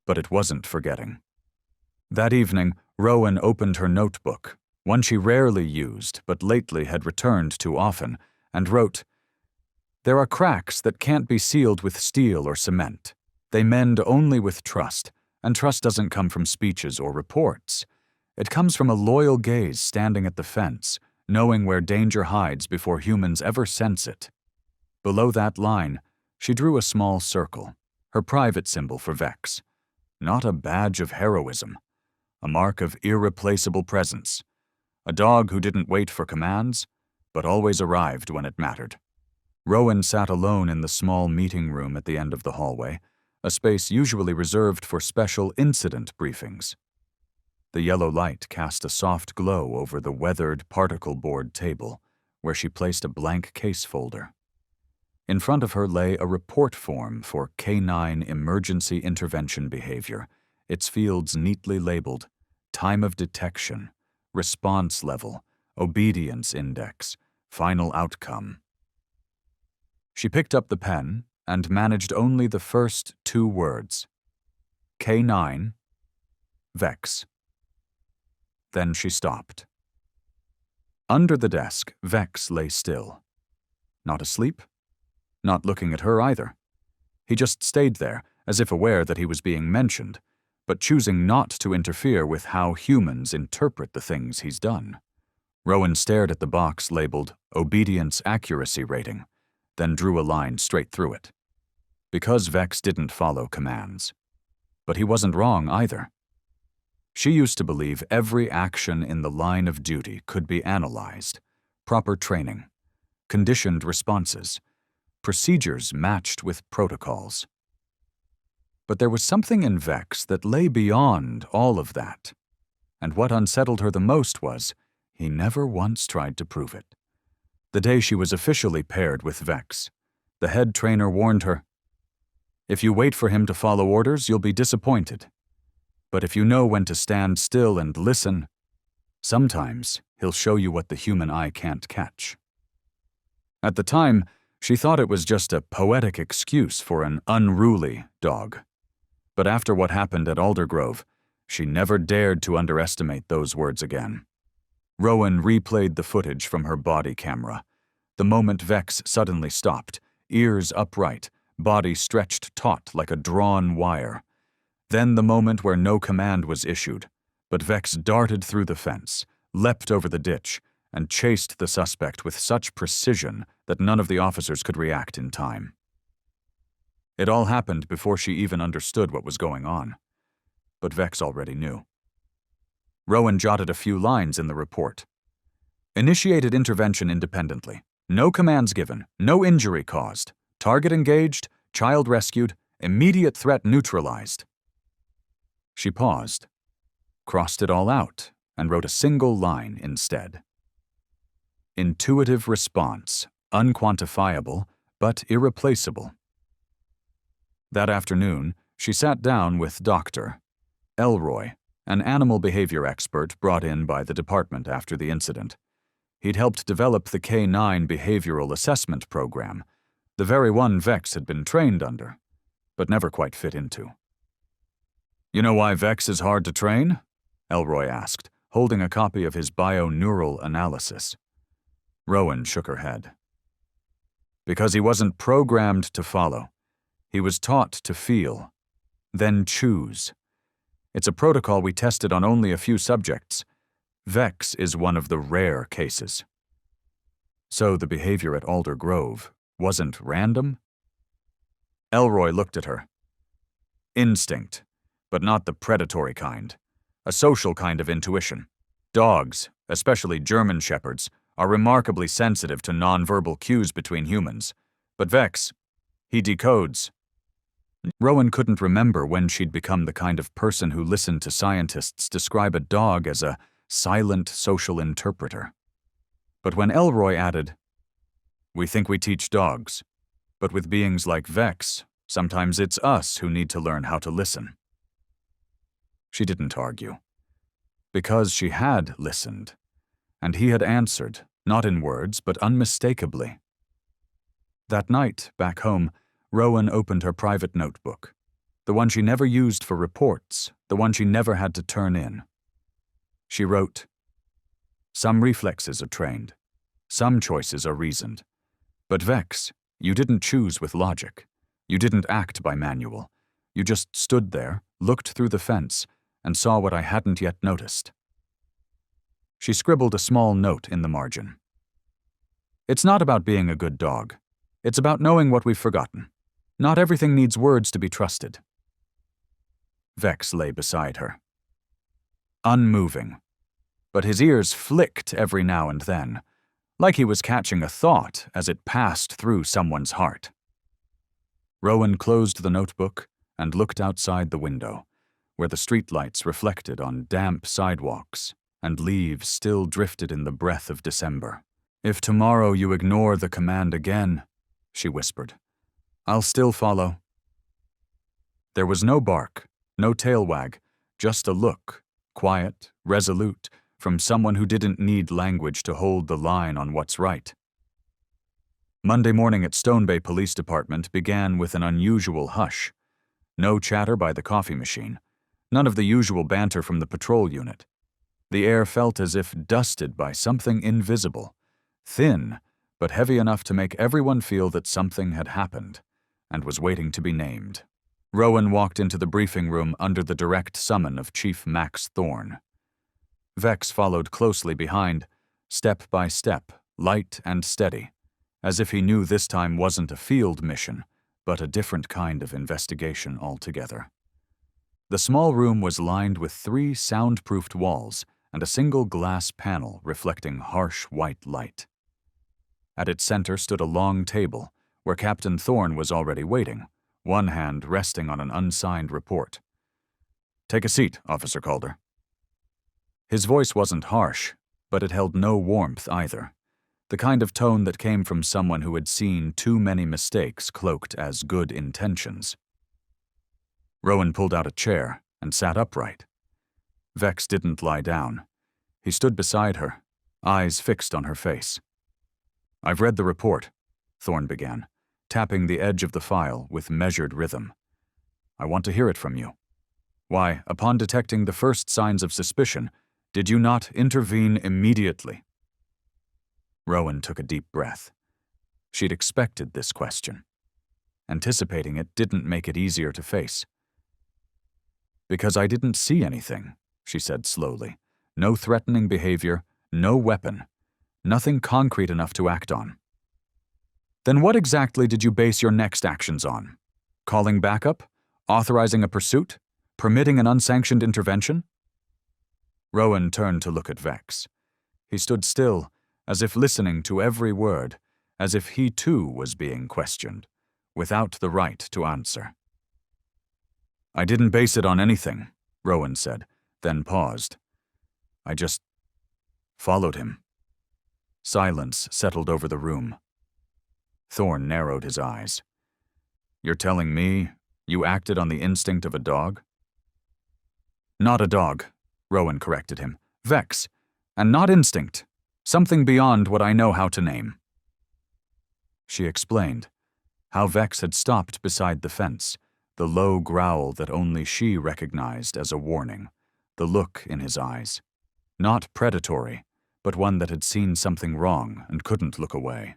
but it wasn't forgetting. That evening, Rowan opened her notebook, one she rarely used but lately had returned to often, and wrote, "There are cracks that can't be sealed with steel or cement. They mend only with trust, and trust doesn't come from speeches or reports. It comes from a loyal gaze standing at the fence, knowing where danger hides before humans ever sense it." Below that line, she drew a small circle, her private symbol for Vex. Not a badge of heroism, a mark of irreplaceable presence. A dog who didn't wait for commands, but always arrived when it mattered. Rowan sat alone in the small meeting room at the end of the hallway, a space usually reserved for special incident briefings. The yellow light cast a soft glow over the weathered particle board table, where she placed a blank case folder. In front of her lay a report form for K9 Emergency Intervention Behavior, its fields neatly labeled Time of Detection, Response Level, Obedience Index, Final Outcome. She picked up the pen and managed only the first 2 words. K9, Vex. Then she stopped. Under the desk, Vex lay still. Not asleep, not looking at her either. He just stayed there, as if aware that he was being mentioned, but choosing not to interfere with how humans interpret the things he's done. Rowan stared at the box labeled Obedience Accuracy Rating, then drew a line straight through it. Because Vex didn't follow commands. But he wasn't wrong either. She used to believe every action in the line of duty could be analyzed, proper training, conditioned responses, procedures matched with protocols. But there was something in Vex that lay beyond all of that, and what unsettled her the most was he never once tried to prove it. The day she was officially paired with Vex, the head trainer warned her, "If you wait for him to follow orders, you'll be disappointed. But if you know when to stand still and listen, sometimes he'll show you what the human eye can't catch." At the time, she thought it was just a poetic excuse for an unruly dog. But after what happened at Alder Grove, she never dared to underestimate those words again. Rowan replayed the footage from her body camera. The moment Vex suddenly stopped, ears upright, body stretched taut like a drawn wire. Then the moment where no command was issued, but Vex darted through the fence, leapt over the ditch, and chased the suspect with such precision that none of the officers could react in time. It all happened before she even understood what was going on. But Vex already knew. Rowan jotted a few lines in the report. Initiated intervention independently. No commands given. No injury caused. Target engaged. Child rescued. Immediate threat neutralized. She paused, crossed it all out, and wrote a single line instead. Intuitive response, unquantifiable, but irreplaceable. That afternoon, she sat down with Dr. Elroy, an animal behavior expert brought in by the department after the incident. He'd helped develop the K9 behavioral assessment program, the very one Vex had been trained under, but never quite fit into. "You know why Vex is hard to train?" Elroy asked, holding a copy of his bio-neural analysis. Rowan shook her head. "Because he wasn't programmed to follow. He was taught to feel, then choose. It's a protocol we tested on only a few subjects. Vex is one of the rare cases." So the behavior at Alder Grove wasn't random? Elroy looked at her. Instinct, but not the predatory kind. A social kind of intuition. Dogs, especially German shepherds, are remarkably sensitive to nonverbal cues between humans. But Vex, he decodes. Rowan couldn't remember when she'd become the kind of person who listened to scientists describe a dog as a silent social interpreter. But when Elroy added, "We think we teach dogs, but with beings like Vex, sometimes it's us who need to learn how to listen." She didn't argue. Because she had listened, and he had answered, not in words, but unmistakably. That night, back home, Rowan opened her private notebook, the one she never used for reports, the one she never had to turn in. She wrote, "Some reflexes are trained. Some choices are reasoned. But Vex, you didn't choose with logic. You didn't act by manual. You just stood there, looked through the fence, and saw what I hadn't yet noticed." She scribbled a small note in the margin. "It's not about being a good dog. It's about knowing what we've forgotten. Not everything needs words to be trusted." Vex lay beside her, unmoving, but his ears flicked every now and then, like he was catching a thought as it passed through someone's heart. Rowan closed the notebook and looked outside the window, where the streetlights reflected on damp sidewalks and leaves still drifted in the breath of December. "If tomorrow you ignore the command again," she whispered, "I'll still follow." There was no bark, no tail wag, just a look, quiet, resolute, from someone who didn't need language to hold the line on what's right. Monday morning at Stone Bay Police Department began with an unusual hush. No chatter by the coffee machine, none of the usual banter from the patrol unit. The air felt as if dusted by something invisible, thin, but heavy enough to make everyone feel that something had happened and was waiting to be named. Rowan walked into the briefing room under the direct summon of Chief Max Thorne. Vex followed closely behind, step by step, light and steady, as if he knew this time wasn't a field mission, but a different kind of investigation altogether. The small room was lined with 3 soundproofed walls and a single glass panel reflecting harsh white light. At its center stood a long table, where Captain Thorne was already waiting, one hand resting on an unsigned report. "Take a seat, Officer Calder." His voice wasn't harsh, but it held no warmth either, the kind of tone that came from someone who had seen too many mistakes cloaked as good intentions. Rowan pulled out a chair and sat upright. Vex didn't lie down. He stood beside her, eyes fixed on her face. "I've read the report," Thorne began, tapping the edge of the file with measured rhythm. "I want to hear it from you. Why, upon detecting the first signs of suspicion, did you not intervene immediately?" Rowan took a deep breath. She'd expected this question. Anticipating it didn't make it easier to face. "Because I didn't see anything," she said slowly. "No threatening behavior, no weapon. nothing concrete enough to act on. Then what exactly did you base your next actions on? Calling backup? Authorizing a pursuit? Permitting an unsanctioned intervention? Rowan turned to look at Vex. He stood still, as if listening to every word, as if he too was being questioned, without the right to answer. I didn't base it on anything, Rowan said, then paused. I just followed him. Silence settled over the room. Thorne narrowed his eyes. You're telling me you acted on the instinct of a dog? Not a dog, Rowan corrected him. Vex, and not instinct. Something beyond what I know how to name. She explained how Vex had stopped beside the fence, the low growl that only she recognized as a warning, the look in his eyes. Not predatory, but one that had seen something wrong and couldn't look away.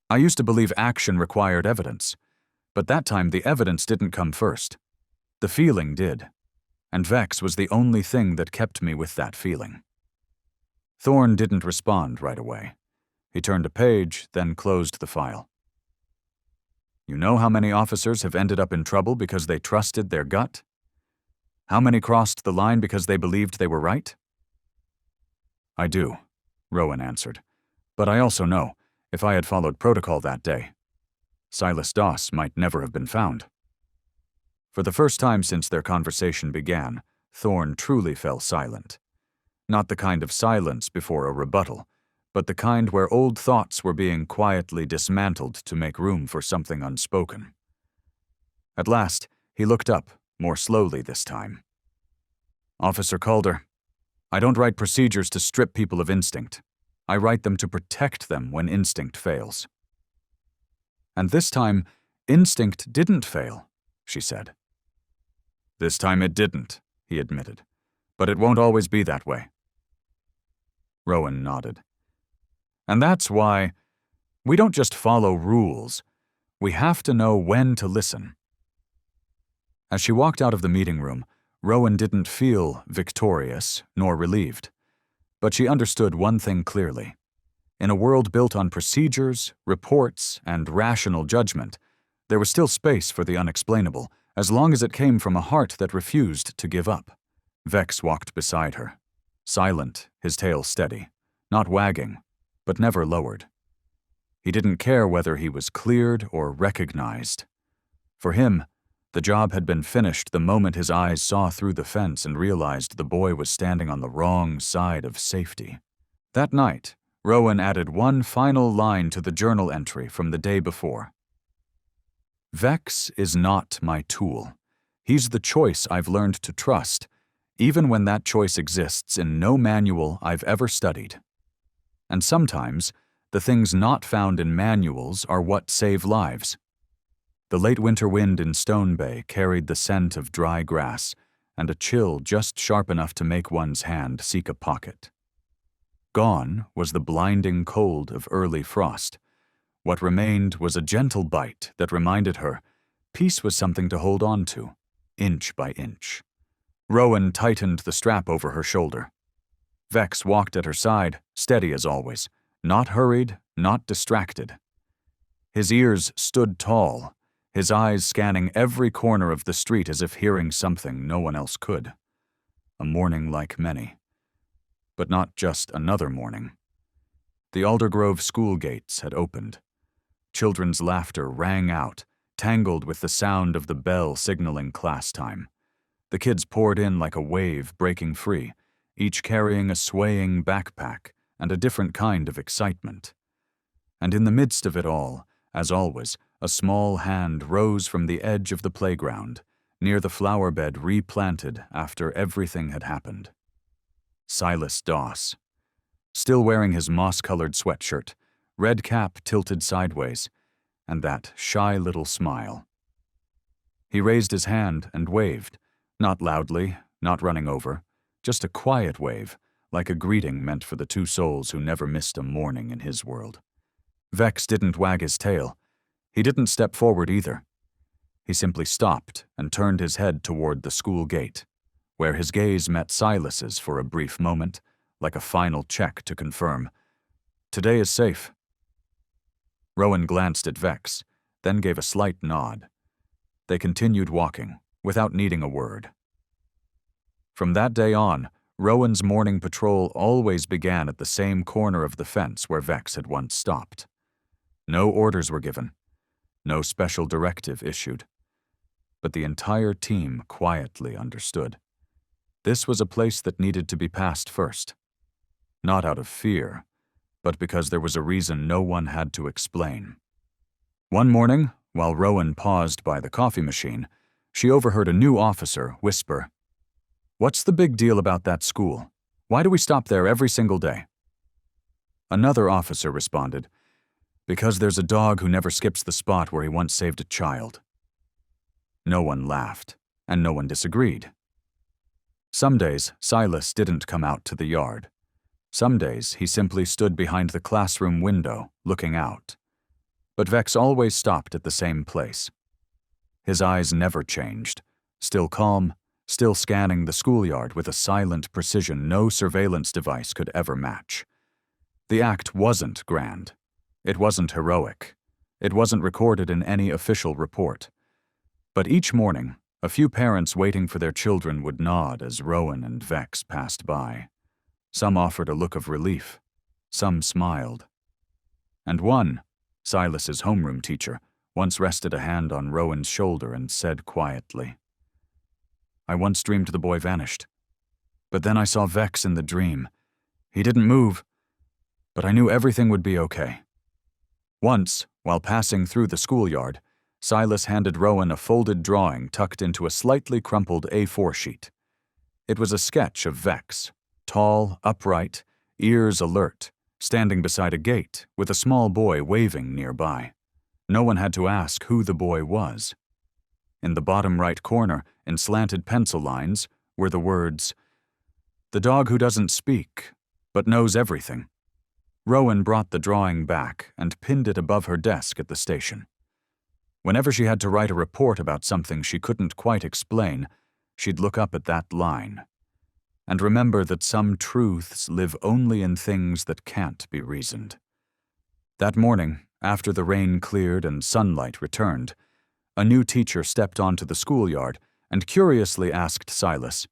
I used to believe action required evidence, but that time the evidence didn't come first. The feeling did, and Vex was the only thing that kept me with that feeling. Thorne didn't respond right away. He turned a page, then closed the file. You know how many officers have ended up in trouble because they trusted their gut? How many crossed the line because they believed they were right? I do, Rowan answered. But I also know, if I had followed protocol that day, Silas Doss might never have been found. For the first time since their conversation began, Thorne truly fell silent. Not the kind of silence before a rebuttal, but the kind where old thoughts were being quietly dismantled to make room for something unspoken. At last, he looked up, more slowly this time. Officer Calder, I don't write procedures to strip people of instinct. I write them to protect them when instinct fails. And this time, instinct didn't fail, she said. This time it didn't, he admitted. But it won't always be that way. Rowan nodded. And that's why we don't just follow rules. We have to know when to listen. As she walked out of the meeting room, Rowan didn't feel victorious nor relieved. But she understood one thing clearly. In a world built on procedures, reports, and rational judgment, there was still space for the unexplainable, as long as it came from a heart that refused to give up. Vex walked beside her, silent, his tail steady, not wagging, but never lowered. He didn't care whether he was cleared or recognized. For him, the job had been finished the moment his eyes saw through the fence and realized the boy was standing on the wrong side of safety. That night, Rowan added one final line to the journal entry from the day before. Vex is not my tool. He's the choice I've learned to trust, even when that choice exists in no manual I've ever studied. And sometimes, the things not found in manuals are what save lives. The late winter wind in Stone Bay carried the scent of dry grass and a chill just sharp enough to make one's hand seek a pocket. Gone was the blinding cold of early frost. What remained was a gentle bite that reminded her peace was something to hold on to, inch by inch. Rowan tightened the strap over her shoulder. Vex walked at her side, steady as always, not hurried, not distracted. His ears stood tall, his eyes scanning every corner of the street as if hearing something no one else could. A morning like many. But not just another morning. The Aldergrove school gates had opened. Children's laughter rang out, tangled with the sound of the bell signaling class time. The kids poured in like a wave breaking free, each carrying a swaying backpack and a different kind of excitement. And in the midst of it all, as always, a small hand rose from the edge of the playground, near the flower bed replanted after everything had happened. Silas Doss, still wearing his moss-colored sweatshirt, red cap tilted sideways, and that shy little smile. He raised his hand and waved, not loudly, not running over, just a quiet wave, like a greeting meant for the two souls who never missed a morning in his world. Vex didn't wag his tail. He didn't step forward either. He simply stopped and turned his head toward the school gate, where his gaze met Silas's for a brief moment, like a final check to confirm. "Today is safe." Rowan glanced at Vex, then gave a slight nod. They continued walking, without needing a word. From that day on, Rowan's morning patrol always began at the same corner of the fence where Vex had once stopped. No orders were given, no special directive issued. But the entire team quietly understood. This was a place that needed to be passed first. Not out of fear, but because there was a reason no one had to explain. One morning, while Rowan paused by the coffee machine, she overheard a new officer whisper, "What's the big deal about that school? Why do we stop there every single day?" Another officer responded, "Because there's a dog who never skips the spot where he once saved a child." No one laughed, and no one disagreed. Some days, Silas didn't come out to the yard. Some days, he simply stood behind the classroom window, looking out. But Vex always stopped at the same place. His eyes never changed, still calm, still scanning the schoolyard with a silent precision no surveillance device could ever match. The act wasn't grand. It wasn't heroic. It wasn't recorded in any official report. But each morning, a few parents waiting for their children would nod as Rowan and Vex passed by. Some offered a look of relief. Some smiled. And one, Silas's homeroom teacher, once rested a hand on Rowan's shoulder and said quietly, "I once dreamed the boy vanished. But then I saw Vex in the dream. He didn't move, but I knew everything would be okay." Once, while passing through the schoolyard, Silas handed Rowan a folded drawing tucked into a slightly crumpled A4 sheet. It was a sketch of Vex, tall, upright, ears alert, standing beside a gate with a small boy waving nearby. No one had to ask who the boy was. In the bottom right corner, in slanted pencil lines, were the words, "The dog who doesn't speak, but knows everything." Rowan brought the drawing back and pinned it above her desk at the station. Whenever she had to write a report about something she couldn't quite explain, she'd look up at that line and remember that some truths live only in things that can't be reasoned. That morning, after the rain cleared and sunlight returned, a new teacher stepped onto the schoolyard and curiously asked Silas,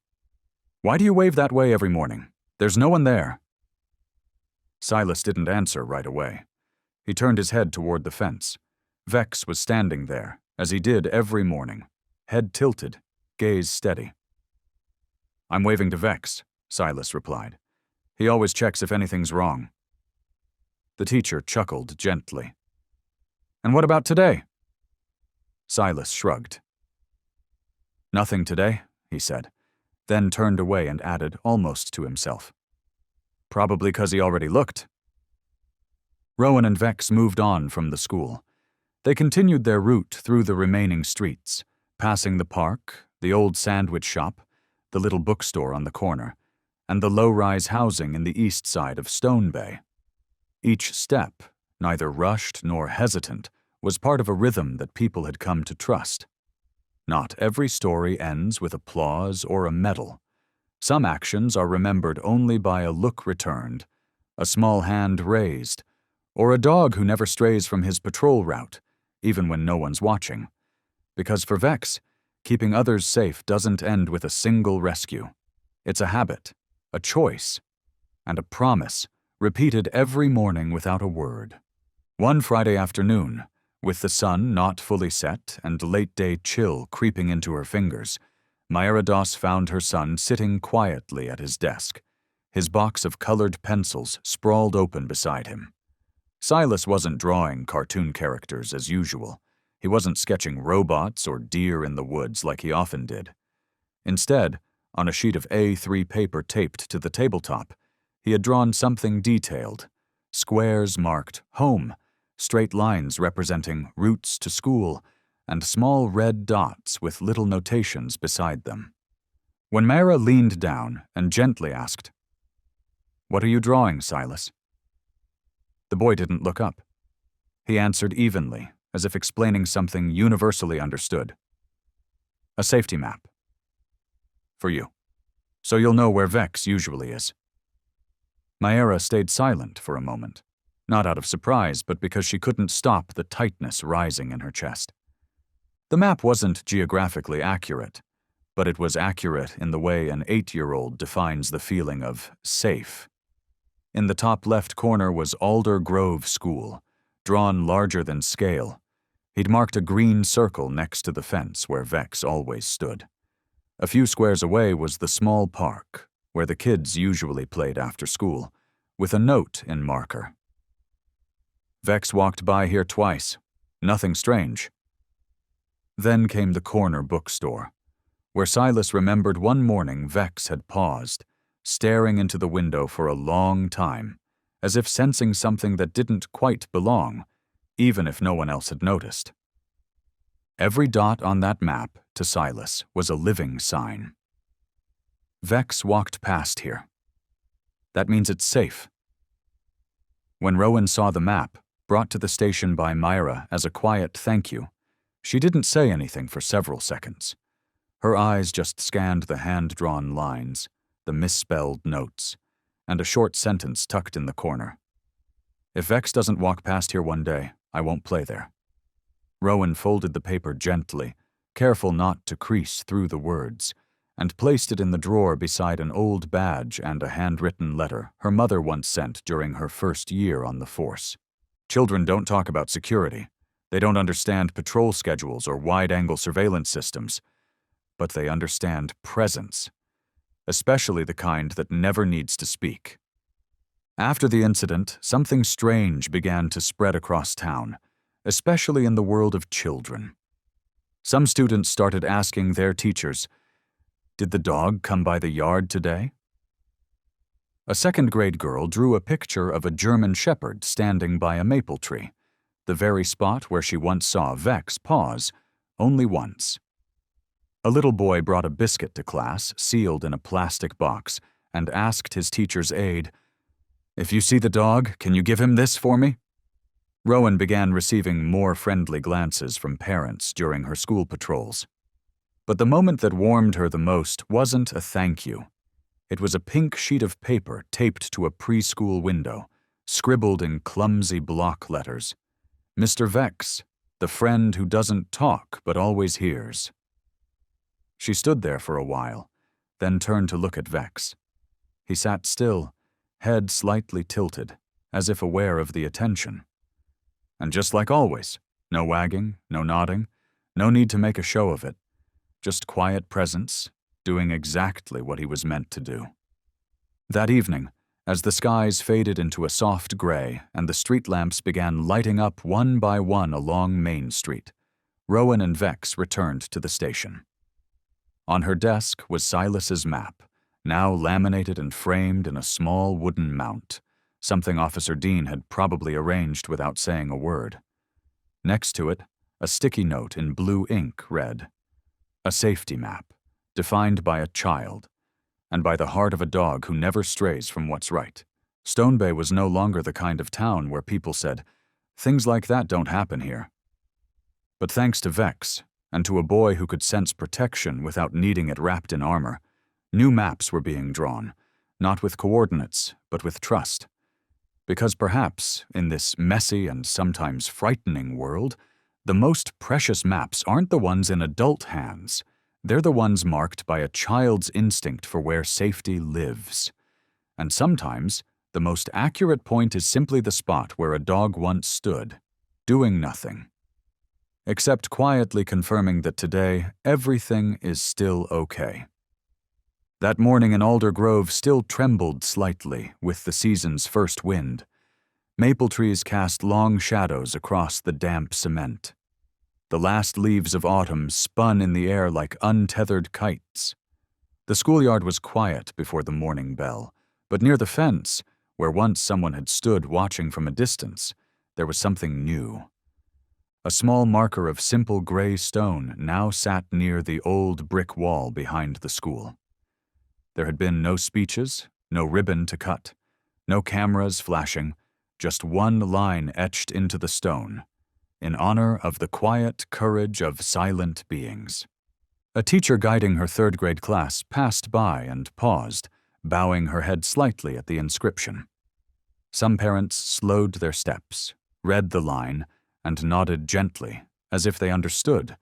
"Why do you wave that way every morning? There's no one there." Silas didn't answer right away. He turned his head toward the fence. Vex was standing there, as he did every morning, head tilted, gaze steady. "I'm waving to Vex," Silas replied. "He always checks if anything's wrong." The teacher chuckled gently. "And what about today?" Silas shrugged. "Nothing today," he said, then turned away and added, almost to himself, "Probably 'cause he already looked." Rowan and Vex moved on from the school. They continued their route through the remaining streets, passing the park, the old sandwich shop, the little bookstore on the corner, and the low-rise housing in the east side of Stone Bay. Each step, neither rushed nor hesitant, was part of a rhythm that people had come to trust. Not every story ends with applause or a medal. Some actions are remembered only by a look returned, a small hand raised, or a dog who never strays from his patrol route, even when no one's watching. Because for Vex, keeping others safe doesn't end with a single rescue. It's a habit, a choice, and a promise, repeated every morning without a word. One Friday afternoon, with the sun not fully set and late-day chill creeping into her fingers, Myra Doss found her son sitting quietly at his desk, his box of colored pencils sprawled open beside him. Silas wasn't drawing cartoon characters as usual. He wasn't sketching robots or deer in the woods like he often did. Instead, on a sheet of A3 paper taped to the tabletop, he had drawn something detailed, squares marked home, straight lines representing routes to school, and small red dots with little notations beside them. When Myra leaned down and gently asked, "What are you drawing, Silas?" The boy didn't look up. He answered evenly, as if explaining something universally understood. "A safety map. For you. So you'll know where Vex usually is." Myra stayed silent for a moment, not out of surprise, but because she couldn't stop the tightness rising in her chest. The map wasn't geographically accurate, but it was accurate in the way an 8-year-old defines the feeling of safe. In the top left corner was Alder Grove School, drawn larger than scale. He'd marked a green circle next to the fence where Vex always stood. A few squares away was the small park, where the kids usually played after school, with a note in marker. Vex walked by here twice. Nothing strange. Then came the corner bookstore, where Silas remembered one morning Vex had paused, staring into the window for a long time, as if sensing something that didn't quite belong, even if no one else had noticed. Every dot on that map, to Silas, was a living sign. Vex walked past here. That means it's safe. When Rowan saw the map, brought to the station by Myra as a quiet thank you, she didn't say anything for several seconds. Her eyes just scanned the hand-drawn lines, the misspelled notes, and a short sentence tucked in the corner. If Vex doesn't walk past here one day, I won't play there. Rowan folded the paper gently, careful not to crease through the words, and placed it in the drawer beside an old badge and a handwritten letter her mother once sent during her first year on the force. Children don't talk about security. They don't understand patrol schedules or wide-angle surveillance systems, but they understand presence, especially the kind that never needs to speak. After the incident, something strange began to spread across town, especially in the world of children. Some students started asking their teachers, "Did the dog come by the yard today?" A second-grade girl drew a picture of a German shepherd standing by a maple tree, the very spot where she once saw Vex Paws, only once. A little boy brought a biscuit to class, sealed in a plastic box, and asked his teacher's aide, "If you see the dog, can you give him this for me?" Rowan began receiving more friendly glances from parents during her school patrols. But the moment that warmed her the most wasn't a thank you. It was a pink sheet of paper taped to a preschool window, scribbled in clumsy block letters. "Mr. Vex, the friend who doesn't talk but always hears." She stood there for a while, then turned to look at Vex. He sat still, head slightly tilted, as if aware of the attention. And just like always, no wagging, no nodding, no need to make a show of it. Just quiet presence, doing exactly what he was meant to do. That evening, as the skies faded into a soft gray and the street lamps began lighting up one by one along Main Street, Rowan and Vex returned to the station. On her desk was Silas's map, now laminated and framed in a small wooden mount, something Officer Dean had probably arranged without saying a word. Next to it, a sticky note in blue ink read, "A safety map, defined by a child, and by the heart of a dog who never strays from what's right." Stone Bay was no longer the kind of town where people said, "Things like that don't happen here." But thanks to Vex, and to a boy who could sense protection without needing it wrapped in armor, new maps were being drawn, not with coordinates, but with trust. Because perhaps, in this messy and sometimes frightening world, the most precious maps aren't the ones in adult hands. They're the ones marked by a child's instinct for where safety lives. And sometimes, the most accurate point is simply the spot where a dog once stood, doing nothing, except quietly confirming that today everything is still okay. That morning in Alder Grove still trembled slightly with the season's first wind. Maple trees cast long shadows across the damp cement. The last leaves of autumn spun in the air like untethered kites. The schoolyard was quiet before the morning bell, but near the fence, where once someone had stood watching from a distance, there was something new. A small marker of simple gray stone now sat near the old brick wall behind the school. There had been no speeches, no ribbon to cut, no cameras flashing, just one line etched into the stone, in honor of the quiet courage of silent beings. A teacher guiding her third-grade class passed by and paused, bowing her head slightly at the inscription. Some parents slowed their steps, read the line, and nodded gently, as if they understood,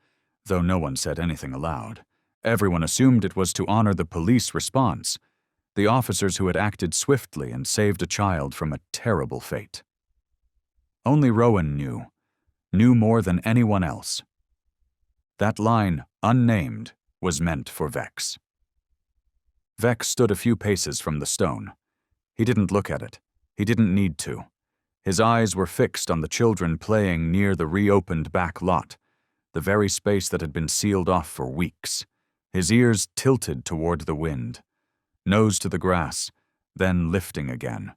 though no one said anything aloud. Everyone assumed it was to honor the police response, the officers who had acted swiftly and saved a child from a terrible fate. Only Rowan knew more than anyone else. That line, unnamed, was meant for Vex. Vex stood a few paces from the stone. He didn't look at it. He didn't need to. His eyes were fixed on the children playing near the reopened back lot, the very space that had been sealed off for weeks. His ears tilted toward the wind, nose to the grass, then lifting again.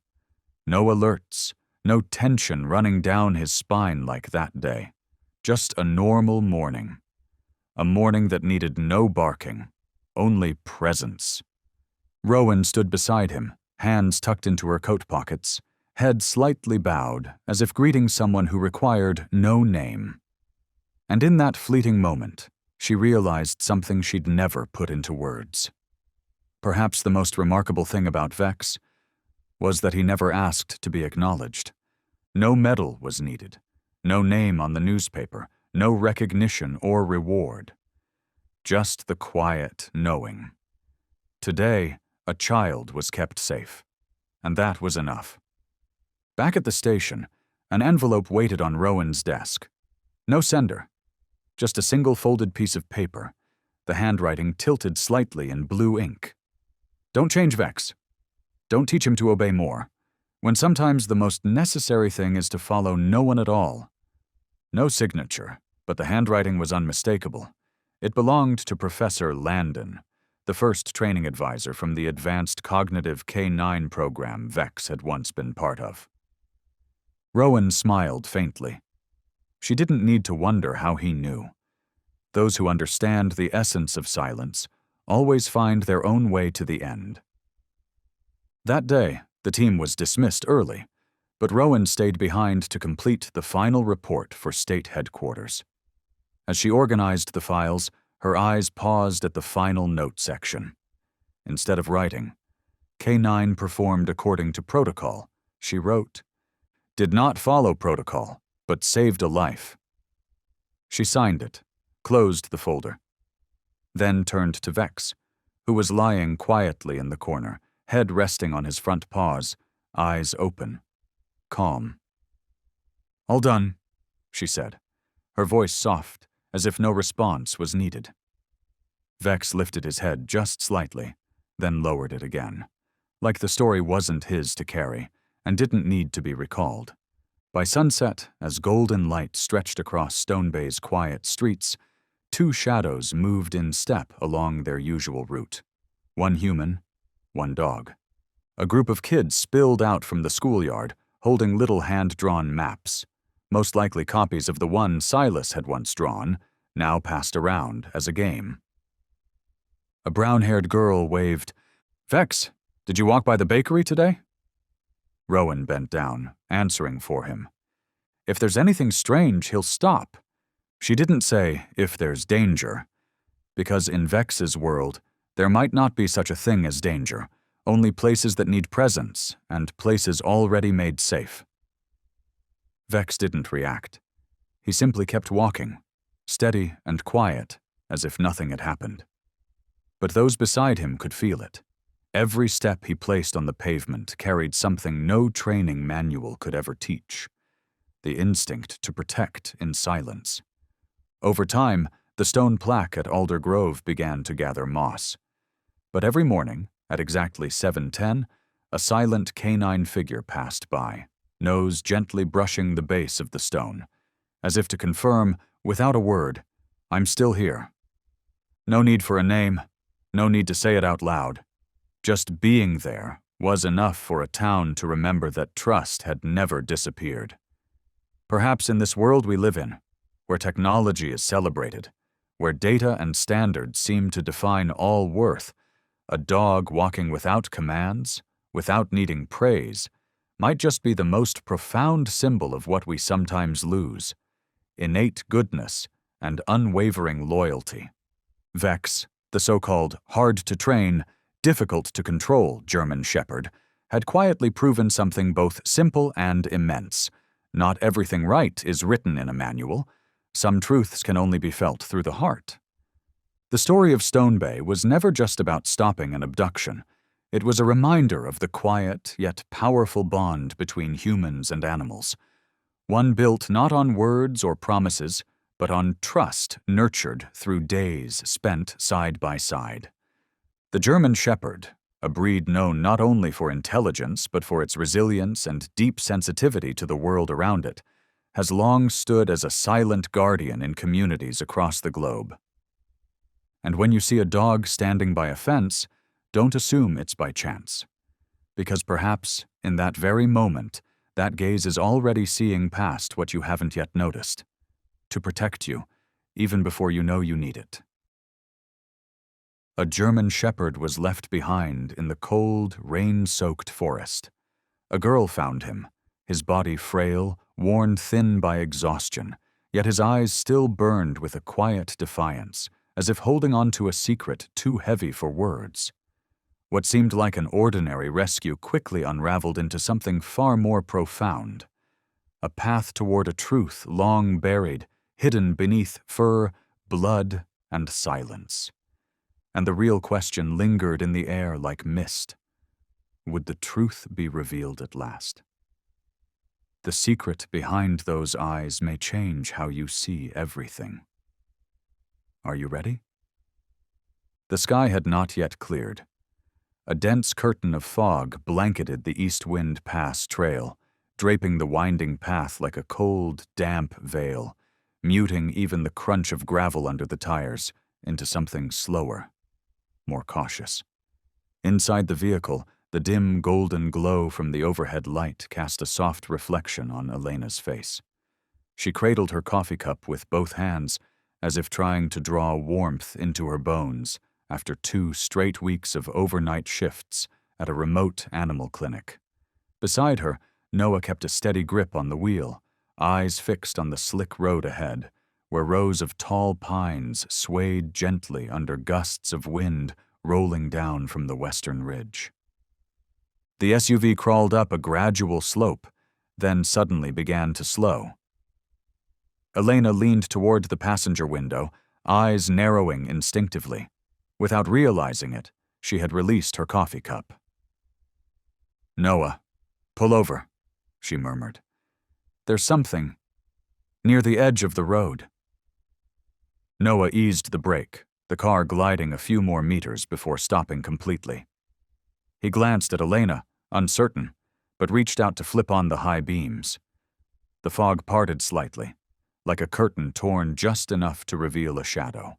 No alerts, no tension running down his spine like that day. Just a normal morning. A morning that needed no barking, only presence. Rowan stood beside him, hands tucked into her coat pockets, head slightly bowed, as if greeting someone who required no name. And in that fleeting moment, she realized something she'd never put into words. Perhaps the most remarkable thing about Vex was that he never asked to be acknowledged. No medal was needed, no name on the newspaper, no recognition or reward. Just the quiet knowing. Today, a child was kept safe, and that was enough. Back at the station, an envelope waited on Rowan's desk. No sender, just a single folded piece of paper, the handwriting tilted slightly in blue ink. Don't change Vex. Don't teach him to obey more, when sometimes the most necessary thing is to follow no one at all. No signature, but the handwriting was unmistakable. It belonged to Professor Landon, the first training advisor from the advanced cognitive K9 program Vex had once been part of. Rowan smiled faintly. She didn't need to wonder how he knew. Those who understand the essence of silence always find their own way to the end. That day, the team was dismissed early, but Rowan stayed behind to complete the final report for state headquarters. As she organized the files, her eyes paused at the final note section. Instead of writing, K9 performed according to protocol. She wrote, "Did not follow protocol, but saved a life." She signed it, closed the folder, then turned to Vex, who was lying quietly in the corner, head resting on his front paws, eyes open, calm. "All done," she said, her voice soft, as if no response was needed. Vex lifted his head just slightly, then lowered it again, like the story wasn't his to carry and didn't need to be recalled. By sunset, as golden light stretched across Stone Bay's quiet streets, two shadows moved in step along their usual route. One human, one dog. A group of kids spilled out from the schoolyard, holding little hand-drawn maps, most likely copies of the one Silas had once drawn, now passed around as a game. A brown-haired girl waved, "Vex, did you walk by the bakery today?" Rowan bent down, answering for him. If there's anything strange, he'll stop. She didn't say, if there's danger, because in Vex's world, there might not be such a thing as danger, only places that need presence and places already made safe. Vex didn't react. He simply kept walking, steady and quiet, as if nothing had happened. But those beside him could feel it. Every step he placed on the pavement carried something no training manual could ever teach: the instinct to protect in silence. Over time, the stone plaque at Alder Grove began to gather moss. But every morning, at exactly 7:10, a silent canine figure passed by, nose gently brushing the base of the stone, as if to confirm, without a word, "I'm still here." No need for a name, no need to say it out loud. Just being there was enough for a town to remember that trust had never disappeared. Perhaps in this world we live in, where technology is celebrated, where data and standards seem to define all worth, a dog walking without commands, without needing praise, might just be the most profound symbol of what we sometimes lose: innate goodness and unwavering loyalty. Vex, the so-called hard-to-train, difficult-to-control German Shepherd, had quietly proven something both simple and immense. Not everything right is written in a manual. Some truths can only be felt through the heart. The story of Stone Bay was never just about stopping an abduction. It was a reminder of the quiet yet powerful bond between humans and animals. One built not on words or promises, but on trust nurtured through days spent side by side. The German Shepherd, a breed known not only for intelligence but for its resilience and deep sensitivity to the world around it, has long stood as a silent guardian in communities across the globe. And when you see a dog standing by a fence, don't assume it's by chance. Because perhaps, in that very moment, that gaze is already seeing past what you haven't yet noticed, to protect you, even before you know you need it. A German Shepherd was left behind in the cold, rain-soaked forest. A girl found him, his body frail, worn thin by exhaustion, yet his eyes still burned with a quiet defiance, as if holding on to a secret too heavy for words. What seemed like an ordinary rescue quickly unraveled into something far more profound. A path toward a truth long buried, hidden beneath fur, blood, and silence. And the real question lingered in the air like mist. Would the truth be revealed at last? The secret behind those eyes may change how you see everything. Are you ready? The sky had not yet cleared. A dense curtain of fog blanketed the East Wind Pass trail, draping the winding path like a cold, damp veil, muting even the crunch of gravel under the tires into something slower, more cautious. Inside the vehicle, the dim golden glow from the overhead light cast a soft reflection on Elena's face. She cradled her coffee cup with both hands, as if trying to draw warmth into her bones after 2 straight weeks of overnight shifts at a remote animal clinic. Beside her, Noah kept a steady grip on the wheel, eyes fixed on the slick road ahead, where rows of tall pines swayed gently under gusts of wind rolling down from the western ridge. The SUV crawled up a gradual slope, then suddenly began to slow. Elena leaned toward the passenger window, eyes narrowing instinctively. Without realizing it, she had released her coffee cup. "Noah, pull over," she murmured. "There's something near the edge of the road." Noah eased the brake, the car gliding a few more meters before stopping completely. He glanced at Elena, uncertain, but reached out to flip on the high beams. The fog parted slightly, like a curtain torn just enough to reveal a shadow.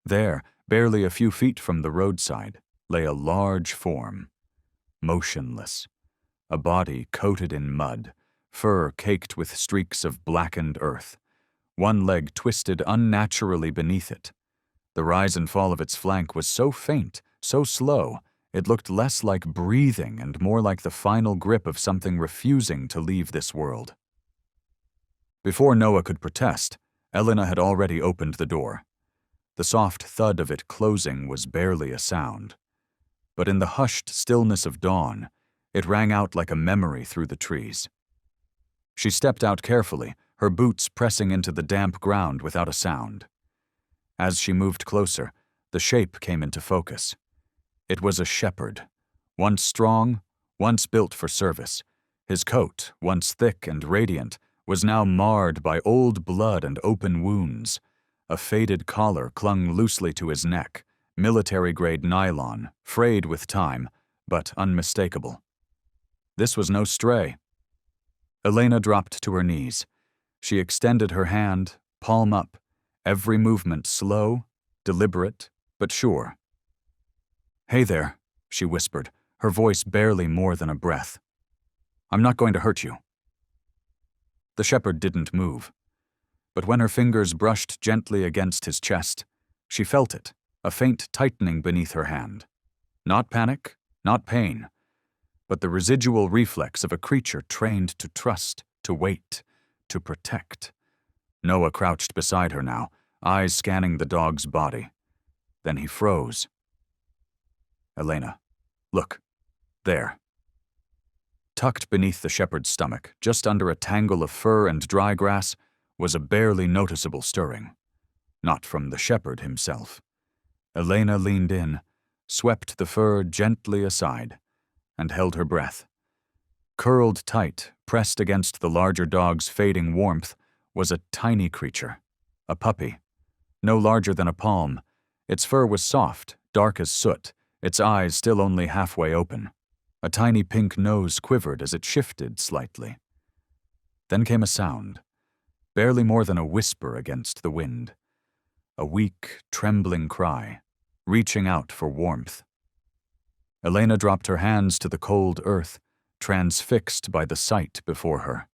There, barely a few feet from the roadside, lay a large form, motionless, a body coated in mud, fur caked with streaks of blackened earth, one leg twisted unnaturally beneath it. The rise and fall of its flank was so faint, so slow, it looked less like breathing and more like the final grip of something refusing to leave this world. Before Noah could protest, Elena had already opened the door. The soft thud of it closing was barely a sound. But in the hushed stillness of dawn, it rang out like a memory through the trees. She stepped out carefully, her boots pressing into the damp ground without a sound. As she moved closer, the shape came into focus. It was a shepherd, once strong, once built for service. His coat, once thick and radiant, was now marred by old blood and open wounds. A faded collar clung loosely to his neck, military-grade nylon, frayed with time, but unmistakable. This was no stray. Elena dropped to her knees. She extended her hand, palm up, every movement slow, deliberate, but sure. "Hey there," she whispered, her voice barely more than a breath. "I'm not going to hurt you." The shepherd didn't move. But when her fingers brushed gently against his chest, she felt it, a faint tightening beneath her hand. Not panic, not pain, but the residual reflex of a creature trained to trust, to wait, to protect. Noah crouched beside her now, eyes scanning the dog's body. Then he froze. "Elena, look, there." Tucked beneath the shepherd's stomach, just under a tangle of fur and dry grass, was a barely noticeable stirring. Not from the shepherd himself. Elena leaned in, swept the fur gently aside, and held her breath. Curled tight, pressed against the larger dog's fading warmth, was a tiny creature, a puppy, no larger than a palm. Its fur was soft, dark as soot, its eyes still only halfway open. A tiny pink nose quivered as it shifted slightly. Then came a sound, barely more than a whisper against the wind. A weak, trembling cry, reaching out for warmth. Elena dropped her hands to the cold earth, transfixed by the sight before her.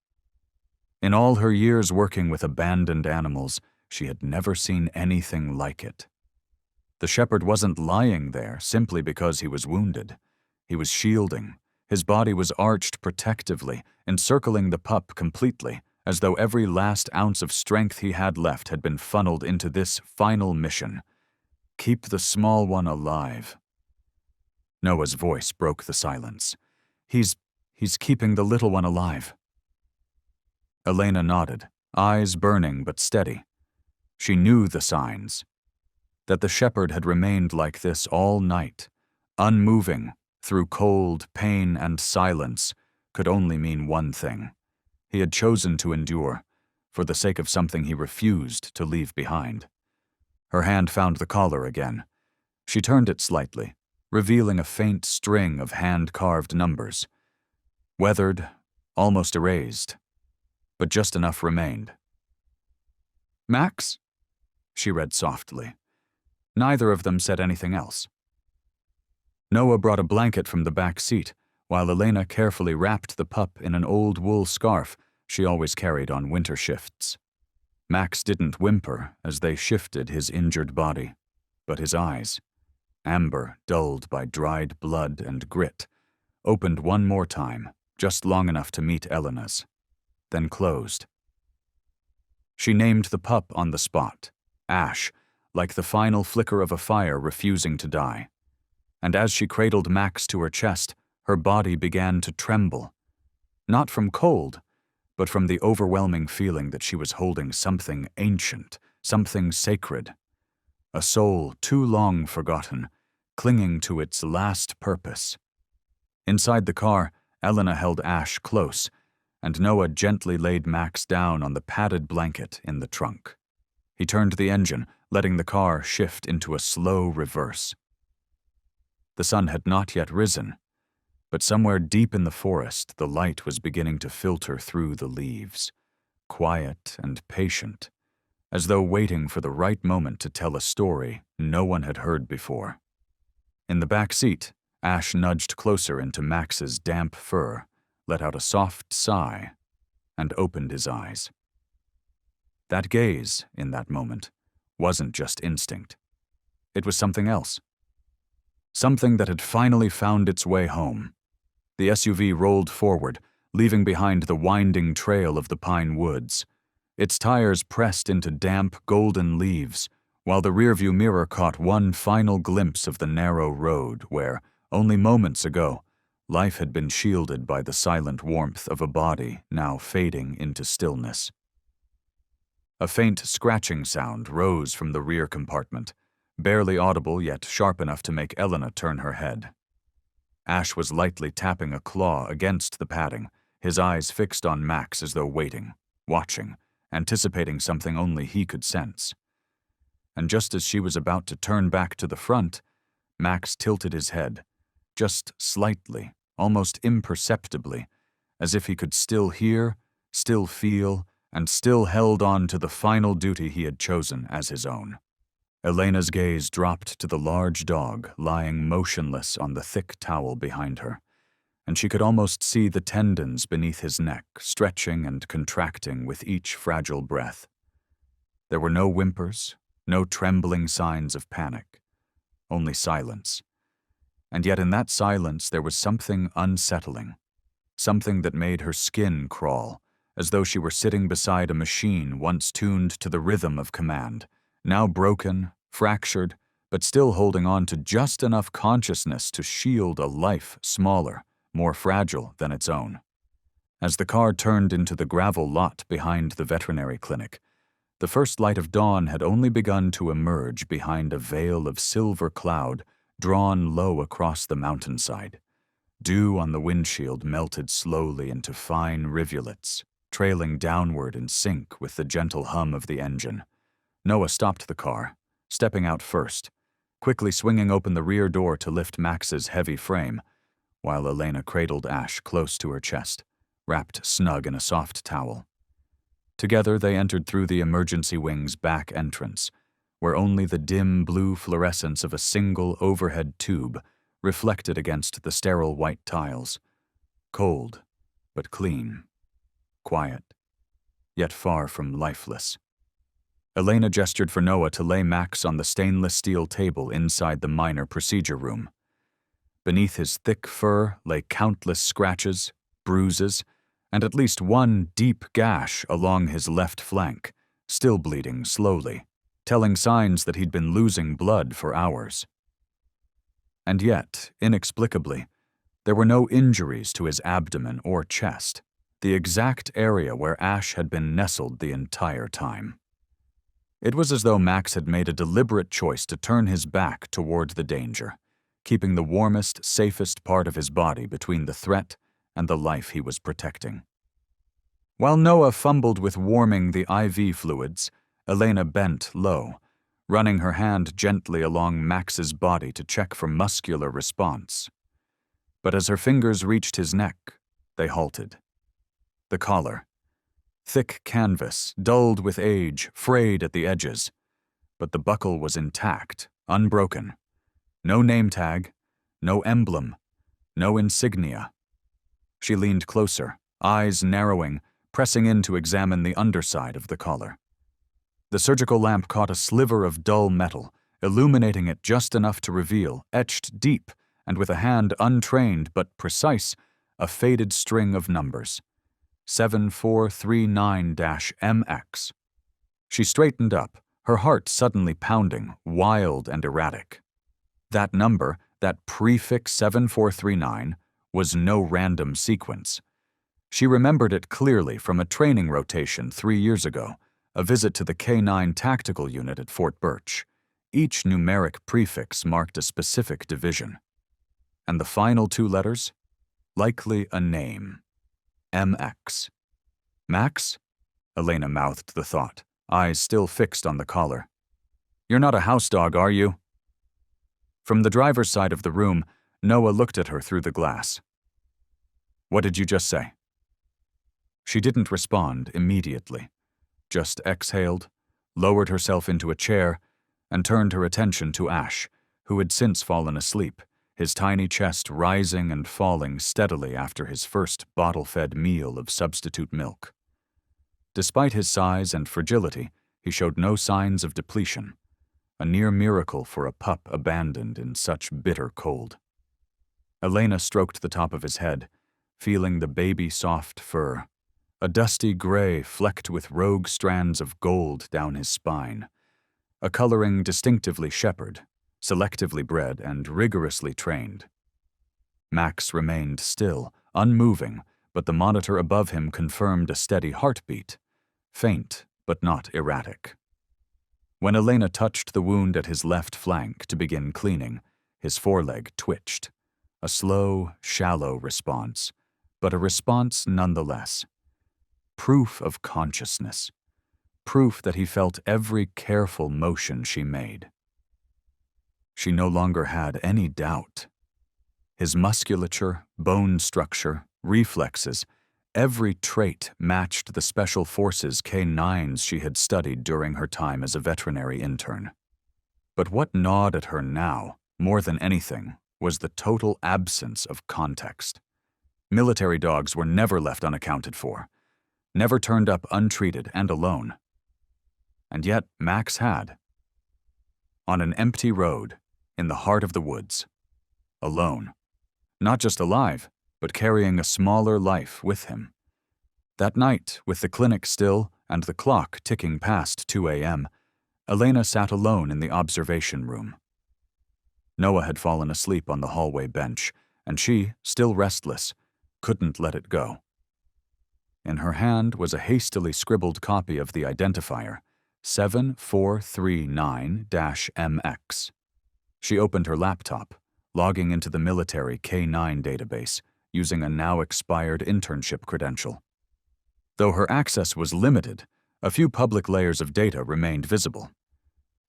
In all her years working with abandoned animals, she had never seen anything like it. The shepherd wasn't lying there simply because he was wounded. He was shielding. His body was arched protectively, encircling the pup completely, as though every last ounce of strength he had left had been funneled into this final mission. Keep the small one alive. Noah's voice broke the silence. He's keeping the little one alive. Elena nodded, eyes burning but steady. She knew the signs. That the shepherd had remained like this all night, unmoving, through cold, pain, and silence, could only mean one thing. He had chosen to endure, for the sake of something he refused to leave behind. Her hand found the collar again. She turned it slightly, revealing a faint string of hand-carved numbers. Weathered, almost erased, but just enough remained. "Max?" she read softly. Neither of them said anything else. Noah brought a blanket from the back seat, while Elena carefully wrapped the pup in an old wool scarf she always carried on winter shifts. Max didn't whimper as they shifted his injured body, but his eyes, amber dulled by dried blood and grit, opened one more time, just long enough to meet Elena's, then closed. She named the pup on the spot, Ash, like the final flicker of a fire refusing to die. And as she cradled Max to her chest, her body began to tremble. Not from cold, but from the overwhelming feeling that she was holding something ancient, something sacred. A soul too long forgotten, clinging to its last purpose. Inside the car, Elena held Ash close, and Noah gently laid Max down on the padded blanket in the trunk. He turned the engine, letting the car shift into a slow reverse. The sun had not yet risen, but somewhere deep in the forest the light was beginning to filter through the leaves, quiet and patient, as though waiting for the right moment to tell a story no one had heard before. In the back seat, Ash nudged closer into Max's damp fur, let out a soft sigh, and opened his eyes. That gaze, in that moment, wasn't just instinct. It was something else. Something that had finally found its way home. The SUV rolled forward, leaving behind the winding trail of the pine woods. Its tires pressed into damp, golden leaves, while the rearview mirror caught one final glimpse of the narrow road where, only moments ago, life had been shielded by the silent warmth of a body now fading into stillness. A faint scratching sound rose from the rear compartment, barely audible yet sharp enough to make Elena turn her head. Ash was lightly tapping a claw against the padding, his eyes fixed on Max as though waiting, watching, anticipating something only he could sense. And just as she was about to turn back to the front, Max tilted his head, just slightly, almost imperceptibly, as if he could still hear, still feel, and still held on to the final duty he had chosen as his own. Elena's gaze dropped to the large dog lying motionless on the thick towel behind her, and she could almost see the tendons beneath his neck stretching and contracting with each fragile breath. There were no whimpers, no trembling signs of panic, only silence. And yet in that silence there was something unsettling, something that made her skin crawl, as though she were sitting beside a machine once tuned to the rhythm of command, now broken, fractured, but still holding on to just enough consciousness to shield a life smaller, more fragile than its own. As the car turned into the gravel lot behind the veterinary clinic, the first light of dawn had only begun to emerge behind a veil of silver cloud drawn low across the mountainside. Dew on the windshield melted slowly into fine rivulets, trailing downward in sync with the gentle hum of the engine. Noah stopped the car, stepping out first, quickly swinging open the rear door to lift Max's heavy frame, while Elena cradled Ash close to her chest, wrapped snug in a soft towel. Together they entered through the emergency wing's back entrance, where only the dim blue fluorescence of a single overhead tube reflected against the sterile white tiles. Cold, but clean. Quiet, yet far from lifeless. Elena gestured for Noah to lay Max on the stainless steel table inside the minor procedure room. Beneath his thick fur lay countless scratches, bruises, and at least one deep gash along his left flank, still bleeding slowly, telling signs that he'd been losing blood for hours. And yet, inexplicably, there were no injuries to his abdomen or chest, the exact area where Ash had been nestled the entire time. It was as though Max had made a deliberate choice to turn his back toward the danger, keeping the warmest, safest part of his body between the threat and the life he was protecting. While Noah fumbled with warming the IV fluids, Elena bent low, running her hand gently along Max's body to check for muscular response. But as her fingers reached his neck, they halted. The collar. Thick canvas, dulled with age, frayed at the edges. But the buckle was intact, unbroken. No name tag, no emblem, no insignia. She leaned closer, eyes narrowing, pressing in to examine the underside of the collar. The surgical lamp caught a sliver of dull metal, illuminating it just enough to reveal, etched deep and with a hand untrained but precise, a faded string of numbers. 7439-MX. She straightened up, her heart suddenly pounding, wild and erratic. That number, that prefix 7439, was no random sequence. She remembered it clearly from a training rotation 3 years ago, a visit to the K-9 tactical unit at Fort Birch. Each numeric prefix marked a specific division. And the final 2 letters? Likely a name. MX. Max? Elena mouthed the thought, eyes still fixed on the collar. You're not a house dog, are you? From the driver's side of the room, Noah looked at her through the glass. What did you just say? She didn't respond immediately, just exhaled, lowered herself into a chair, and turned her attention to Ash, who had since fallen asleep, his tiny chest rising and falling steadily after his first bottle-fed meal of substitute milk. Despite his size and fragility, he showed no signs of depletion, a near miracle for a pup abandoned in such bitter cold. Elena stroked the top of his head, feeling the baby-soft fur, a dusty gray flecked with rogue strands of gold down his spine, a coloring distinctively shepherd, selectively bred and rigorously trained. Max remained still, unmoving, but the monitor above him confirmed a steady heartbeat, faint but not erratic. When Elena touched the wound at his left flank to begin cleaning, his foreleg twitched, a slow, shallow response, but a response nonetheless. Proof of consciousness, proof that he felt every careful motion she made. She no longer had any doubt. His musculature, bone structure, reflexes, every trait matched the Special Forces K-9s she had studied during her time as a veterinary intern. But what gnawed at her now, more than anything, was the total absence of context. Military dogs were never left unaccounted for, never turned up untreated and alone. And yet Max had. On an empty road, in the heart of the woods. Alone. Not just alive, but carrying a smaller life with him. That night, with the clinic still and the clock ticking past 2 a.m., Elena sat alone in the observation room. Noah had fallen asleep on the hallway bench, and she, still restless, couldn't let it go. In her hand was a hastily scribbled copy of the identifier, 7439-MX. She opened her laptop, logging into the military K9 database, using a now-expired internship credential. Though her access was limited, a few public layers of data remained visible.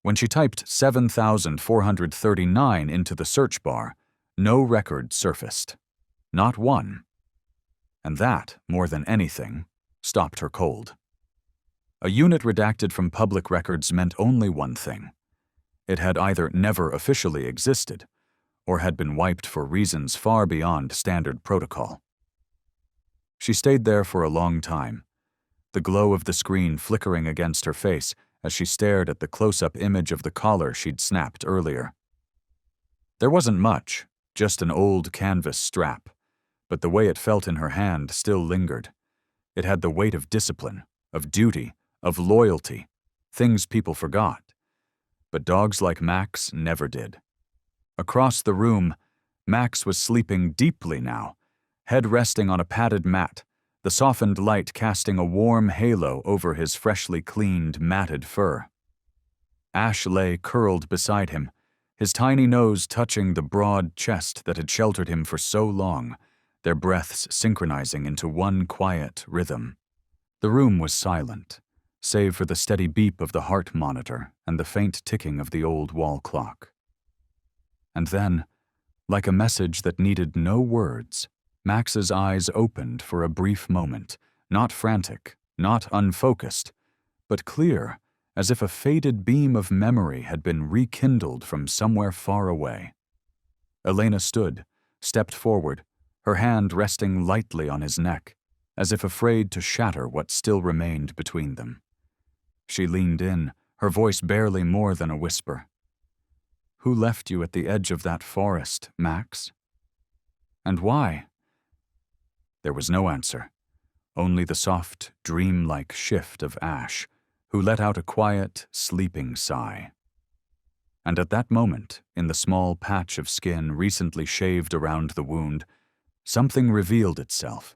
When she typed 7,439 into the search bar, no record surfaced. Not one. And that, more than anything, stopped her cold. A unit redacted from public records meant only one thing. It had either never officially existed, or had been wiped for reasons far beyond standard protocol. She stayed there for a long time, the glow of the screen flickering against her face as she stared at the close-up image of the collar she'd snapped earlier. There wasn't much, just an old canvas strap, but the way it felt in her hand still lingered. It had the weight of discipline, of duty, of loyalty, things people forgot. But dogs like Max never did. Across the room, Max was sleeping deeply now, head resting on a padded mat, the softened light casting a warm halo over his freshly cleaned, matted fur. Ash lay curled beside him, his tiny nose touching the broad chest that had sheltered him for so long, their breaths synchronizing into one quiet rhythm. The room was silent, save for the steady beep of the heart monitor and the faint ticking of the old wall clock. And then, like a message that needed no words, Max's eyes opened for a brief moment, not frantic, not unfocused, but clear, as if a faded beam of memory had been rekindled from somewhere far away. Elena stood, stepped forward, her hand resting lightly on his neck, as if afraid to shatter what still remained between them. She leaned in, her voice barely more than a whisper. "Who left you at the edge of that forest, Max? And why?" There was no answer, only the soft, dreamlike shift of Ash, who let out a quiet, sleeping sigh. And at that moment, in the small patch of skin recently shaved around the wound, something revealed itself.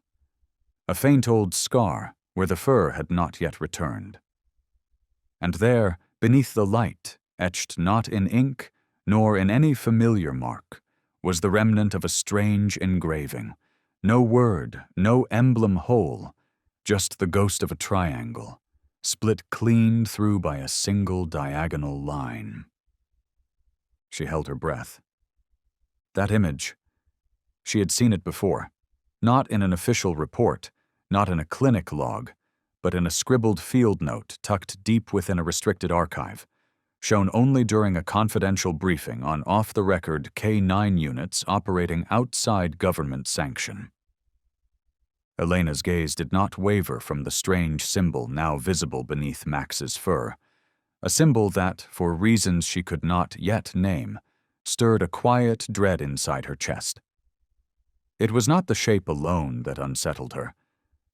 A faint old scar where the fur had not yet returned. And there, beneath the light, etched not in ink, nor in any familiar mark, was the remnant of a strange engraving. No word, no emblem whole, just the ghost of a triangle, split clean through by a single diagonal line. She held her breath. That image, she had seen it before, not in an official report, not in a clinic log, but in a scribbled field note tucked deep within a restricted archive, shown only during a confidential briefing on off-the-record K9 units operating outside government sanction. Elena's gaze did not waver from the strange symbol now visible beneath Max's fur, a symbol that, for reasons she could not yet name, stirred a quiet dread inside her chest. It was not the shape alone that unsettled her,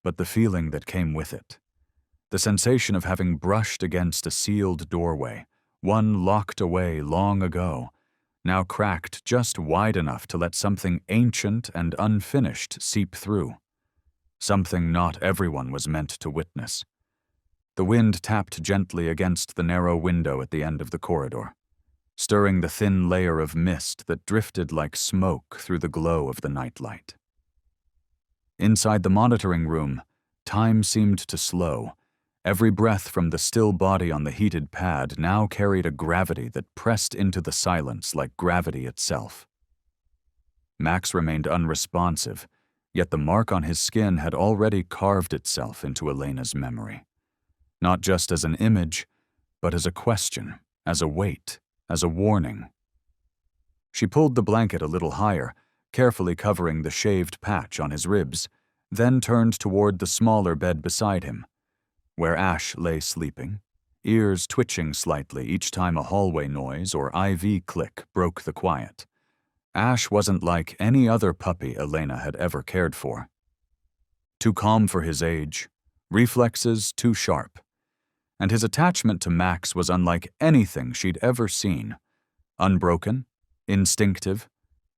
but the feeling that came with it. The sensation of having brushed against a sealed doorway, one locked away long ago, now cracked just wide enough to let something ancient and unfinished seep through. Something not everyone was meant to witness. The wind tapped gently against the narrow window at the end of the corridor, stirring the thin layer of mist that drifted like smoke through the glow of the nightlight. Inside the monitoring room, time seemed to slow. Every breath from the still body on the heated pad now carried a gravity that pressed into the silence like gravity itself. Max remained unresponsive, yet the mark on his skin had already carved itself into Elena's memory. Not just as an image, but as a question, as a weight, as a warning. She pulled the blanket a little higher, carefully covering the shaved patch on his ribs, then turned toward the smaller bed beside him, where Ash lay sleeping, ears twitching slightly each time a hallway noise or IV click broke the quiet. Ash wasn't like any other puppy Elena had ever cared for. Too calm for his age, reflexes too sharp, and his attachment to Max was unlike anything she'd ever seen. Unbroken, instinctive,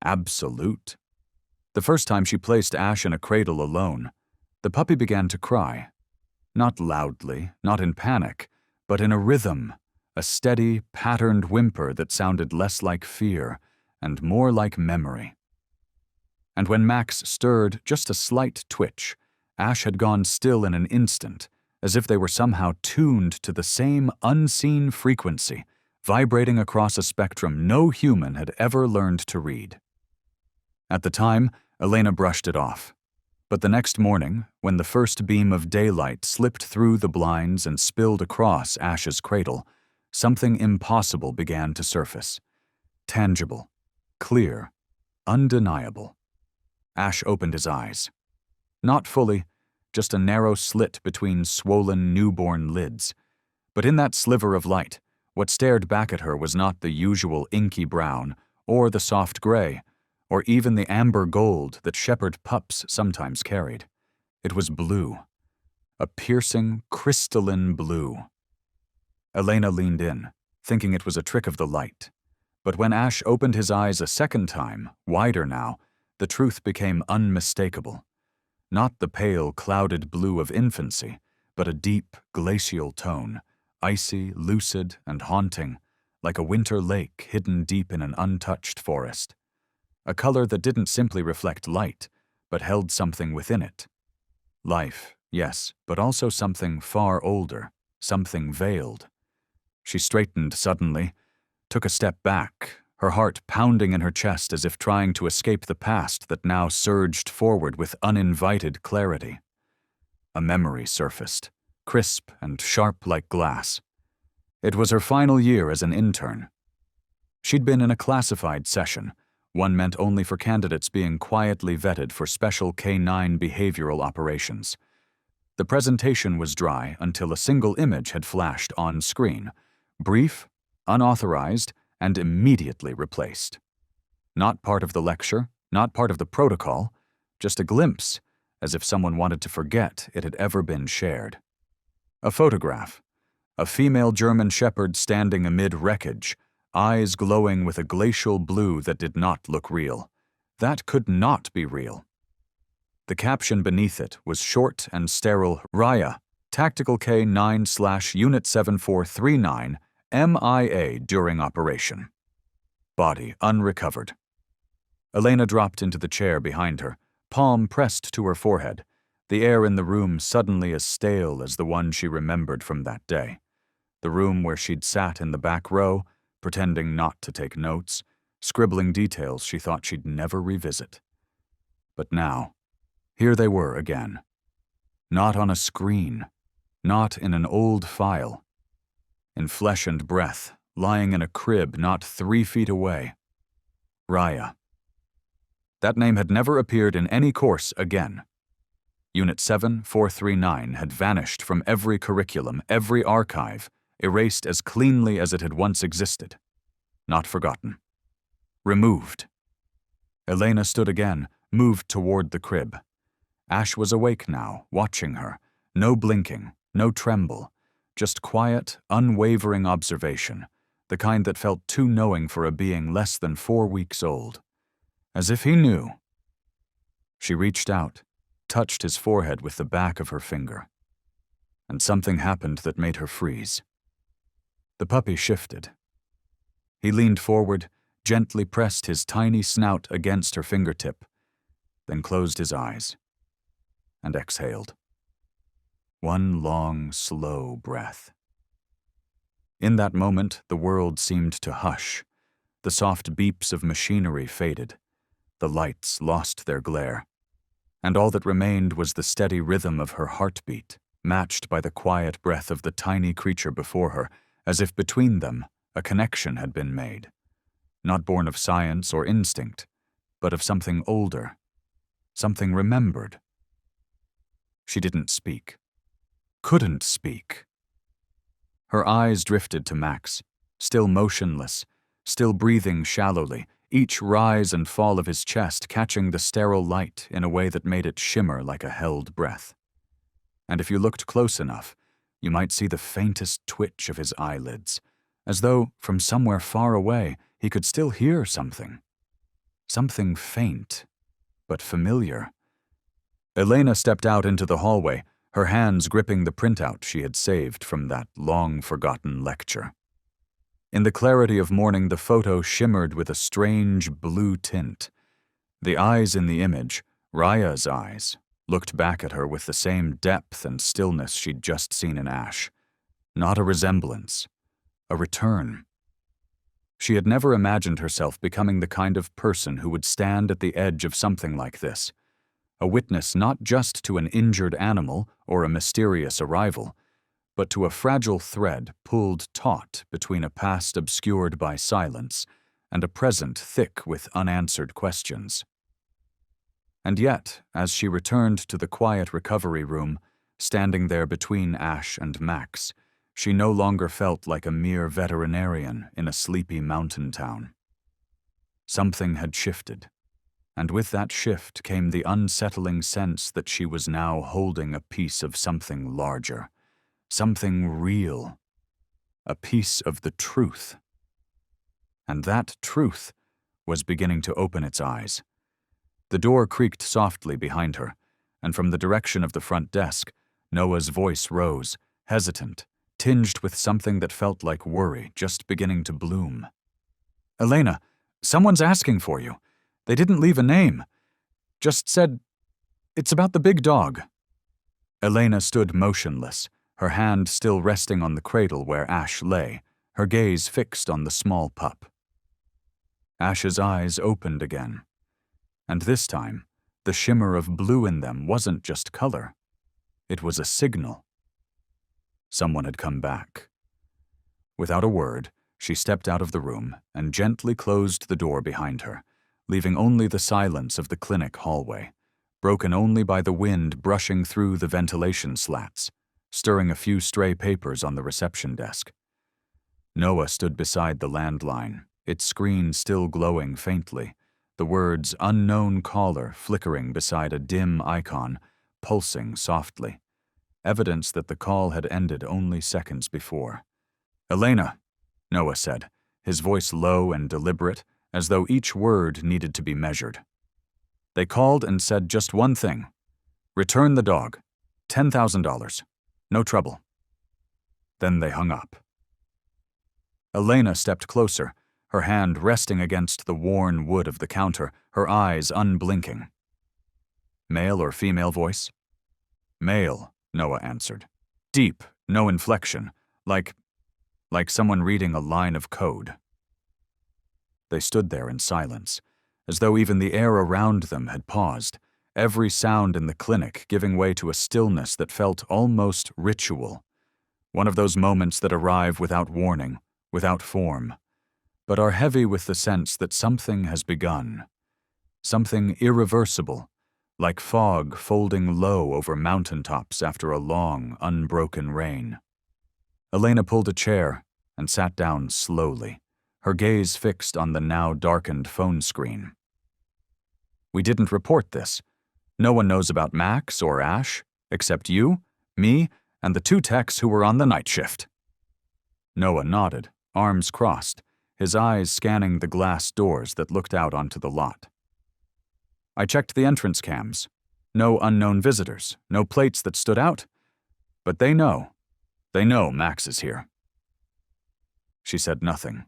absolute. The first time she placed Ash in a cradle alone, the puppy began to cry. Not loudly, not in panic, but in a rhythm, a steady, patterned whimper that sounded less like fear and more like memory. And when Max stirred just a slight twitch, Ash had gone still in an instant, as if they were somehow tuned to the same unseen frequency, vibrating across a spectrum no human had ever learned to read. At the time, Elena brushed it off. But the next morning, when the first beam of daylight slipped through the blinds and spilled across Ash's cradle, something impossible began to surface. Tangible, clear, undeniable. Ash opened his eyes. Not fully, just a narrow slit between swollen newborn lids. But in that sliver of light, what stared back at her was not the usual inky brown, or the soft gray, or even the amber gold that shepherd pups sometimes carried. It was blue. A piercing, crystalline blue. Elena leaned in, thinking it was a trick of the light. But when Ash opened his eyes a second time, wider now, the truth became unmistakable. Not the pale, clouded blue of infancy, but a deep, glacial tone, icy, lucid, and haunting, like a winter lake hidden deep in an untouched forest. A color that didn't simply reflect light, but held something within it. Life, yes, but also something far older, something veiled. She straightened suddenly, took a step back, her heart pounding in her chest as if trying to escape the past that now surged forward with uninvited clarity. A memory surfaced, crisp and sharp like glass. It was her final year as an intern. She'd been in a classified session, one meant only for candidates being quietly vetted for special K-9 behavioral operations. The presentation was dry until a single image had flashed on screen, brief, unauthorized, and immediately replaced. Not part of the lecture, not part of the protocol, just a glimpse, as if someone wanted to forget it had ever been shared. A photograph. A female German shepherd standing amid wreckage, eyes glowing with a glacial blue that did not look real. That could not be real. The caption beneath it was short and sterile: Raya, Tactical K-9/Unit 7439, MIA during operation. Body unrecovered. Elena dropped into the chair behind her, palm pressed to her forehead, the air in the room suddenly as stale as the one she remembered from that day. The room where she'd sat in the back row, pretending not to take notes, scribbling details she thought she'd never revisit. But now, here they were again. Not on a screen, not in an old file. In flesh and breath, lying in a crib not 3 feet away. Raya. That name had never appeared in any course again. Unit 7439 had vanished from every curriculum, every archive, erased as cleanly as it had once existed. Not forgotten. Removed. Elena stood again, moved toward the crib. Ash was awake now, watching her. No blinking, no tremble. Just quiet, unwavering observation, the kind that felt too knowing for a being less than 4 weeks old. As if he knew. She reached out, touched his forehead with the back of her finger. And something happened that made her freeze. The puppy shifted. He leaned forward, gently pressed his tiny snout against her fingertip, then closed his eyes and exhaled. One long, slow breath. In that moment, the world seemed to hush. The soft beeps of machinery faded. The lights lost their glare. And all that remained was the steady rhythm of her heartbeat, matched by the quiet breath of the tiny creature before her, as if between them a connection had been made. Not born of science or instinct, but of something older, something remembered. She didn't speak. Couldn't speak. Her eyes drifted to Max, still motionless, still breathing shallowly, each rise and fall of his chest catching the sterile light in a way that made it shimmer like a held breath. And if you looked close enough, you might see the faintest twitch of his eyelids, as though, from somewhere far away, he could still hear something. Something faint, but familiar. Elena stepped out into the hallway, her hands gripping the printout she had saved from that long-forgotten lecture. In the clarity of morning, the photo shimmered with a strange blue tint. The eyes in the image, Raya's eyes, looked back at her with the same depth and stillness she'd just seen in Ash. Not a resemblance, a return. She had never imagined herself becoming the kind of person who would stand at the edge of something like this, a witness not just to an injured animal or a mysterious arrival, but to a fragile thread pulled taut between a past obscured by silence and a present thick with unanswered questions. And yet, as she returned to the quiet recovery room, standing there between Ash and Max, she no longer felt like a mere veterinarian in a sleepy mountain town. Something had shifted, and with that shift came the unsettling sense that she was now holding a piece of something larger, something real, a piece of the truth. And that truth was beginning to open its eyes. The door creaked softly behind her, and from the direction of the front desk, Noah's voice rose, hesitant, tinged with something that felt like worry just beginning to bloom. "Elena, someone's asking for you. They didn't leave a name. Just said, it's about the big dog." Elena stood motionless, her hand still resting on the cradle where Ash lay, her gaze fixed on the small pup. Ash's eyes opened again. And this time, the shimmer of blue in them wasn't just color. It was a signal. Someone had come back. Without a word, she stepped out of the room and gently closed the door behind her, leaving only the silence of the clinic hallway, broken only by the wind brushing through the ventilation slats, stirring a few stray papers on the reception desk. Noah stood beside the landline, its screen still glowing faintly, the words "unknown caller" flickering beside a dim icon, pulsing softly, evidence that the call had ended only seconds before. "Elena," Noah said, his voice low and deliberate, as though each word needed to be measured. "They called and said just one thing. Return the dog. $10,000. No trouble." Then they hung up. Elena stepped closer, her hand resting against the worn wood of the counter, her eyes unblinking. "Male or female voice?" "Male," Noah answered. "Deep, no inflection, like someone reading a line of code." They stood there in silence, as though even the air around them had paused, every sound in the clinic giving way to a stillness that felt almost ritual, one of those moments that arrive without warning, without form, but are heavy with the sense that something has begun, something irreversible, like fog folding low over mountaintops after a long, unbroken rain. Elena pulled a chair and sat down slowly, her gaze fixed on the now darkened phone screen. "We didn't report this. No one knows about Max or Ash, except you, me, and the two techs who were on the night shift." Noah nodded, arms crossed, his eyes scanning the glass doors that looked out onto the lot. "I checked the entrance cams. No unknown visitors, no plates that stood out. But they know. They know Max is here." She said nothing.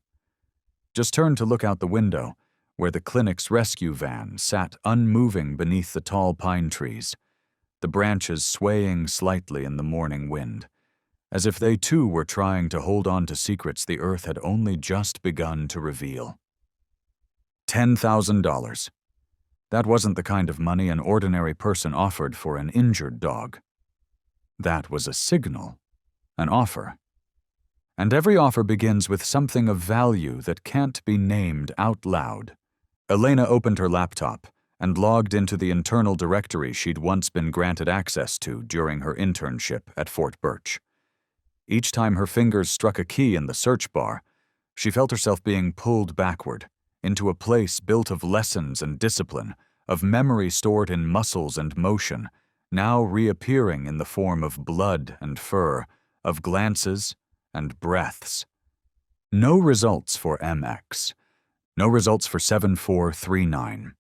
Just turned to look out the window, where the clinic's rescue van sat unmoving beneath the tall pine trees, the branches swaying slightly in the morning wind, as if they too were trying to hold on to secrets the earth had only just begun to reveal. $10,000. That wasn't the kind of money an ordinary person offered for an injured dog. That was a signal, an offer. And every offer begins with something of value that can't be named out loud. Elena opened her laptop and logged into the internal directory she'd once been granted access to during her internship at Fort Birch. Each time her fingers struck a key in the search bar, she felt herself being pulled backward into a place built of lessons and discipline, of memory stored in muscles and motion, now reappearing in the form of blood and fur, of glances and breaths. No results for MX. No results for 7439.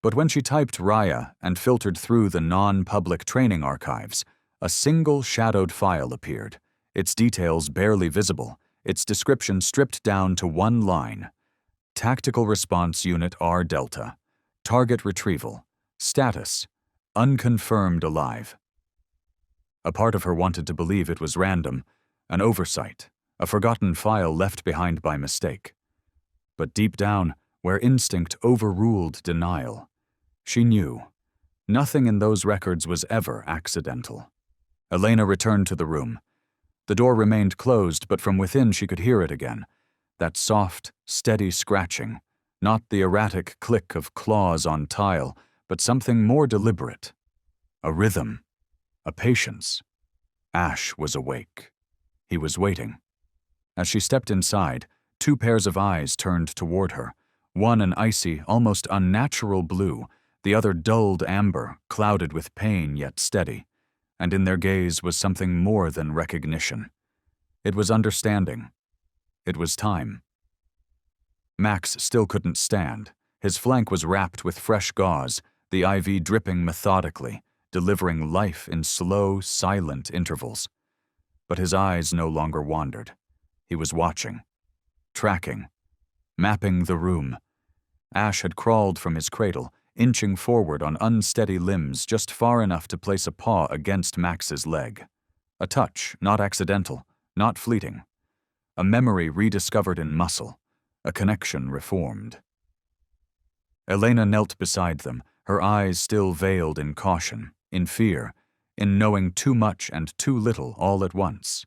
But when she typed Raya and filtered through the non-public training archives, a single shadowed file appeared, its details barely visible, its description stripped down to one line. Tactical Response Unit R Delta. Target retrieval. Status: unconfirmed alive. A part of her wanted to believe it was random, an oversight, a forgotten file left behind by mistake. But deep down, where instinct overruled denial, she knew nothing in those records was ever accidental. Elena returned to the room. The door remained closed, but from within she could hear it again. That soft, steady scratching, not the erratic click of claws on tile, but something more deliberate. A rhythm, a patience. Ash was awake. He was waiting. As she stepped inside, two pairs of eyes turned toward her, one an icy, almost unnatural blue, the other dulled amber, clouded with pain yet steady, and in their gaze was something more than recognition. It was understanding. It was time. Max still couldn't stand. His flank was wrapped with fresh gauze, the IV dripping methodically, delivering life in slow, silent intervals. But his eyes no longer wandered. He was watching, tracking, mapping the room. Ash had crawled from his cradle, inching forward on unsteady limbs just far enough to place a paw against Max's leg. A touch, not accidental, not fleeting. A memory rediscovered in muscle, a connection reformed. Elena knelt beside them, her eyes still veiled in caution, in fear, in knowing too much and too little all at once.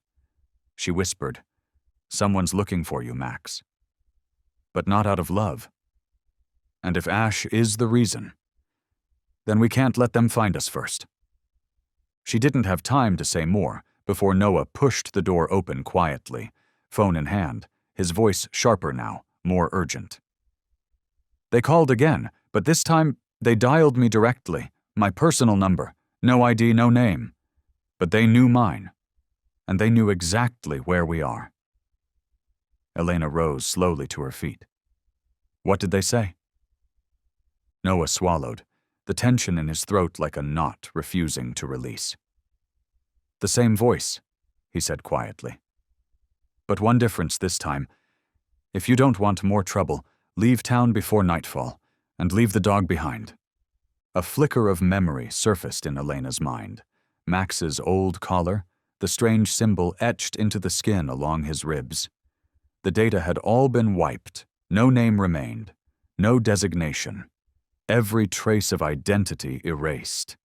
She whispered, "Someone's looking for you, Max." But not out of love. And if Ash is the reason, then we can't let them find us first. She didn't have time to say more before Noah pushed the door open quietly, phone in hand, his voice sharper now, more urgent. "They called again, but this time they dialed me directly, my personal number, no ID, no name. But they knew mine, and they knew exactly where we are." Elena rose slowly to her feet. "What did they say?" Noah swallowed, the tension in his throat like a knot refusing to release. "The same voice," he said quietly. "But one difference this time. If you don't want more trouble, leave town before nightfall, and leave the dog behind." A flicker of memory surfaced in Elena's mind. Max's old collar, the strange symbol etched into the skin along his ribs. The data had all been wiped, no name remained, no designation. Every trace of identity erased.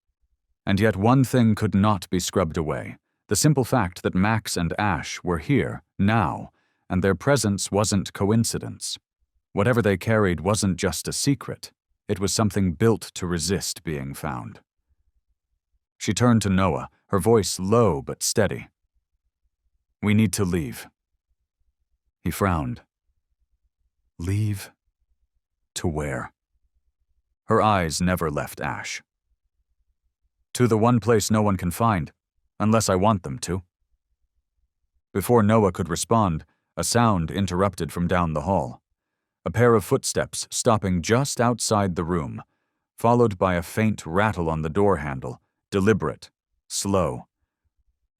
And yet one thing could not be scrubbed away, the simple fact that Max and Ash were here, now, and their presence wasn't coincidence. Whatever they carried wasn't just a secret, it was something built to resist being found. She turned to Noah, her voice low but steady. "We need to leave." He frowned. "Leave? To where?" Her eyes never left Ash. "To the one place no one can find, unless I want them to." Before Noah could respond, a sound interrupted from down the hall. A pair of footsteps stopping just outside the room, followed by a faint rattle on the door handle, deliberate, slow.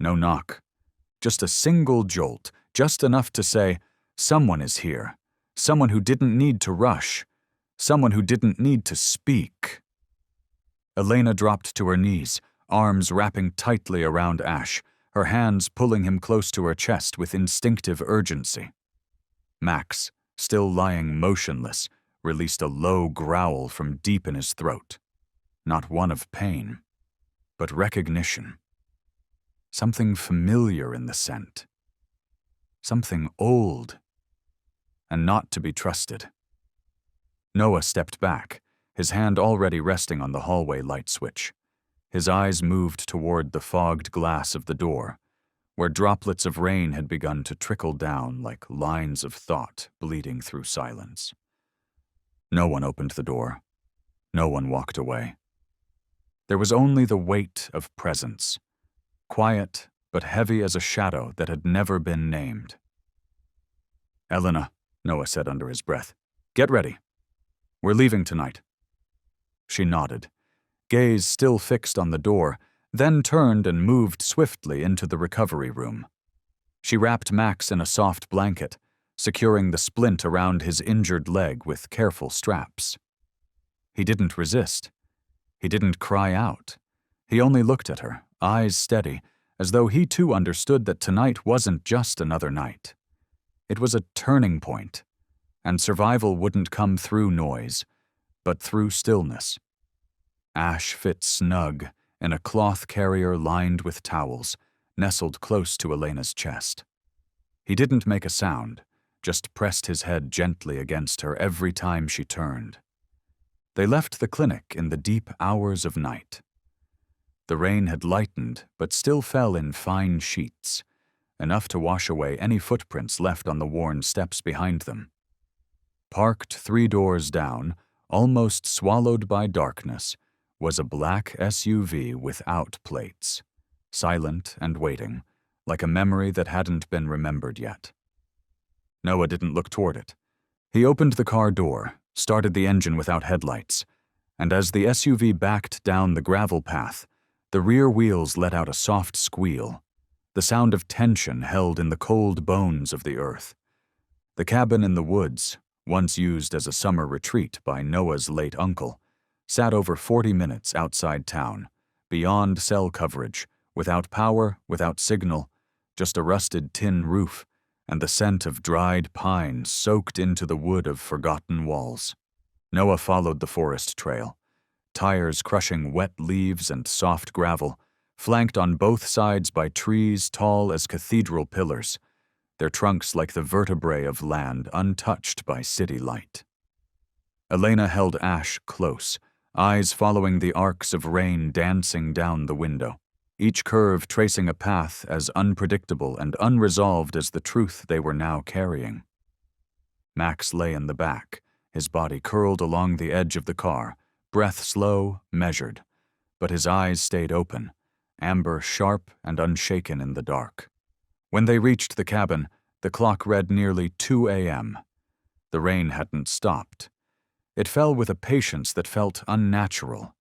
No knock, just a single jolt, just enough to say, someone is here, someone who didn't need to rush, someone who didn't need to speak. Elena dropped to her knees, arms wrapping tightly around Ash, her hands pulling him close to her chest with instinctive urgency. Max, still lying motionless, released a low growl from deep in his throat. Not one of pain, but recognition. Something familiar in the scent. Something old, and not to be trusted. Noah stepped back, his hand already resting on the hallway light switch. His eyes moved toward the fogged glass of the door, where droplets of rain had begun to trickle down like lines of thought bleeding through silence. No one opened the door. No one walked away. There was only the weight of presence, quiet but heavy as a shadow that had never been named. "Elena," Noah said under his breath, "get ready. We're leaving tonight." She nodded, gaze still fixed on the door, then turned and moved swiftly into the recovery room. She wrapped Max in a soft blanket, securing the splint around his injured leg with careful straps. He didn't resist. He didn't cry out. He only looked at her, eyes steady, as though he too understood that tonight wasn't just another night. It was a turning point, and survival wouldn't come through noise, but through stillness. Ash fit snug in a cloth carrier lined with towels, nestled close to Elena's chest. He didn't make a sound, just pressed his head gently against her every time she turned. They left the clinic in the deep hours of night. The rain had lightened, but still fell in fine sheets, enough to wash away any footprints left on the worn steps behind them. Parked 3 doors down, almost swallowed by darkness, was a black SUV without plates, silent and waiting, like a memory that hadn't been remembered yet. Noah didn't look toward it. He opened the car door, started the engine without headlights, and as the SUV backed down the gravel path, the rear wheels let out a soft squeal, the sound of tension held in the cold bones of the earth. The cabin in the woods, once used as a summer retreat by Noah's late uncle, sat over 40 minutes outside town, beyond cell coverage, without power, without signal, just a rusted tin roof, and the scent of dried pine soaked into the wood of forgotten walls. Noah followed the forest trail, tires crushing wet leaves and soft gravel, flanked on both sides by trees tall as cathedral pillars, their trunks like the vertebrae of land untouched by city light. Elena held Ash close, eyes following the arcs of rain dancing down the window, each curve tracing a path as unpredictable and unresolved as the truth they were now carrying. Max lay in the back, his body curled along the edge of the car, breath slow, measured, but his eyes stayed open, amber sharp and unshaken in the dark. When they reached the cabin, the clock read nearly 2 a.m. The rain hadn't stopped. It fell with a patience that felt unnatural,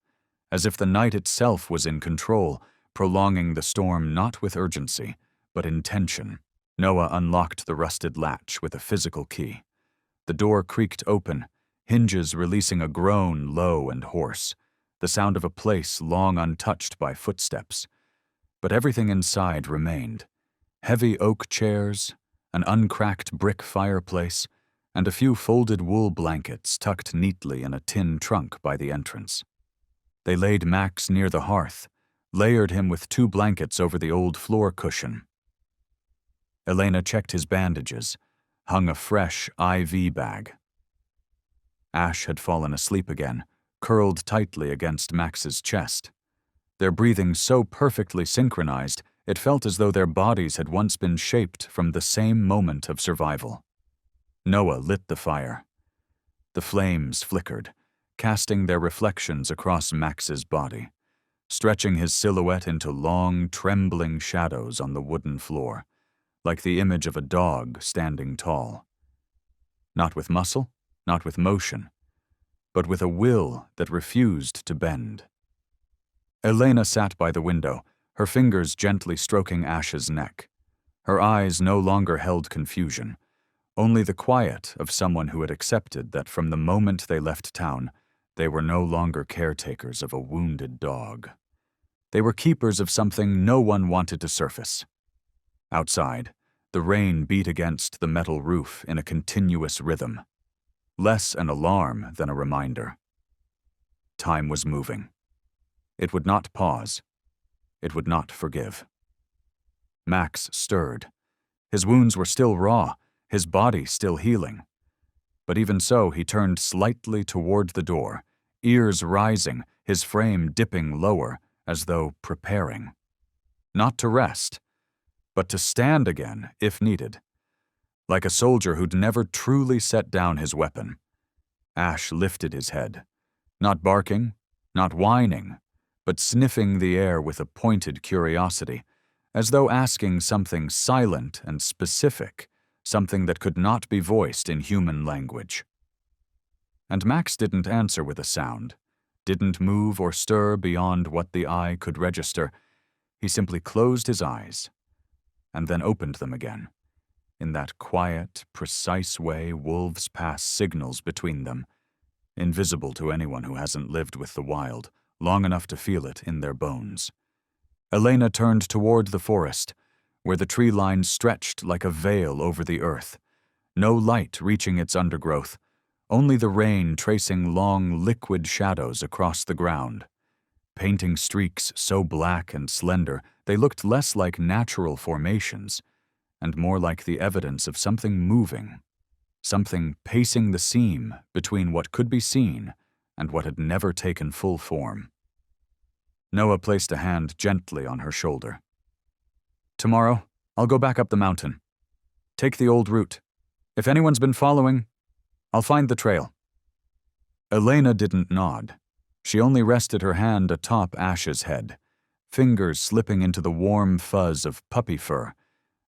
as if the night itself was in control, prolonging the storm not with urgency, but intention. Noah unlocked the rusted latch with a physical key. The door creaked open, hinges releasing a groan low and hoarse, the sound of a place long untouched by footsteps. But everything inside remained. Heavy oak chairs, an uncracked brick fireplace, and a few folded wool blankets tucked neatly in a tin trunk by the entrance. They laid Max near the hearth, layered him with 2 blankets over the old floor cushion. Elena checked his bandages, hung a fresh IV bag. Ash had fallen asleep again, curled tightly against Max's chest. Their breathing so perfectly synchronized, it felt as though their bodies had once been shaped from the same moment of survival. Noah lit the fire. The flames flickered, casting their reflections across Max's body, stretching his silhouette into long, trembling shadows on the wooden floor, like the image of a dog standing tall. Not with muscle, not with motion, but with a will that refused to bend. Elena sat by the window, her fingers gently stroking Ash's neck. Her eyes no longer held confusion, only the quiet of someone who had accepted that from the moment they left town, they were no longer caretakers of a wounded dog. They were keepers of something no one wanted to surface. Outside, the rain beat against the metal roof in a continuous rhythm, less an alarm than a reminder. Time was moving. It would not pause. It would not forgive. Max stirred. His wounds were still raw, his body still healing. But even so, he turned slightly toward the door, ears rising, his frame dipping lower, as though preparing. Not to rest, but to stand again, if needed. Like a soldier who'd never truly set down his weapon. Ash lifted his head, not barking, not whining, but sniffing the air with a pointed curiosity, as though asking something silent and specific, something that could not be voiced in human language. And Max didn't answer with a sound, didn't move or stir beyond what the eye could register. He simply closed his eyes and then opened them again, in that quiet, precise way wolves pass signals between them, invisible to anyone who hasn't lived with the wild long enough to feel it in their bones. Elena turned toward the forest, where the tree line stretched like a veil over the earth, no light reaching its undergrowth, only the rain tracing long, liquid shadows across the ground, painting streaks so black and slender they looked less like natural formations and more like the evidence of something moving, something pacing the seam between what could be seen and what had never taken full form. Noah placed a hand gently on her shoulder. "Tomorrow, I'll go back up the mountain. Take the old route. If anyone's been following, I'll find the trail." Elena didn't nod. She only rested her hand atop Ash's head, fingers slipping into the warm fuzz of puppy fur,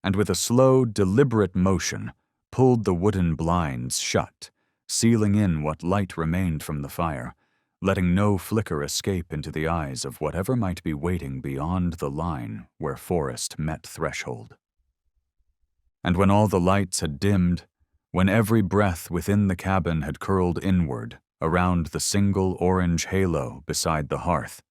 and with a slow, deliberate motion, pulled the wooden blinds shut, sealing in what light remained from the fire, letting no flicker escape into the eyes of whatever might be waiting beyond the line where forest met threshold. And when all the lights had dimmed, when every breath within the cabin had curled inward around the single orange halo beside the hearth,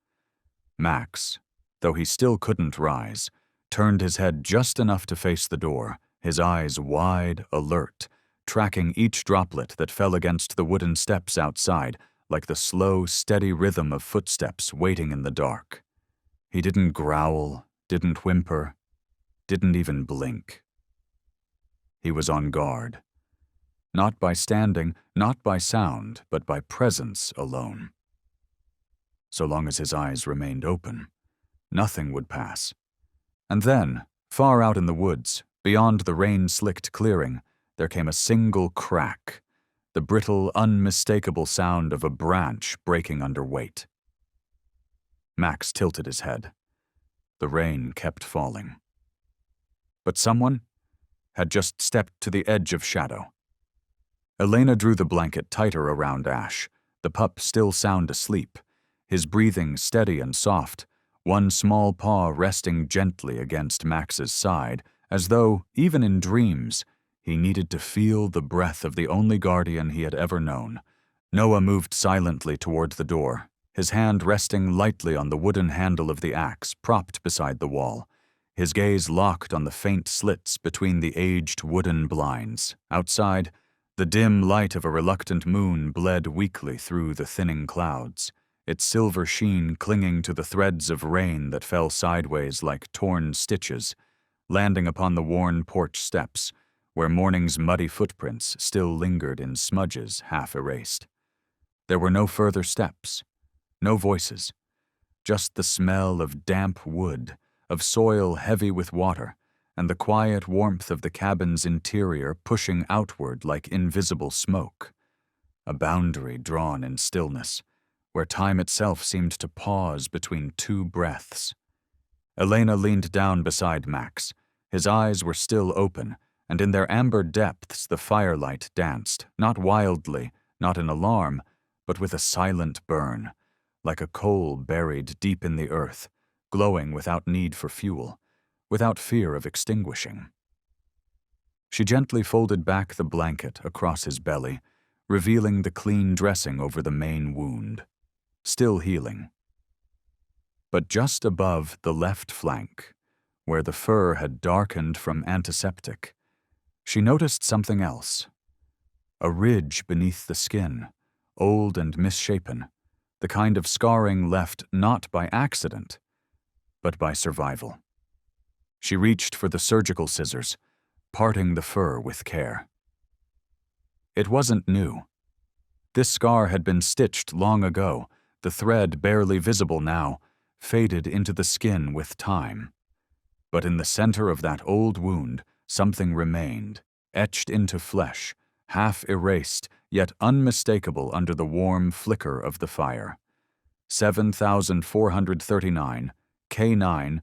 Max, though he still couldn't rise, turned his head just enough to face the door, his eyes wide, alert, tracking each droplet that fell against the wooden steps outside like the slow, steady rhythm of footsteps waiting in the dark. He didn't growl, didn't whimper, didn't even blink. He was on guard. Not by standing, not by sound, but by presence alone. So long as his eyes remained open, nothing would pass. And then, far out in the woods, beyond the rain-slicked clearing, there came a single crack, the brittle, unmistakable sound of a branch breaking under weight. Max tilted his head. The rain kept falling. But someone had just stepped to the edge of shadow. Elena drew the blanket tighter around Ash, the pup still sound asleep, his breathing steady and soft, one small paw resting gently against Max's side, as though, even in dreams, he needed to feel the breath of the only guardian he had ever known. Noah moved silently toward the door, his hand resting lightly on the wooden handle of the axe propped beside the wall, his gaze locked on the faint slits between the aged wooden blinds. Outside, the dim light of a reluctant moon bled weakly through the thinning clouds, its silver sheen clinging to the threads of rain that fell sideways like torn stitches, landing upon the worn porch steps, where morning's muddy footprints still lingered in smudges half erased. There were no further steps, no voices, just the smell of damp wood, of soil heavy with water, and the quiet warmth of the cabin's interior pushing outward like invisible smoke, a boundary drawn in stillness, where time itself seemed to pause between two breaths. Elena leaned down beside Max. His eyes were still open, and in their amber depths the firelight danced, not wildly, not in alarm, but with a silent burn, like a coal buried deep in the earth, glowing without need for fuel, without fear of extinguishing. She gently folded back the blanket across his belly, revealing the clean dressing over the main wound, still healing. But just above the left flank, where the fur had darkened from antiseptic, she noticed something else. A ridge beneath the skin, old and misshapen, the kind of scarring left not by accident, but by survival. She reached for the surgical scissors, parting the fur with care. It wasn't new. This scar had been stitched long ago, the thread barely visible now, faded into the skin with time. But in the center of that old wound, something remained, etched into flesh, half erased, yet unmistakable under the warm flicker of the fire. 7,439, K9,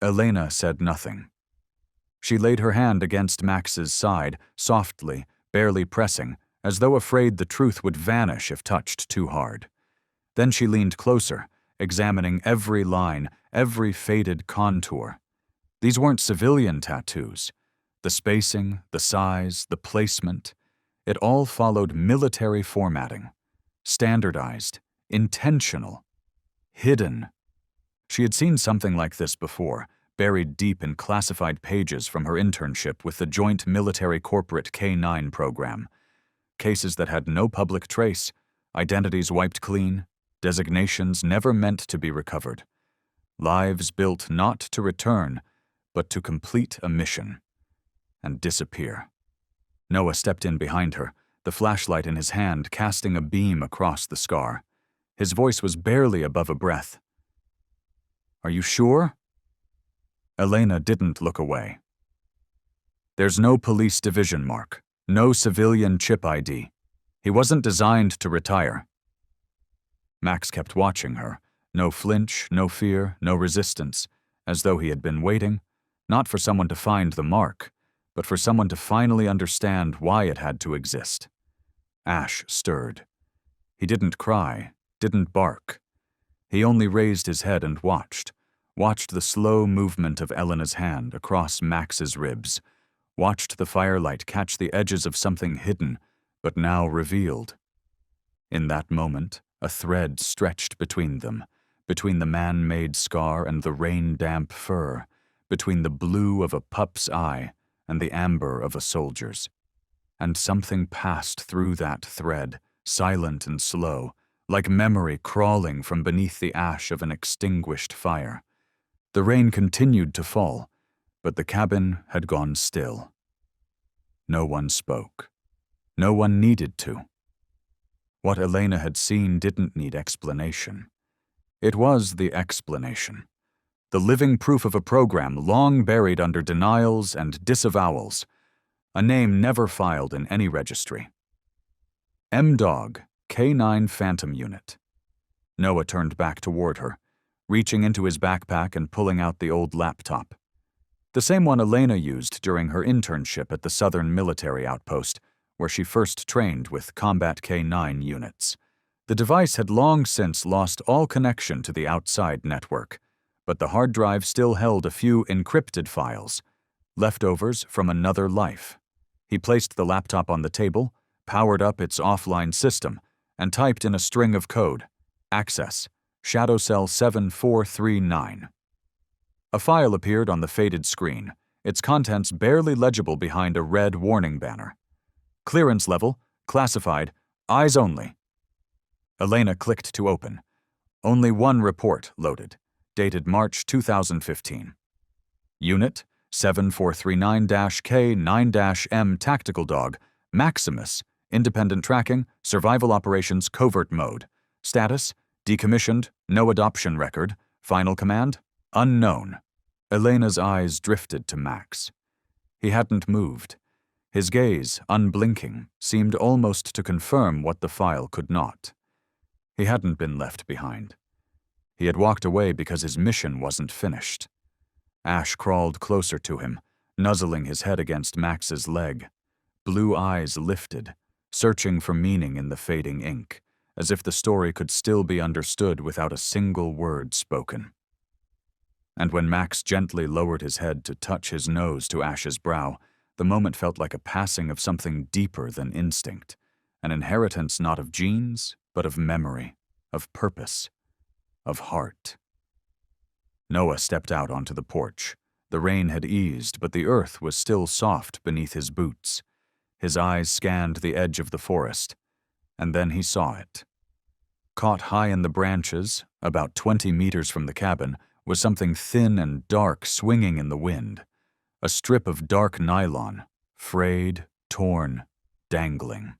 Elena said nothing. She laid her hand against Max's side, softly, barely pressing, as though afraid the truth would vanish if touched too hard. Then she leaned closer, examining every line, every faded contour. These weren't civilian tattoos. The spacing, the size, the placement, it all followed military formatting. Standardized, intentional, hidden. She had seen something like this before, buried deep in classified pages from her internship with the Joint Military Corporate K-9 program. Cases that had no public trace, identities wiped clean, designations never meant to be recovered. Lives built not to return, but to complete a mission and disappear. Noah stepped in behind her, the flashlight in his hand casting a beam across the scar. His voice was barely above a breath. "Are you sure?" Elena didn't look away. "There's no police division mark, no civilian chip ID. He wasn't designed to retire." Max kept watching her, no flinch, no fear, no resistance, as though he had been waiting, not for someone to find the mark, but for someone to finally understand why it had to exist. Ash stirred. He didn't cry, didn't bark. He only raised his head and watched the slow movement of Elena's hand across Max's ribs, watched the firelight catch the edges of something hidden, but now revealed. In that moment, a thread stretched between them, between the man-made scar and the rain-damp fur, between the blue of a pup's eye and the amber of a soldier's. And something passed through that thread, silent and slow, like memory crawling from beneath the ash of an extinguished fire. The rain continued to fall, but the cabin had gone still. No one spoke. No one needed to. What Elena had seen didn't need explanation. It was the explanation. The living proof of a program long buried under denials and disavowals, a name never filed in any registry. M-Dog, K-9 Phantom Unit. Noah turned back toward her, reaching into his backpack and pulling out the old laptop. The same one Elena used during her internship at the Southern Military Outpost, where she first trained with Combat K-9 units. The device had long since lost all connection to the outside network, but the hard drive still held a few encrypted files, leftovers from another life. He placed the laptop on the table, powered up its offline system, and typed in a string of code, access, Shadow Cell 7439. A file appeared on the faded screen, its contents barely legible behind a red warning banner. Clearance level, classified, eyes only. Elena clicked to open. Only one report loaded, dated March 2015. Unit 7439-K-9-M Tactical Dog, Maximus, Independent Tracking, Survival Operations Covert Mode. Status, decommissioned, no adoption record. Final command, unknown. Elena's eyes drifted to Max. He hadn't moved. His gaze, unblinking, seemed almost to confirm what the file could not. He hadn't been left behind. He had walked away because his mission wasn't finished. Ash crawled closer to him, nuzzling his head against Max's leg. Blue eyes lifted, searching for meaning in the fading ink, as if the story could still be understood without a single word spoken. And when Max gently lowered his head to touch his nose to Ash's brow, the moment felt like a passing of something deeper than instinct, an inheritance not of genes, but of memory, of purpose, of heart. Noah stepped out onto the porch. The rain had eased, but the earth was still soft beneath his boots. His eyes scanned the edge of the forest, and then he saw it. Caught high in the branches, about 20 meters from the cabin, was something thin and dark swinging in the wind. A strip of dark nylon, frayed, torn, dangling.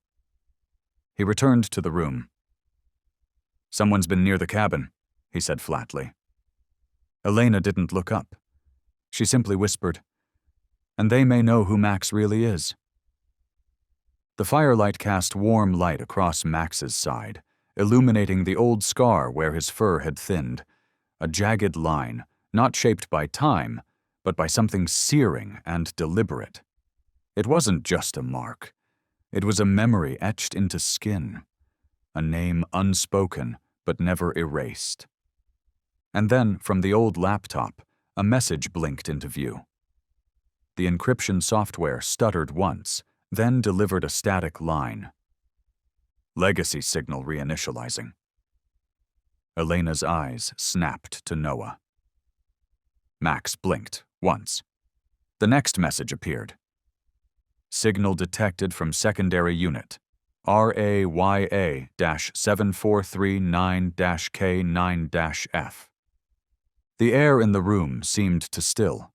He returned to the room. "Someone's been near the cabin," he said flatly. Elena didn't look up. She simply whispered, "And they may know who Max really is." The firelight cast warm light across Max's side, illuminating the old scar where his fur had thinned, a jagged line, not shaped by time, but by something searing and deliberate. It wasn't just a mark. It was a memory etched into skin, a name unspoken but never erased. And then, from the old laptop, a message blinked into view. The encryption software stuttered once, then delivered a static line. Legacy signal reinitializing. Elena's eyes snapped to Noah. Max blinked once. The next message appeared. Signal detected from secondary unit. RAYA-7439-K9-F. The air in the room seemed to still.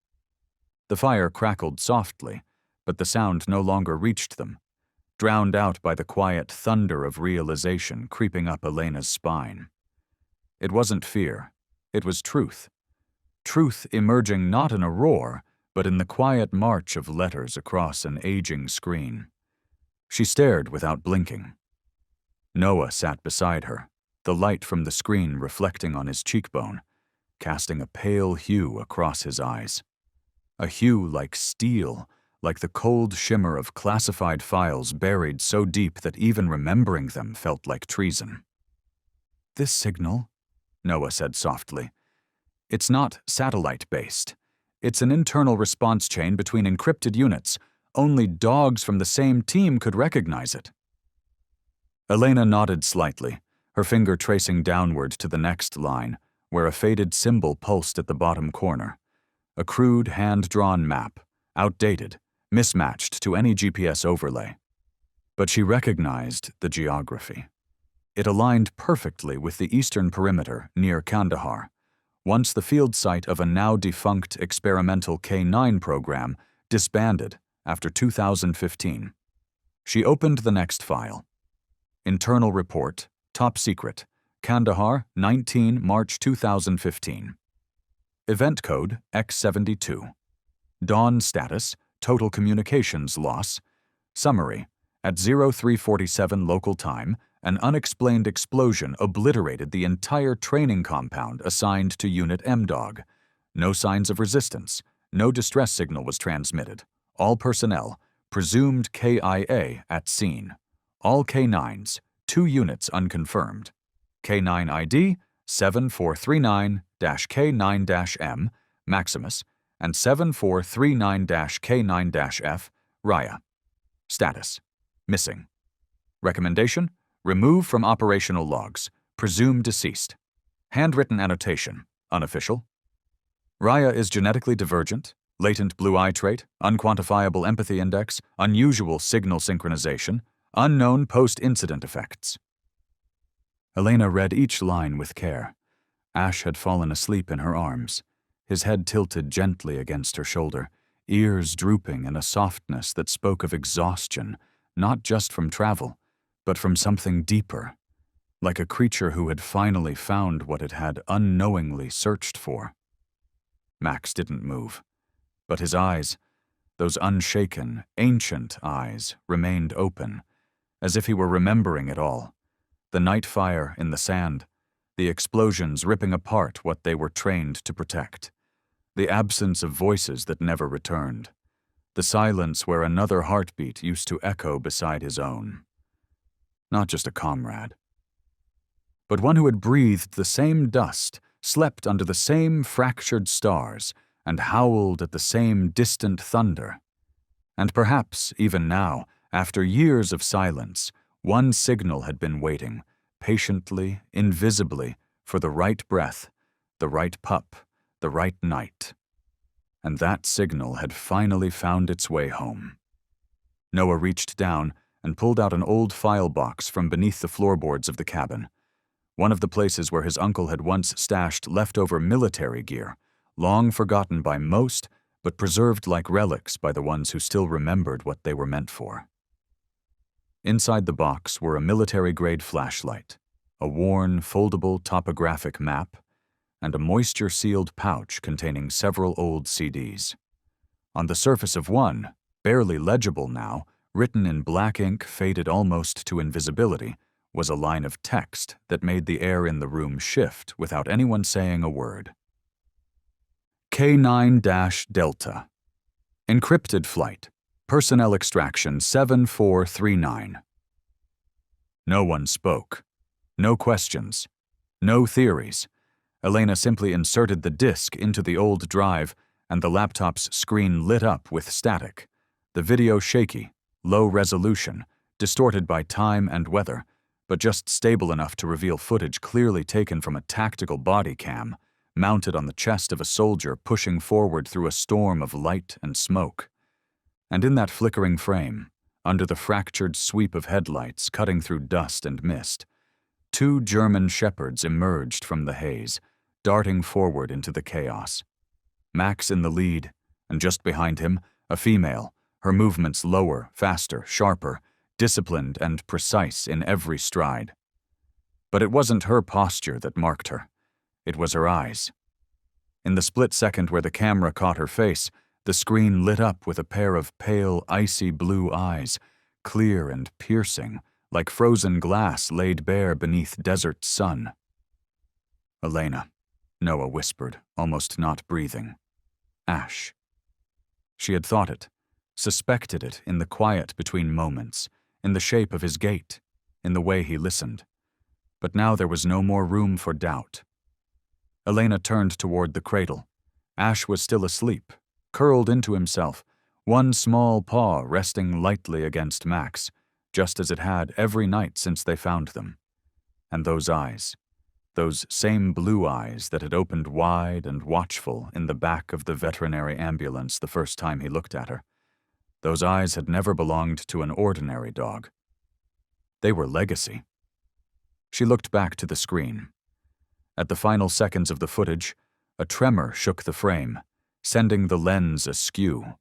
The fire crackled softly, but the sound no longer reached them, drowned out by the quiet thunder of realization creeping up Elena's spine. It wasn't fear, it was truth. Truth emerging not in a roar, but in the quiet march of letters across an aging screen. She stared without blinking. Noah sat beside her, the light from the screen reflecting on his cheekbone, casting a pale hue across his eyes. A hue like steel, like the cold shimmer of classified files buried so deep that even remembering them felt like treason. "This signal," Noah said softly, "it's not satellite-based. It's an internal response chain between encrypted units. Only dogs from the same team could recognize it." Elena nodded slightly, her finger tracing downward to the next line, where a faded symbol pulsed at the bottom corner. A crude, hand-drawn map, outdated, mismatched to any GPS overlay. But she recognized the geography. It aligned perfectly with the eastern perimeter near Kandahar, once the field site of a now-defunct experimental K9 program disbanded after 2015. She opened the next file. Internal report, top secret, Kandahar, 19 March 2015. Event code X72. Dawn status, total communications loss. Summary, at 0347 local time, an unexplained explosion obliterated the entire training compound assigned to Unit M-Dog. No signs of resistance. No distress signal was transmitted. All personnel, presumed KIA at scene. All K9s, 2 units unconfirmed. K9 ID 7439-K9-M, Maximus, and 7439-K9-F, Raya. Status, missing. Recommendation, remove from operational logs, presumed deceased. Handwritten annotation, unofficial. Raya is genetically divergent, latent blue eye trait, unquantifiable empathy index, unusual signal synchronization, unknown post-incident effects. Elena read each line with care. Ash had fallen asleep in her arms, his head tilted gently against her shoulder, ears drooping in a softness that spoke of exhaustion, not just from travel, but from something deeper, like a creature who had finally found what it had unknowingly searched for. Max didn't move, but his eyes, those unshaken, ancient eyes, remained open, as if he were remembering it all. The night fire in the sand, the explosions ripping apart what they were trained to protect, the absence of voices that never returned, the silence where another heartbeat used to echo beside his own. Not just a comrade, but one who had breathed the same dust, slept under the same fractured stars, and howled at the same distant thunder. And perhaps, even now, after years of silence, one signal had been waiting, patiently, invisibly, for the right breath, the right pup, the right night. And that signal had finally found its way home. Noah reached down and pulled out an old file box from beneath the floorboards of the cabin, one of the places where his uncle had once stashed leftover military gear, long forgotten by most, but preserved like relics by the ones who still remembered what they were meant for. Inside the box were a military-grade flashlight, a worn, foldable topographic map, and a moisture-sealed pouch containing several old CDs. On the surface of one, barely legible now, written in black ink faded almost to invisibility, was a line of text that made the air in the room shift without anyone saying a word. K9-Delta. Encrypted flight. Personnel extraction 7439. No one spoke. No questions. No theories. Elena simply inserted the disk into the old drive, and the laptop's screen lit up with static. The video shaky, low resolution, distorted by time and weather, but just stable enough to reveal footage clearly taken from a tactical body cam, mounted on the chest of a soldier pushing forward through a storm of light and smoke. And in that flickering frame, under the fractured sweep of headlights cutting through dust and mist, 2 German shepherds emerged from the haze, darting forward into the chaos. Max in the lead, and just behind him, a female, her movements lower, faster, sharper, disciplined and precise in every stride. But it wasn't her posture that marked her. It was her eyes. In the split second where the camera caught her face, the screen lit up with a pair of pale, icy blue eyes, clear and piercing, like frozen glass laid bare beneath desert sun. "Elena," Noah whispered, almost not breathing. "Ash." She had thought it, suspected it in the quiet between moments, in the shape of his gait, in the way he listened. But now there was no more room for doubt. Elena turned toward the cradle. Ash was still asleep, curled into himself, one small paw resting lightly against Max, just as it had every night since they found them. And those eyes, those same blue eyes that had opened wide and watchful in the back of the veterinary ambulance the first time he looked at her, those eyes had never belonged to an ordinary dog. They were legacy. She looked back to the screen. At the final seconds of the footage, a tremor shook the frame, sending the lens askew.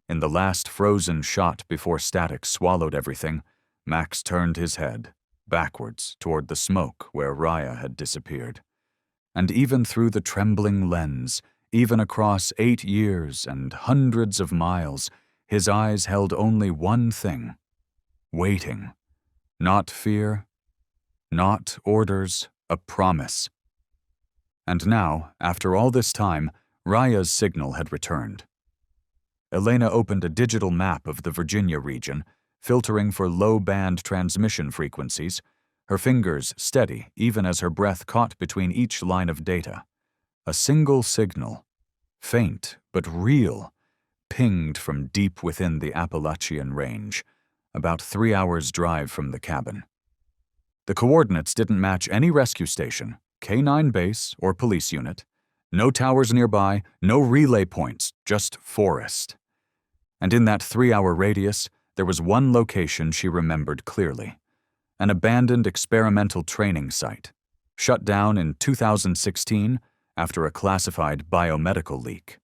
In the last frozen shot before static swallowed everything, Max turned his head, backwards toward the smoke where Raya had disappeared. And even through the trembling lens, even across 8 years and hundreds of miles, his eyes held only one thing: waiting. Not fear, not orders, a promise. And now, after all this time, Raya's signal had returned. Elena opened a digital map of the Virginia region, filtering for low-band transmission frequencies, her fingers steady even as her breath caught between each line of data. A single signal, faint but real, pinged from deep within the Appalachian range, about 3 hours' drive from the cabin. The coordinates didn't match any rescue station, K9 base, or police unit. No towers nearby, no relay points, just forest. And in that 3-hour radius, there was one location she remembered clearly: an abandoned experimental training site, shut down in 2016 after a classified biomedical leak.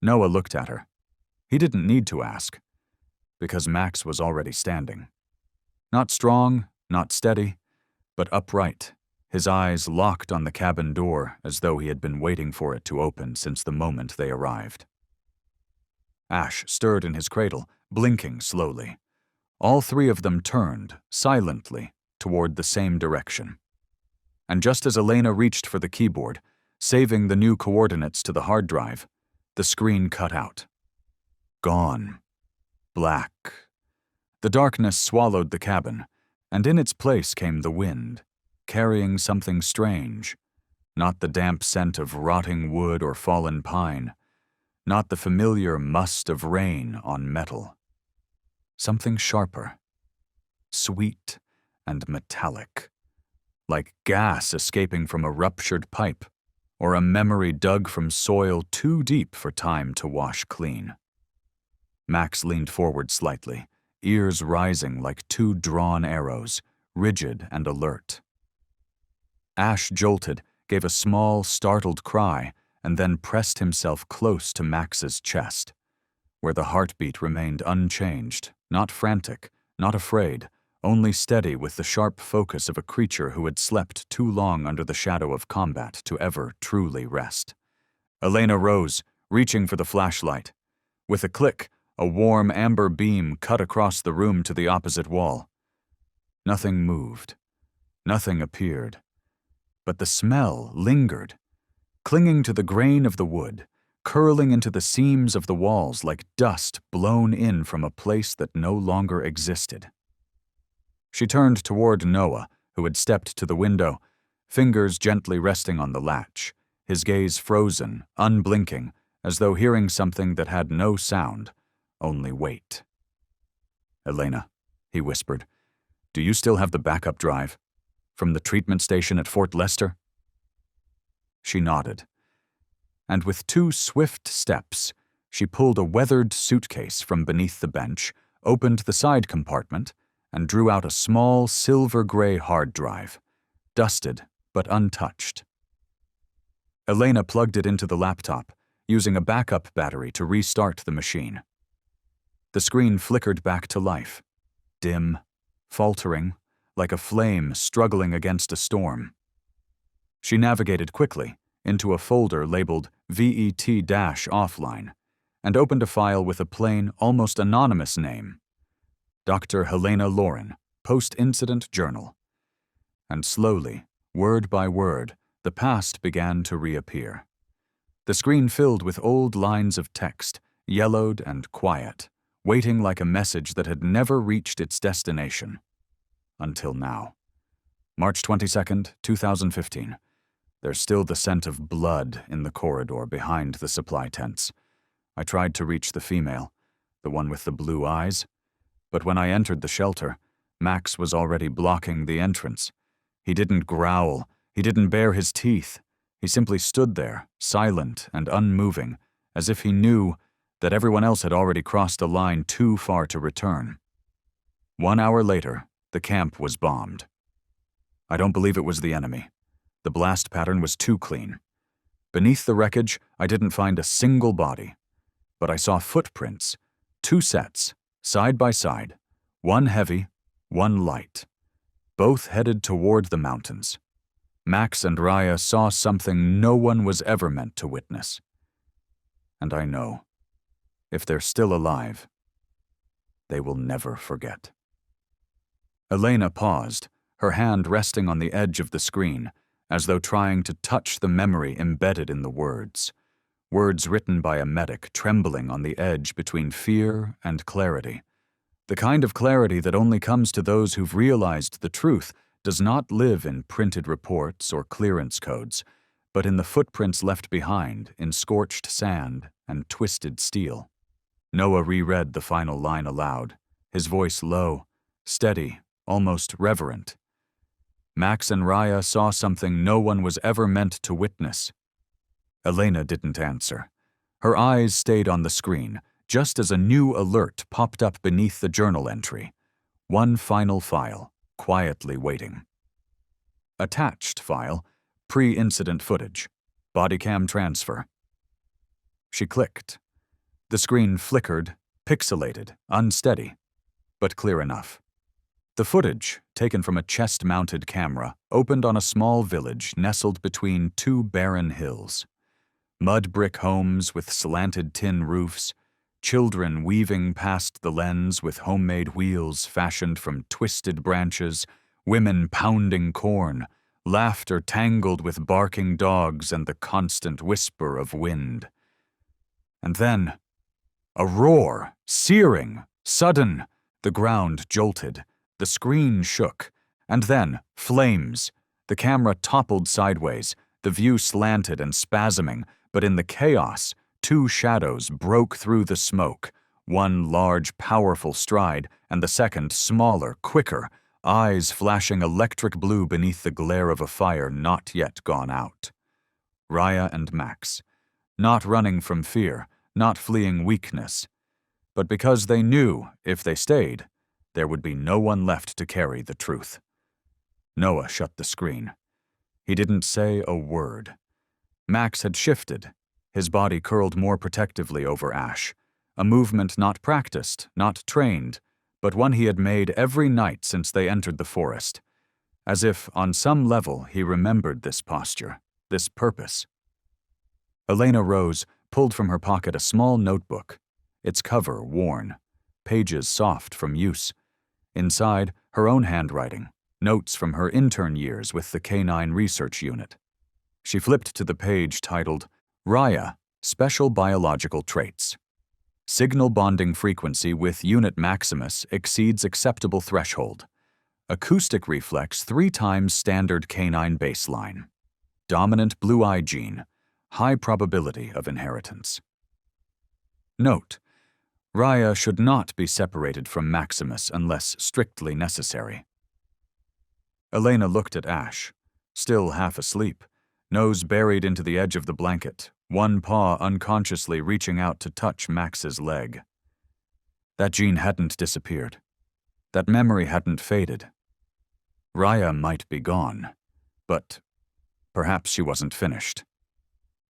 Noah looked at her. He didn't need to ask, because Max was already standing. Not strong, not steady, but upright, his eyes locked on the cabin door as though he had been waiting for it to open since the moment they arrived. Ash stirred in his cradle, blinking slowly. All 3 of them turned, silently, toward the same direction. And just as Elena reached for the keyboard, saving the new coordinates to the hard drive, the screen cut out. Gone. Black. The darkness swallowed the cabin, and in its place came the wind, carrying something strange. Not the damp scent of rotting wood or fallen pine, not the familiar must of rain on metal. Something sharper, sweet and metallic, like gas escaping from a ruptured pipe, or a memory dug from soil too deep for time to wash clean. Max leaned forward slightly, ears rising like 2 drawn arrows, rigid and alert. Ash jolted, gave a small, startled cry, and then pressed himself close to Max's chest, where the heartbeat remained unchanged, not frantic, not afraid, only steady with the sharp focus of a creature who had slept too long under the shadow of combat to ever truly rest. Elena rose, reaching for the flashlight. With a click, a warm amber beam cut across the room to the opposite wall. Nothing moved. Nothing appeared. But the smell lingered, clinging to the grain of the wood, curling into the seams of the walls like dust blown in from a place that no longer existed. She turned toward Noah, who had stepped to the window, fingers gently resting on the latch, his gaze frozen, unblinking, as though hearing something that had no sound, only weight. "Elena," he whispered, "do you still have the backup drive? From the treatment station at Fort Lester?" She nodded, and with 2 swift steps, she pulled a weathered suitcase from beneath the bench, opened the side compartment, and drew out a small silver-gray hard drive, dusted but untouched. Elena plugged it into the laptop, using a backup battery to restart the machine. The screen flickered back to life, dim, faltering, like a flame struggling against a storm. She navigated quickly into a folder labeled VET-offline and opened a file with a plain, almost anonymous name, Dr. Helena Lauren, Post-Incident Journal. And slowly, word by word, the past began to reappear. The screen filled with old lines of text, yellowed and quiet, waiting like a message that had never reached its destination. Until now. March 22nd, 2015. There's still the scent of blood in the corridor behind the supply tents. I tried to reach the female, the one with the blue eyes, but when I entered the shelter, Max was already blocking the entrance. He didn't growl, he didn't bare his teeth. He simply stood there, silent and unmoving, as if he knew that everyone else had already crossed a line too far to return. 1 hour later, the camp was bombed. I don't believe it was the enemy. The blast pattern was too clean. Beneath the wreckage, I didn't find a single body. But I saw footprints, 2 sets, side by side, one heavy, one light, both headed toward the mountains. Max and Raya saw something no one was ever meant to witness. And I know, if they're still alive, they will never forget. Elena paused, her hand resting on the edge of the screen, as though trying to touch the memory embedded in the words. Words written by a medic trembling on the edge between fear and clarity. The kind of clarity that only comes to those who've realized the truth does not live in printed reports or clearance codes, but in the footprints left behind in scorched sand and twisted steel. Noah reread the final line aloud, his voice low, steady, almost reverent. Max and Raya saw something no one was ever meant to witness. Elena didn't answer. Her eyes stayed on the screen, just as a new alert popped up beneath the journal entry. One final file, quietly waiting. Attached file, pre-incident footage, bodycam transfer. She clicked. The screen flickered, pixelated, unsteady, but clear enough. The footage, taken from a chest-mounted camera, opened on a small village nestled between 2 barren hills. Mud brick homes with slanted tin roofs, children weaving past the lens with homemade wheels fashioned from twisted branches, women pounding corn, laughter tangled with barking dogs and the constant whisper of wind. And then, a roar, searing, sudden. The ground jolted, the screen shook, and then, flames. The camera toppled sideways, the view slanted and spasming, but in the chaos, 2 shadows broke through the smoke, one large, powerful stride, and the second smaller, quicker, eyes flashing electric blue beneath the glare of a fire not yet gone out. Raya and Max, not running from fear, not fleeing weakness, but because they knew, if they stayed, there would be no one left to carry the truth. Noah shut the screen. He didn't say a word. Max had shifted, his body curled more protectively over Ash, a movement not practiced, not trained, but one he had made every night since they entered the forest, as if, on some level, he remembered this posture, this purpose. Elena rose, pulled from her pocket a small notebook, its cover worn, pages soft from use. Inside, her own handwriting, notes from her intern years with the Canine Research Unit. She flipped to the page titled, Raya, Special Biological Traits. Signal bonding frequency with Unit Maximus exceeds acceptable threshold. Acoustic reflex 3 times standard canine baseline. Dominant blue eye gene. High probability of inheritance. Note: Raya should not be separated from Maximus unless strictly necessary. Elena looked at Ash, still half asleep, nose buried into the edge of the blanket, one paw unconsciously reaching out to touch Max's leg. That gene hadn't disappeared. That memory hadn't faded. Raya might be gone, but perhaps she wasn't finished.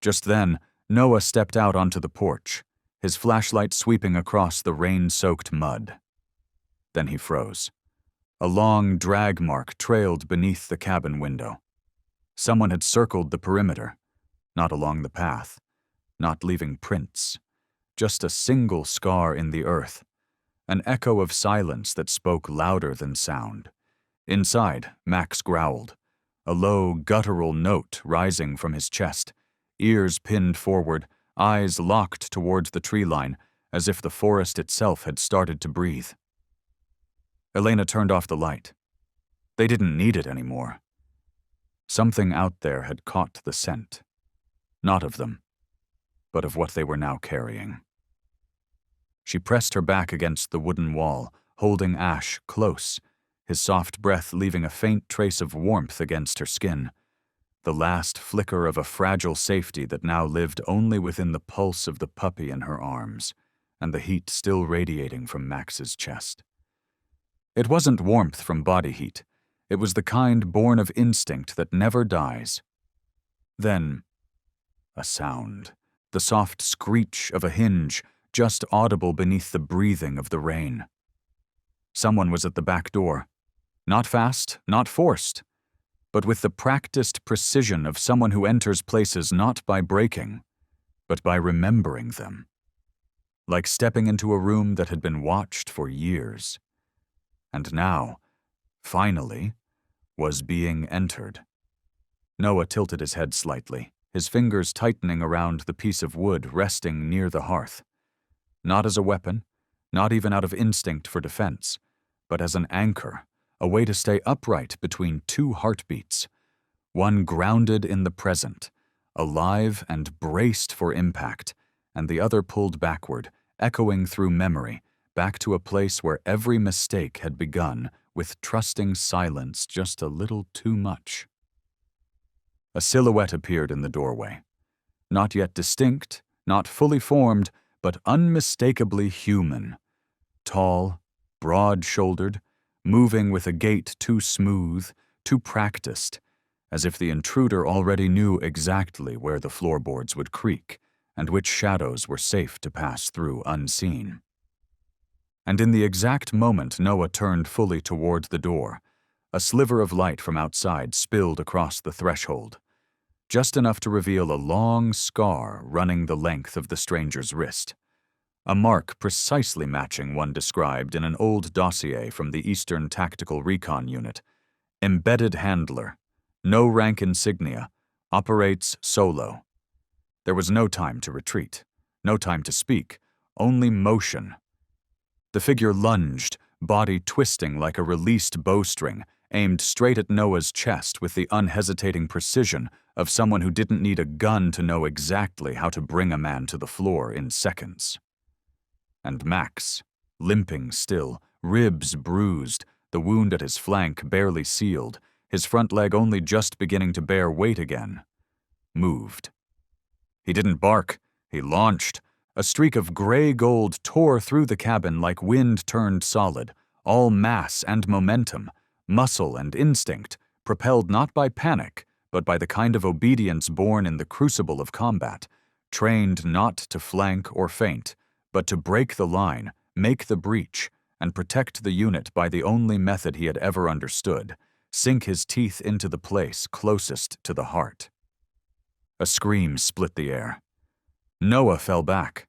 Just then, Noah stepped out onto the porch, his flashlight sweeping across the rain-soaked mud. Then he froze. A long drag mark trailed beneath the cabin window. Someone had circled the perimeter, not along the path, not leaving prints, just a single scar in the earth, an echo of silence that spoke louder than sound. Inside, Max growled, a low, guttural note rising from his chest, ears pinned forward, eyes locked towards the tree line, as if the forest itself had started to breathe. Elena turned off the light. They didn't need it anymore. Something out there had caught the scent. Not of them, but of what they were now carrying. She pressed her back against the wooden wall, holding Ash close, his soft breath leaving a faint trace of warmth against her skin, the last flicker of a fragile safety that now lived only within the pulse of the puppy in her arms, and the heat still radiating from Max's chest. It wasn't warmth from body heat. It was the kind born of instinct that never dies. Then, a sound, the soft screech of a hinge, just audible beneath the breathing of the rain. Someone was at the back door. Not fast, not forced, but with the practiced precision of someone who enters places not by breaking, but by remembering them. Like stepping into a room that had been watched for years. And now, finally, was being entered. Noah tilted his head slightly, his fingers tightening around the piece of wood resting near the hearth. Not as a weapon, not even out of instinct for defense, but as an anchor, a way to stay upright between two heartbeats, one grounded in the present, alive and braced for impact, and the other pulled backward, echoing through memory, back to a place where every mistake had begun with trusting silence just a little too much. A silhouette appeared in the doorway. Not yet distinct, not fully formed, but unmistakably human. Tall, broad-shouldered, moving with a gait too smooth, too practiced, as if the intruder already knew exactly where the floorboards would creak and which shadows were safe to pass through unseen. And in the exact moment Noah turned fully toward the door, a sliver of light from outside spilled across the threshold, just enough to reveal a long scar running the length of the stranger's wrist, a mark precisely matching one described in an old dossier from the Eastern Tactical Recon Unit. Embedded handler, no rank insignia, operates solo. There was no time to retreat, no time to speak, only motion. The figure lunged, body twisting like a released bowstring, aimed straight at Noah's chest with the unhesitating precision of someone who didn't need a gun to know exactly how to bring a man to the floor in seconds. And Max, limping still, ribs bruised, the wound at his flank barely sealed, his front leg only just beginning to bear weight again, moved. He didn't bark, he launched. A streak of gray gold tore through the cabin like wind turned solid, all mass and momentum, muscle and instinct, propelled not by panic, but by the kind of obedience born in the crucible of combat, trained not to flank or feint, but to break the line, make the breach, and protect the unit by the only method he had ever understood, sink his teeth into the place closest to the heart. A scream split the air. Noah fell back,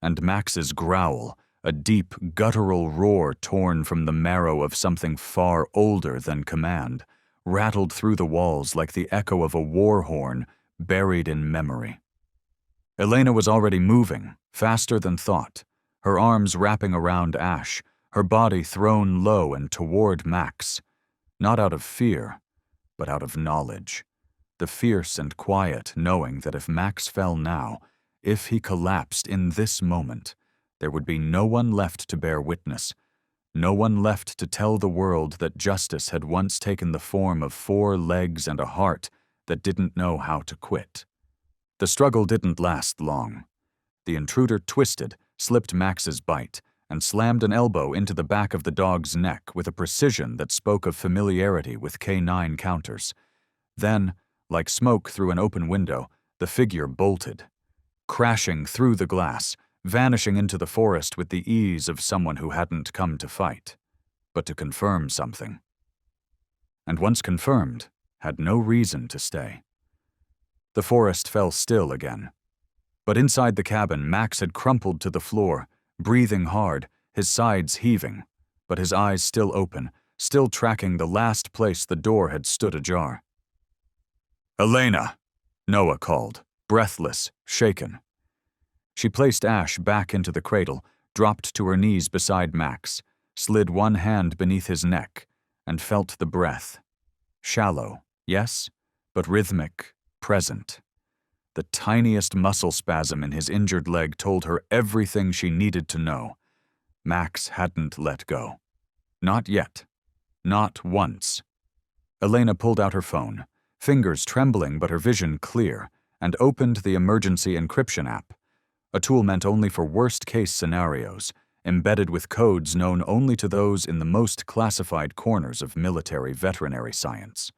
and Max's growl, a deep, guttural roar torn from the marrow of something far older than command, rattled through the walls like the echo of a war horn buried in memory. Elena was already moving, faster than thought, her arms wrapping around Ash, her body thrown low and toward Max, not out of fear, but out of knowledge. The fierce and quiet knowing that if Max fell now, if he collapsed in this moment, there would be no one left to bear witness, no one left to tell the world that justice had once taken the form of 4 legs and a heart that didn't know how to quit. The struggle didn't last long. The intruder twisted, slipped Max's bite, and slammed an elbow into the back of the dog's neck with a precision that spoke of familiarity with canine counters. Then, like smoke through an open window, the figure bolted, crashing through the glass, vanishing into the forest with the ease of someone who hadn't come to fight, but to confirm something. And once confirmed, had no reason to stay. The forest fell still again. But inside the cabin, Max had crumpled to the floor, breathing hard, his sides heaving, but his eyes still open, still tracking the last place the door had stood ajar. "Elena!" Noah called, breathless, shaken. She placed Ash back into the cradle, dropped to her knees beside Max, slid one hand beneath his neck, and felt the breath. Shallow, yes, but rhythmic, present. The tiniest muscle spasm in his injured leg told her everything she needed to know. Max hadn't let go. Not yet. Not once. Elena pulled out her phone, fingers trembling but her vision clear, and opened the emergency encryption app, a tool meant only for worst-case scenarios, embedded with codes known only to those in the most classified corners of military veterinary science.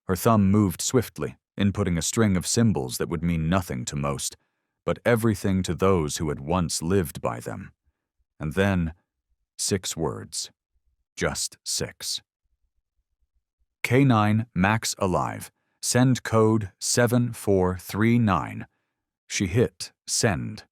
Her thumb moved swiftly, inputting a string of symbols that would mean nothing to most, but everything to those who had once lived by them. And then, 6 words. Just 6. K9 Max alive. Send code 7439. She hit send.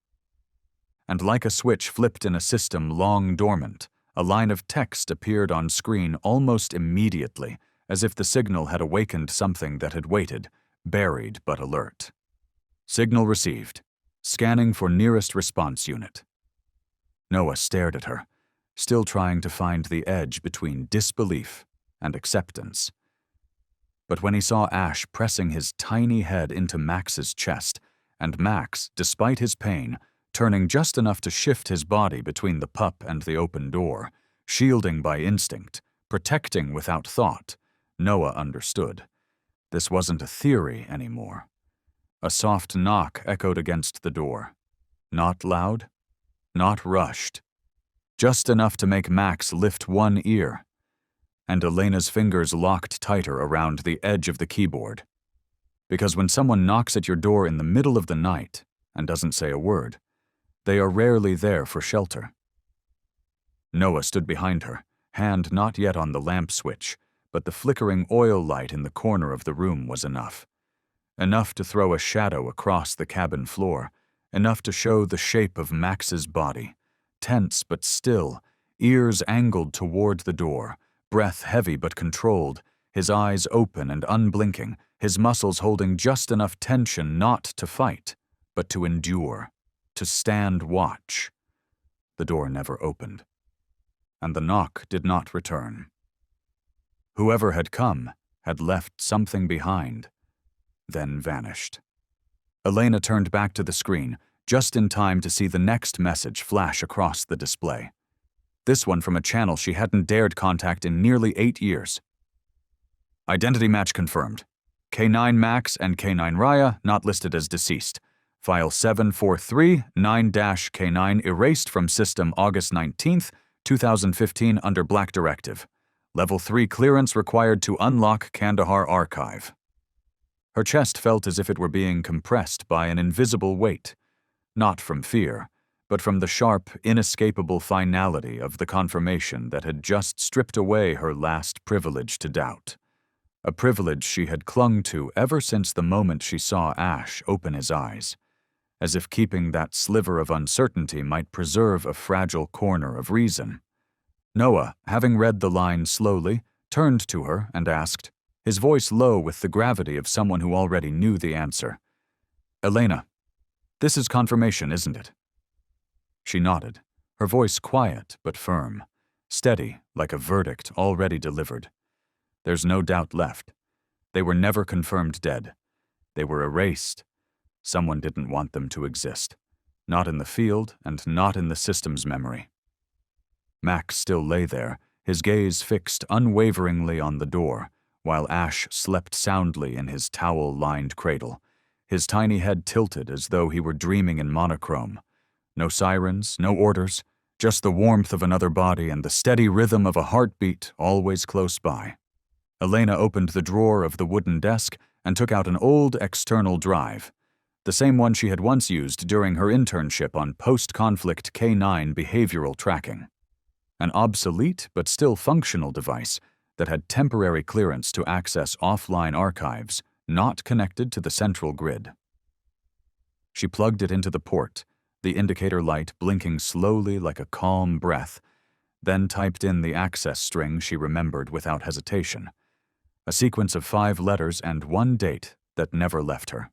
And like a switch flipped in a system long dormant, a line of text appeared on screen almost immediately, as if the signal had awakened something that had waited, buried but alert. Signal received. Scanning for nearest response unit. Noah stared at her, still trying to find the edge between disbelief and acceptance. But when he saw Ash pressing his tiny head into Max's chest, and Max, despite his pain, turning just enough to shift his body between the pup and the open door, shielding by instinct, protecting without thought, Noah understood. This wasn't a theory anymore. A soft knock echoed against the door. Not loud, not rushed. Just enough to make Max lift one ear. And Elena's fingers locked tighter around the edge of the keyboard. Because when someone knocks at your door in the middle of the night and doesn't say a word, they are rarely there for shelter. Noah stood behind her, hand not yet on the lamp switch, but the flickering oil light in the corner of the room was enough. Enough to throw a shadow across the cabin floor, enough to show the shape of Max's body, tense but still, ears angled toward the door, breath heavy but controlled, his eyes open and unblinking, his muscles holding just enough tension not to fight, but to endure, to stand watch. The door never opened, and the knock did not return. Whoever had come had left something behind, then vanished. Elena turned back to the screen, just in time to see the next message flash across the display. This one from a channel she hadn't dared contact in nearly 8 years. Identity match confirmed. K9 Max and K9 Raya not listed as deceased. File 7439-K9 erased from system August 19th, 2015 under Black Directive. Level 3 clearance required to unlock Kandahar archive. Her chest felt as if it were being compressed by an invisible weight, not from fear, but from the sharp, inescapable finality of the confirmation that had just stripped away her last privilege to doubt. A privilege she had clung to ever since the moment she saw Ash open his eyes, as if keeping that sliver of uncertainty might preserve a fragile corner of reason. Noah, having read the line slowly, turned to her and asked, his voice low with the gravity of someone who already knew the answer. "Elena, this is confirmation, isn't it?" She nodded, her voice quiet but firm, steady like a verdict already delivered. There's no doubt left. They were never confirmed dead. They were erased. Someone didn't want them to exist. Not in the field and not in the system's memory. Max still lay there, his gaze fixed unwaveringly on the door, while Ash slept soundly in his towel-lined cradle, his tiny head tilted as though he were dreaming in monochrome. No sirens, no orders, just the warmth of another body and the steady rhythm of a heartbeat always close by. Elena opened the drawer of the wooden desk and took out an old external drive, the same one she had once used during her internship on post-conflict K9 behavioral tracking. An obsolete but still functional device that had temporary clearance to access offline archives not connected to the central grid. She plugged it into the port, the indicator light blinking slowly like a calm breath, then typed in the access string she remembered without hesitation, a sequence of 5 letters and one date that never left her.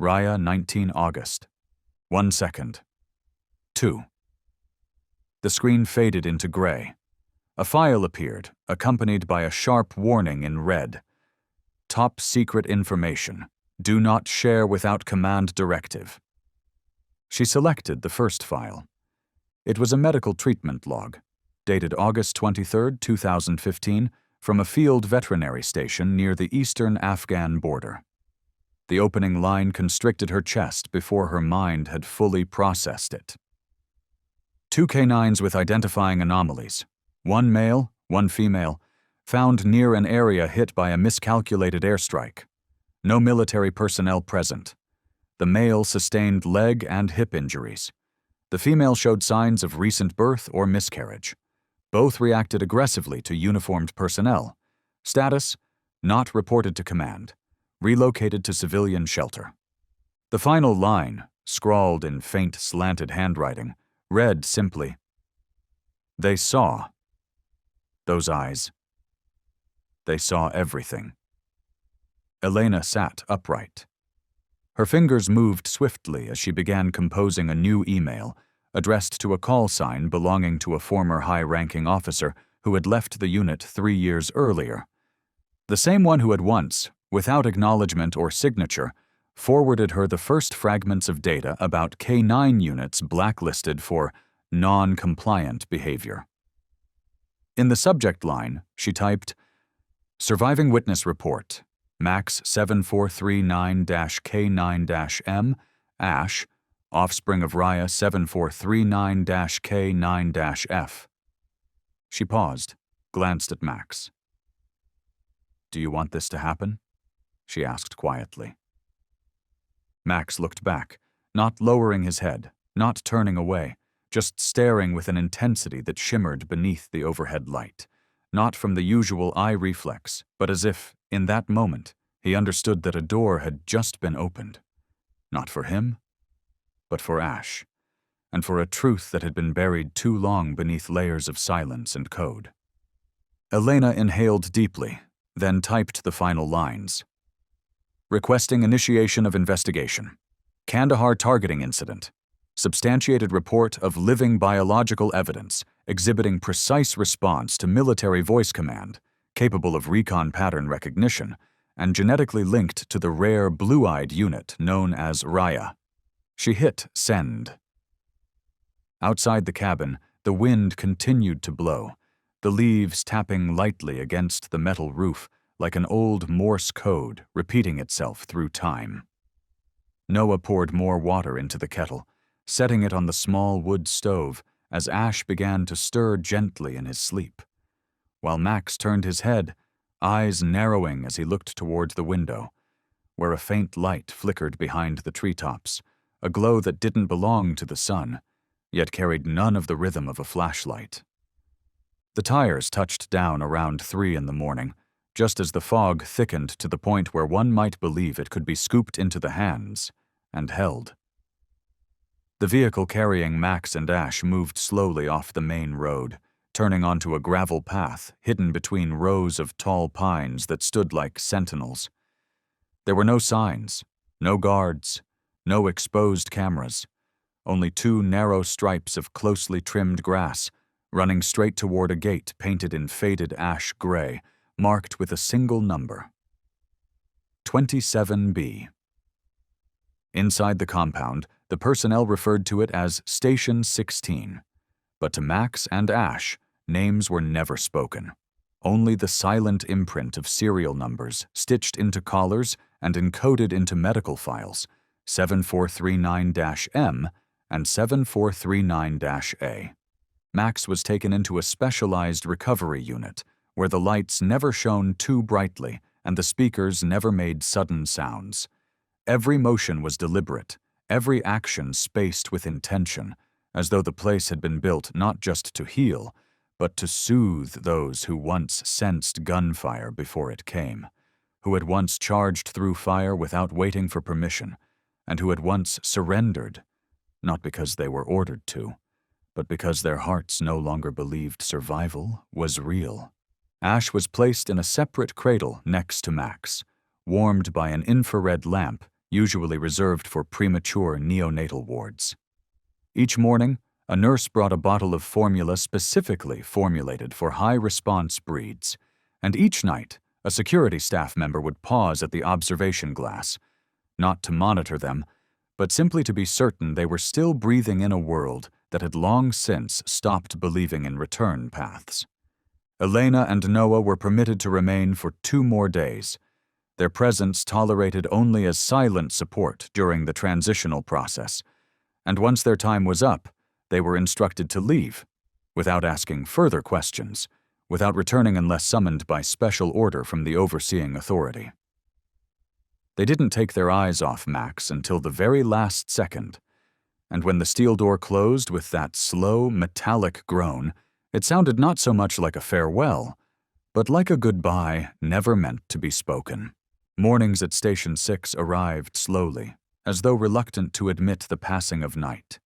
Raya, 19 August. 1 second. 2. The screen faded into gray. A file appeared, accompanied by a sharp warning in red. Top secret information. Do not share without command directive. She selected the first file. It was a medical treatment log, dated August 23, 2015, from a field veterinary station near the eastern Afghan border. The opening line constricted her chest before her mind had fully processed it. 2 canines with identifying anomalies, 1 male, 1 female, found near an area hit by a miscalculated airstrike. No military personnel present. The male sustained leg and hip injuries. The female showed signs of recent birth or miscarriage. Both reacted aggressively to uniformed personnel. Status: not reported to command. Relocated to civilian shelter. The final line, scrawled in faint slanted handwriting, read simply, "They saw. Those eyes. They saw everything." Elena sat upright. Her fingers moved swiftly as she began composing a new email, addressed to a call sign belonging to a former high-ranking officer who had left the unit 3 years earlier. The same one who had once, without acknowledgement or signature, forwarded her the first fragments of data about K9 units blacklisted for non-compliant behavior. In the subject line, she typed, "Surviving witness report, Max 7439-K9-M, Ash, offspring of Raya 7439-K9-F. She paused, glanced at Max. "Do you want this to happen?" she asked quietly. Max looked back, not lowering his head, not turning away, just staring with an intensity that shimmered beneath the overhead light, not from the usual eye reflex, but as if, in that moment, he understood that a door had just been opened. Not for him, but for Ash, and for a truth that had been buried too long beneath layers of silence and code. Elena inhaled deeply, then typed the final lines. Requesting initiation of investigation. Kandahar targeting incident. Substantiated report of living biological evidence exhibiting precise response to military voice command, capable of recon pattern recognition, and genetically linked to the rare blue-eyed unit known as Raya. She hit send. Outside the cabin, the wind continued to blow, the leaves tapping lightly against the metal roof like an old Morse code repeating itself through time. Noah poured more water into the kettle, setting it on the small wood stove as Ash began to stir gently in his sleep, while Max turned his head, eyes narrowing as he looked toward the window, where a faint light flickered behind the treetops, a glow that didn't belong to the sun, yet carried none of the rhythm of a flashlight. The tires touched down around 3 in the morning, just as the fog thickened to the point where one might believe it could be scooped into the hands and held. The vehicle carrying Max and Ash moved slowly off the main road, turning onto a gravel path hidden between rows of tall pines that stood like sentinels. There were no signs, no guards, no exposed cameras, only 2 narrow stripes of closely trimmed grass, running straight toward a gate painted in faded ash gray, marked with a single number. 27B. Inside the compound, the personnel referred to it as Station 16. But to Max and Ash, names were never spoken. Only the silent imprint of serial numbers stitched into collars and encoded into medical files, 7439-M and 7439-A. Max was taken into a specialized recovery unit, where the lights never shone too brightly and the speakers never made sudden sounds. Every motion was deliberate, every action spaced with intention, as though the place had been built not just to heal, but to soothe those who once sensed gunfire before it came, who had once charged through fire without waiting for permission, and who had once surrendered, not because they were ordered to, but because their hearts no longer believed survival was real. Ash was placed in a separate cradle next to Max, warmed by an infrared lamp usually reserved for premature neonatal wards. Each morning, a nurse brought a bottle of formula specifically formulated for high-response breeds, and each night, a security staff member would pause at the observation glass, not to monitor them, but simply to be certain they were still breathing in a world that had long since stopped believing in return paths. Elena and Noah were permitted to remain for 2 more days, their presence tolerated only as silent support during the transitional process, and once their time was up, they were instructed to leave, without asking further questions, without returning unless summoned by special order from the overseeing authority. They didn't take their eyes off Max until the very last second, and when the steel door closed with that slow, metallic groan, it sounded not so much like a farewell, but like a goodbye never meant to be spoken. Mornings at Station 6 arrived slowly, as though reluctant to admit the passing of night,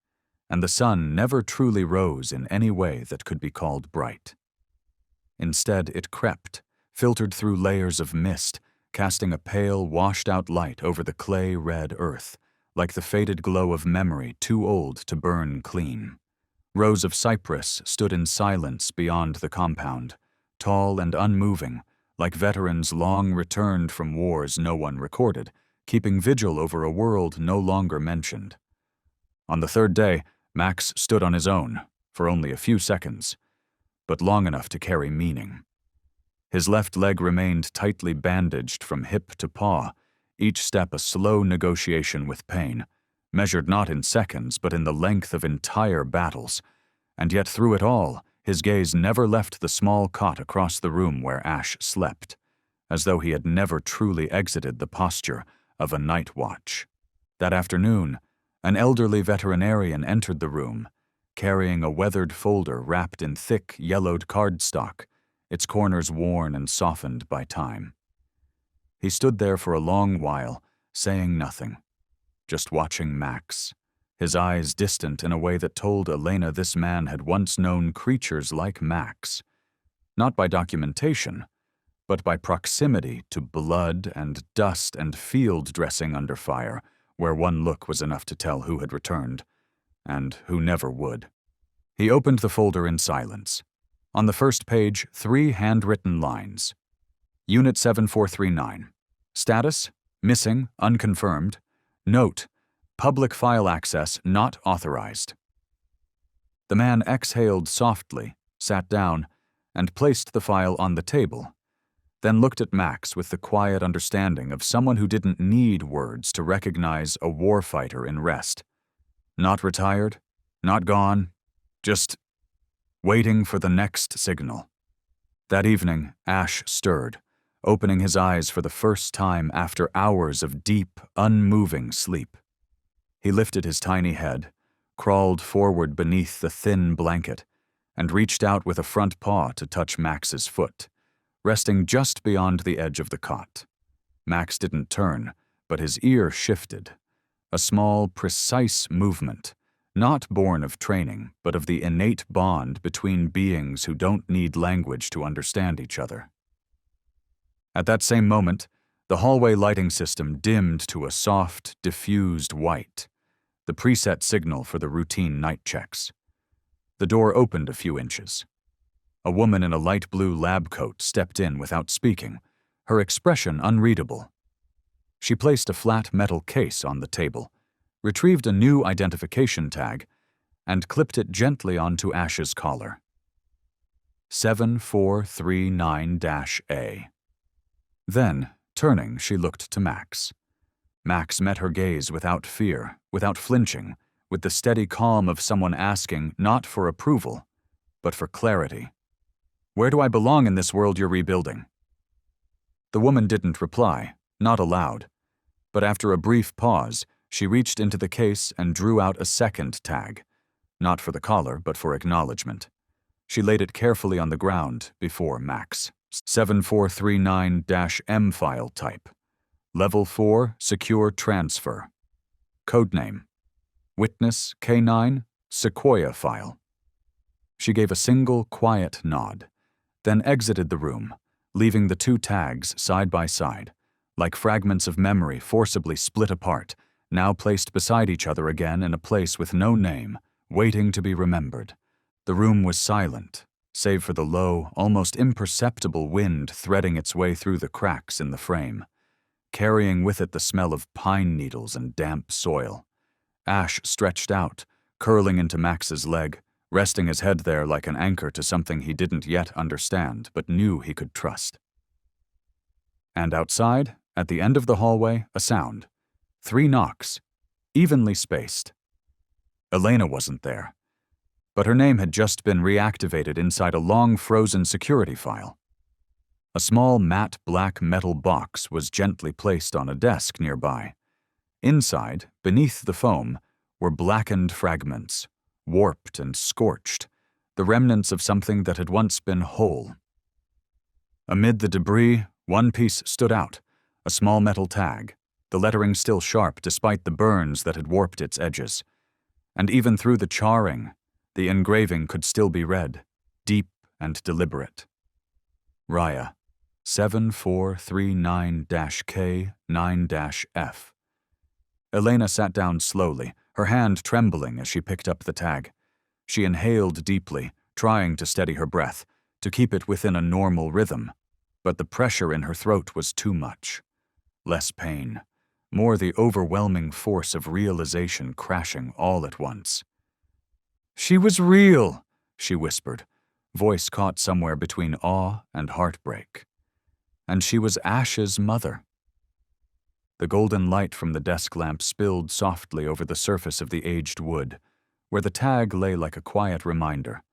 and the sun never truly rose in any way that could be called bright. Instead, it crept, filtered through layers of mist, casting a pale, washed-out light over the clay-red earth, like the faded glow of memory too old to burn clean. Rows of cypress stood in silence beyond the compound, tall and unmoving, like veterans long returned from wars no one recorded, keeping vigil over a world no longer mentioned. On the 3rd day, Max stood on his own, for only a few seconds, but long enough to carry meaning. His left leg remained tightly bandaged from hip to paw, each step a slow negotiation with pain, measured not in seconds but in the length of entire battles, and yet through it all, his gaze never left the small cot across the room where Ash slept, as though he had never truly exited the posture of a night watch. That afternoon, an elderly veterinarian entered the room, carrying a weathered folder wrapped in thick, yellowed cardstock, its corners worn and softened by time. He stood there for a long while, saying nothing, just watching Max, his eyes distant in a way that told Elena this man had once known creatures like Max, not by documentation, but by proximity to blood and dust and field dressing under fire, where one look was enough to tell who had returned, and who never would. He opened the folder in silence. On the first page, 3 handwritten lines. Unit 7439. Status: missing, unconfirmed. Note: public file access not authorized. The man exhaled softly, sat down, and placed the file on the table, then looked at Max with the quiet understanding of someone who didn't need words to recognize a warfighter in rest. Not retired, not gone, just waiting for the next signal. That evening, Ash stirred, opening his eyes for the first time after hours of deep, unmoving sleep. He lifted his tiny head, crawled forward beneath the thin blanket, and reached out with a front paw to touch Max's foot, resting just beyond the edge of the cot. Max didn't turn, but his ear shifted, a small, precise movement, not born of training, but of the innate bond between beings who don't need language to understand each other. At that same moment, the hallway lighting system dimmed to a soft, diffused white, the preset signal for the routine night checks. The door opened a few inches. A woman in a light blue lab coat stepped in without speaking, her expression unreadable. She placed a flat metal case on the table, retrieved a new identification tag, and clipped it gently onto Ash's collar. 7439-A. Then, turning, she looked to Max. Max met her gaze without fear, without flinching, with the steady calm of someone asking not for approval, but for clarity. "Where do I belong in this world you're rebuilding?" The woman didn't reply, not aloud, but after a brief pause, she reached into the case and drew out a second tag, not for the collar, but for acknowledgement. She laid it carefully on the ground before Max. 7439-M file type. Level 4 Secure Transfer. Codename: Witness K9 Sequoia file. She gave a single quiet nod, then exited the room, leaving the two tags side by side, like fragments of memory forcibly split apart, now placed beside each other again in a place with no name, waiting to be remembered. The room was silent, save for the low, almost imperceptible wind threading its way through the cracks in the frame, carrying with it the smell of pine needles and damp soil. Ash stretched out, curling into Max's leg, resting his head there like an anchor to something he didn't yet understand but knew he could trust. And outside, at the end of the hallway, a sound. 3 knocks, evenly spaced. Elena wasn't there, but her name had just been reactivated inside a long frozen security file. A small matte black metal box was gently placed on a desk nearby. Inside, beneath the foam, were blackened fragments, warped and scorched, the remnants of something that had once been whole. Amid the debris, one piece stood out, a small metal tag, the lettering still sharp despite the burns that had warped its edges. And even through the charring, the engraving could still be read, deep and deliberate. Raya, 7439-K9-F. Elena sat down slowly, her hand trembling as she picked up the tag. She inhaled deeply, trying to steady her breath, to keep it within a normal rhythm, but the pressure in her throat was too much. Less pain, more the overwhelming force of realization crashing all at once. "She was real," she whispered, voice caught somewhere between awe and heartbreak. And she was Ash's mother. The golden light from the desk lamp spilled softly over the surface of the aged wood, where the tag lay like a quiet reminder.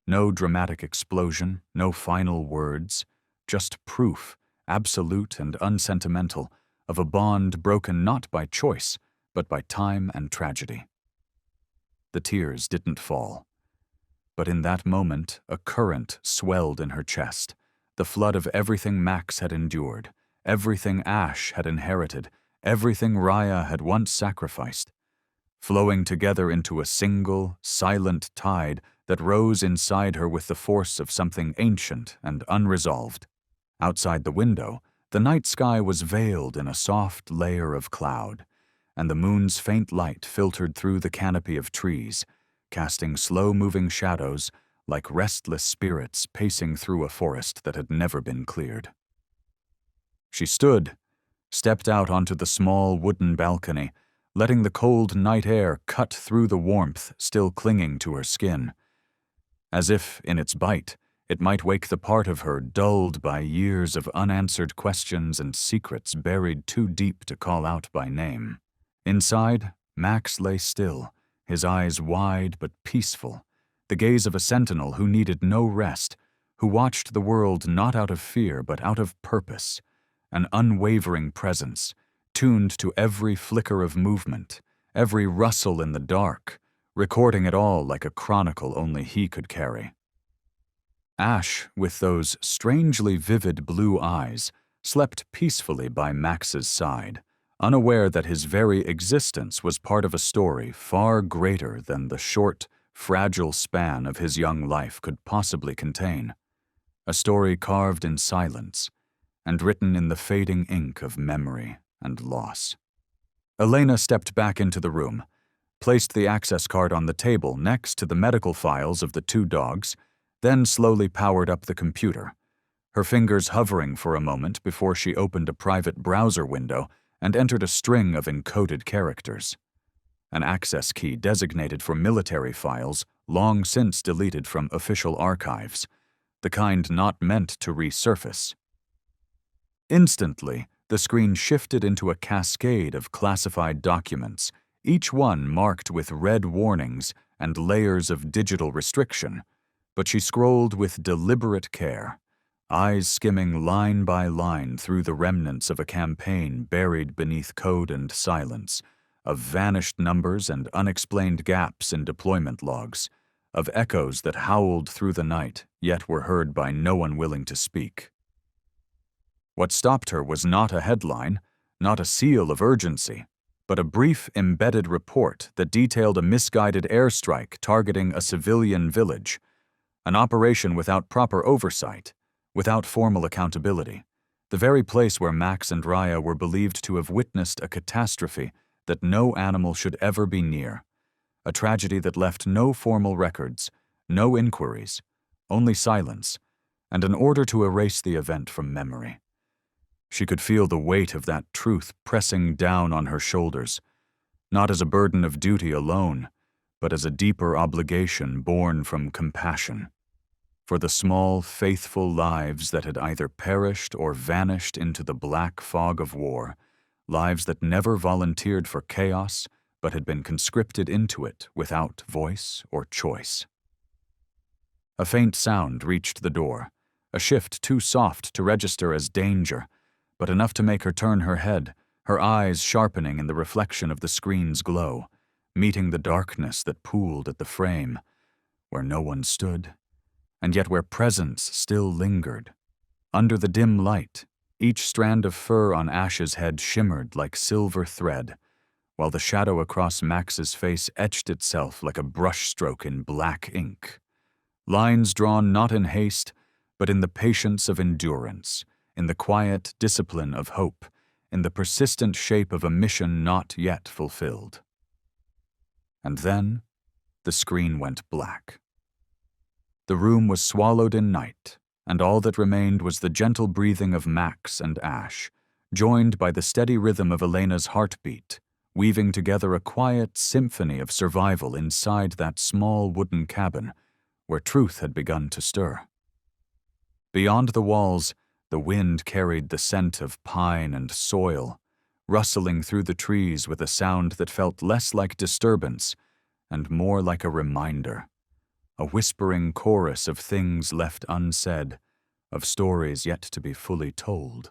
No dramatic explosion, no final words, just proof, absolute and unsentimental, of a bond broken not by choice, but by time and tragedy. The tears didn't fall. But in that moment, a current swelled in her chest, the flood of everything Max had endured, everything Ash had inherited, everything Raya had once sacrificed, flowing together into a single, silent tide that rose inside her with the force of something ancient and unresolved. Outside the window, the night sky was veiled in a soft layer of cloud, and the moon's faint light filtered through the canopy of trees, casting slow-moving shadows like restless spirits pacing through a forest that had never been cleared. She stood, stepped out onto the small wooden balcony, letting the cold night air cut through the warmth still clinging to her skin. As if, in its bite, it might wake the part of her dulled by years of unanswered questions and secrets buried too deep to call out by name. Inside, Max lay still, his eyes wide but peaceful, the gaze of a sentinel who needed no rest, who watched the world not out of fear but out of purpose, an unwavering presence, tuned to every flicker of movement, every rustle in the dark, recording it all like a chronicle only he could carry. Ash, with those strangely vivid blue eyes, slept peacefully by Max's side, unaware that his very existence was part of a story far greater than the short, fragile span of his young life could possibly contain. A story carved in silence and written in the fading ink of memory and loss. Elena stepped back into the room, placed the access card on the table next to the medical files of the two dogs, then slowly powered up the computer, her fingers hovering for a moment before she opened a private browser window and entered a string of encoded characters. An access key designated for military files long since deleted from official archives, the kind not meant to resurface. Instantly, the screen shifted into a cascade of classified documents, each one marked with red warnings and layers of digital restriction, but she scrolled with deliberate care, eyes skimming line by line through the remnants of a campaign buried beneath code and silence, of vanished numbers and unexplained gaps in deployment logs, of echoes that howled through the night, yet were heard by no one willing to speak. What stopped her was not a headline, not a seal of urgency, but a brief embedded report that detailed a misguided airstrike targeting a civilian village, an operation without proper oversight, without formal accountability, the very place where Max and Raya were believed to have witnessed a catastrophe that no animal should ever be near, a tragedy that left no formal records, no inquiries, only silence, and an order to erase the event from memory. She could feel the weight of that truth pressing down on her shoulders, not as a burden of duty alone, but as a deeper obligation born from compassion, for the small, faithful lives that had either perished or vanished into the black fog of war, lives that never volunteered for chaos, but had been conscripted into it without voice or choice. A faint sound reached the door, a shift too soft to register as danger, but enough to make her turn her head, her eyes sharpening in the reflection of the screen's glow, meeting the darkness that pooled at the frame, where no one stood, and yet where presence still lingered. Under the dim light, each strand of fur on Ash's head shimmered like silver thread, while the shadow across Max's face etched itself like a brushstroke in black ink. Lines drawn not in haste, but in the patience of endurance, in the quiet discipline of hope, in the persistent shape of a mission not yet fulfilled. And then, the screen went black. The room was swallowed in night, and all that remained was the gentle breathing of Max and Ash, joined by the steady rhythm of Elena's heartbeat, weaving together a quiet symphony of survival inside that small wooden cabin where truth had begun to stir. Beyond the walls, the wind carried the scent of pine and soil, rustling through the trees with a sound that felt less like disturbance and more like a reminder, a whispering chorus of things left unsaid, of stories yet to be fully told.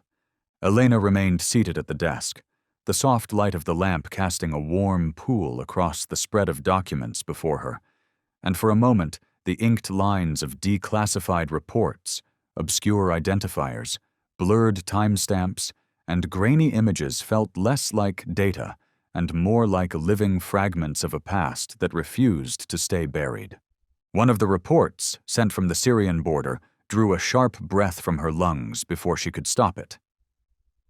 Elena remained seated at the desk, the soft light of the lamp casting a warm pool across the spread of documents before her, and for a moment the inked lines of declassified reports, obscure identifiers, blurred timestamps, and grainy images felt less like data and more like living fragments of a past that refused to stay buried. One of the reports, sent from the Syrian border, drew a sharp breath from her lungs before she could stop it.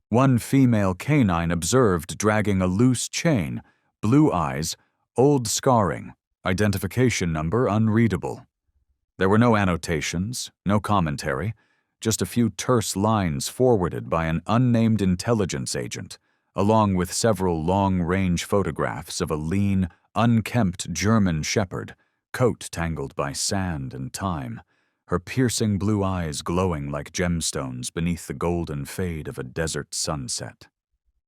One female canine observed dragging a loose chain, blue eyes, old scarring, identification number unreadable. There were no annotations, no commentary, just a few terse lines forwarded by an unnamed intelligence agent, along with several long-range photographs of a lean, unkempt German shepherd, coat tangled by sand and time, her piercing blue eyes glowing like gemstones beneath the golden fade of a desert sunset.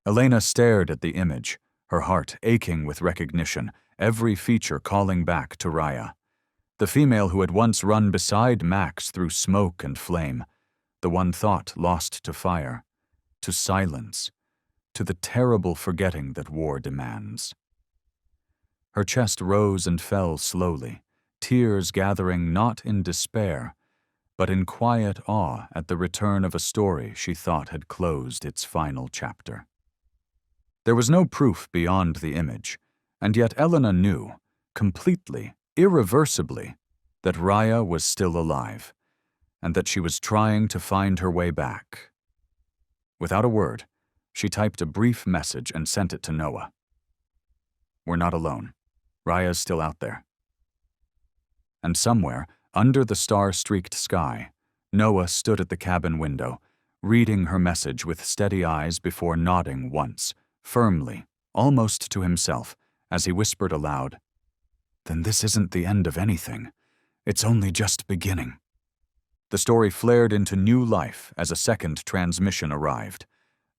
Elena stared at the image, her heart aching with recognition, every feature calling back to Raya, the female who had once run beside Max through smoke and flame, the one thought lost to fire, to silence, to the terrible forgetting that war demands. Her chest rose and fell slowly, tears gathering not in despair, but in quiet awe at the return of a story she thought had closed its final chapter. There was no proof beyond the image, and yet Elena knew, completely, irreversibly, that Raya was still alive, and that she was trying to find her way back. Without a word, she typed a brief message and sent it to Noah. "We're not alone. Raya's still out there. And somewhere, under the star-streaked sky, Noah stood at the cabin window, reading her message with steady eyes before nodding once, firmly, almost to himself, as he whispered aloud, "Then this isn't the end of anything. It's only just beginning." The story flared into new life as a second transmission arrived.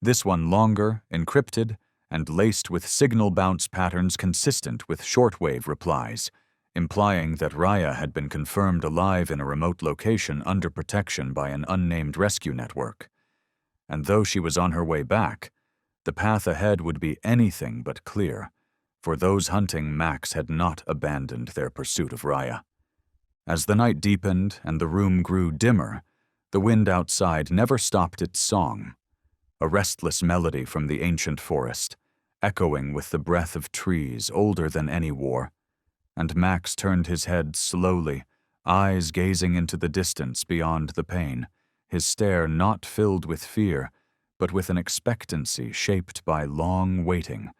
This one longer, encrypted, and laced with signal bounce patterns consistent with shortwave replies, implying that Raya had been confirmed alive in a remote location under protection by an unnamed rescue network. And though she was on her way back, the path ahead would be anything but clear, for those hunting Max had not abandoned their pursuit of Raya. As the night deepened and the room grew dimmer, the wind outside never stopped its song, a restless melody from the ancient forest, echoing with the breath of trees older than any war. And Max turned his head slowly, eyes gazing into the distance beyond the pane, his stare not filled with fear, but with an expectancy shaped by long waiting,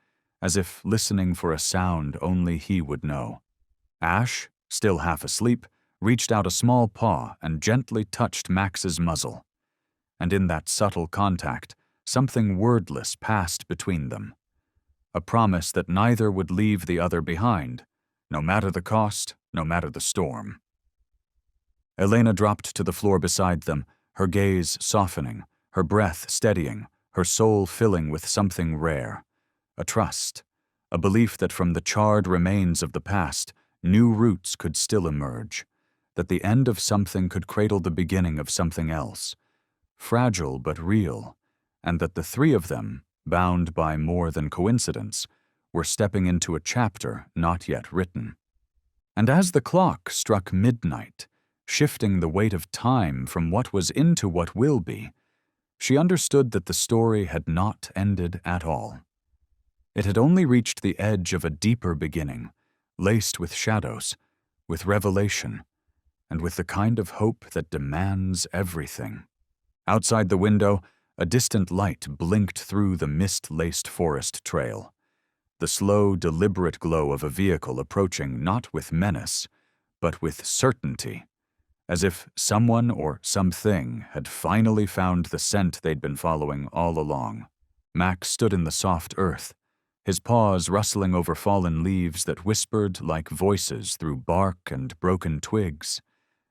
as if listening for a sound only he would know. Ash, still half asleep, reached out a small paw and gently touched Max's muzzle. And in that subtle contact, something wordless passed between them. A promise that neither would leave the other behind, no matter the cost, no matter the storm. Elena dropped to the floor beside them, her gaze softening, her breath steadying, her soul filling with something rare. A trust, a belief that from the charred remains of the past, new roots could still emerge, that the end of something could cradle the beginning of something else, fragile but real, and that the three of them, bound by more than coincidence, were stepping into a chapter not yet written. And as the clock struck midnight, shifting the weight of time from what was into what will be, she understood that the story had not ended at all. It had only reached the edge of a deeper beginning, laced with shadows, with revelation, and with the kind of hope that demands everything. Outside the window, a distant light blinked through the mist-laced forest trail, the slow, deliberate glow of a vehicle approaching not with menace, but with certainty, as if someone or something had finally found the scent they'd been following all along. Max stood in the soft earth, his paws rustling over fallen leaves that whispered like voices through bark and broken twigs,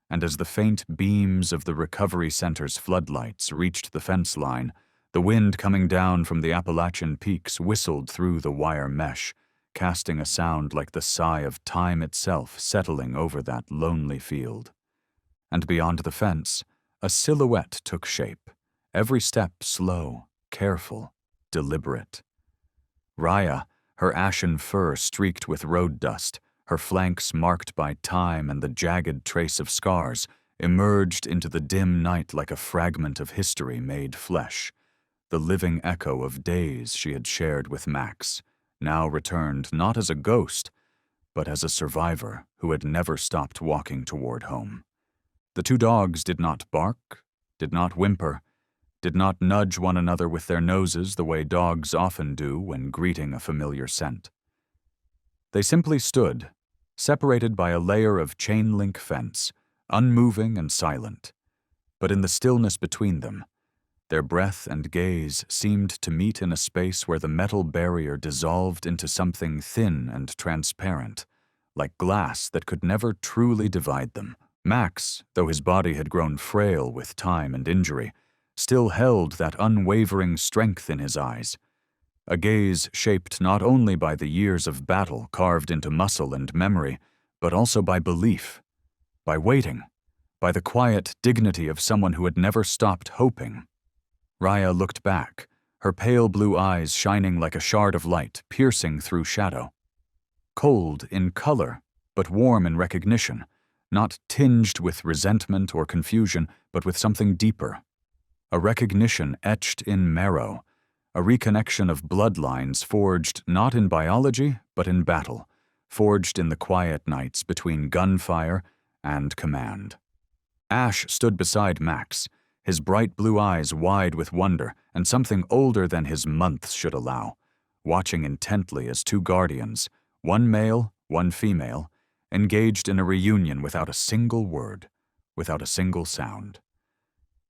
and as the faint beams of the recovery center's floodlights reached the fence line, the wind coming down from the Appalachian peaks whistled through the wire mesh, casting a sound like the sigh of time itself settling over that lonely field. And beyond the fence, a silhouette took shape, every step slow, careful, deliberate. Raya, her ashen fur streaked with road dust, her flanks marked by time and the jagged trace of scars, emerged into the dim night like a fragment of history made flesh, the living echo of days she had shared with Max, now returned not as a ghost, but as a survivor who had never stopped walking toward home. The two dogs did not bark, did not whimper, did not nudge one another with their noses the way dogs often do when greeting a familiar scent. They simply stood, separated by a layer of chain-link fence, unmoving and silent. But in the stillness between them, their breath and gaze seemed to meet in a space where the metal barrier dissolved into something thin and transparent, like glass that could never truly divide them. Max, though his body had grown frail with time and injury, still held that unwavering strength in his eyes, a gaze shaped not only by the years of battle carved into muscle and memory, but also by belief, by waiting, by the quiet dignity of someone who had never stopped hoping. Raya looked back, her pale blue eyes shining like a shard of light piercing through shadow. Cold in color, but warm in recognition, not tinged with resentment or confusion, but with something deeper. A recognition etched in marrow, a reconnection of bloodlines forged not in biology, but in battle, forged in the quiet nights between gunfire and command. Ash stood beside Max, his bright blue eyes wide with wonder and something older than his months should allow, watching intently as two guardians, one male, one female, engaged in a reunion without a single word, without a single sound.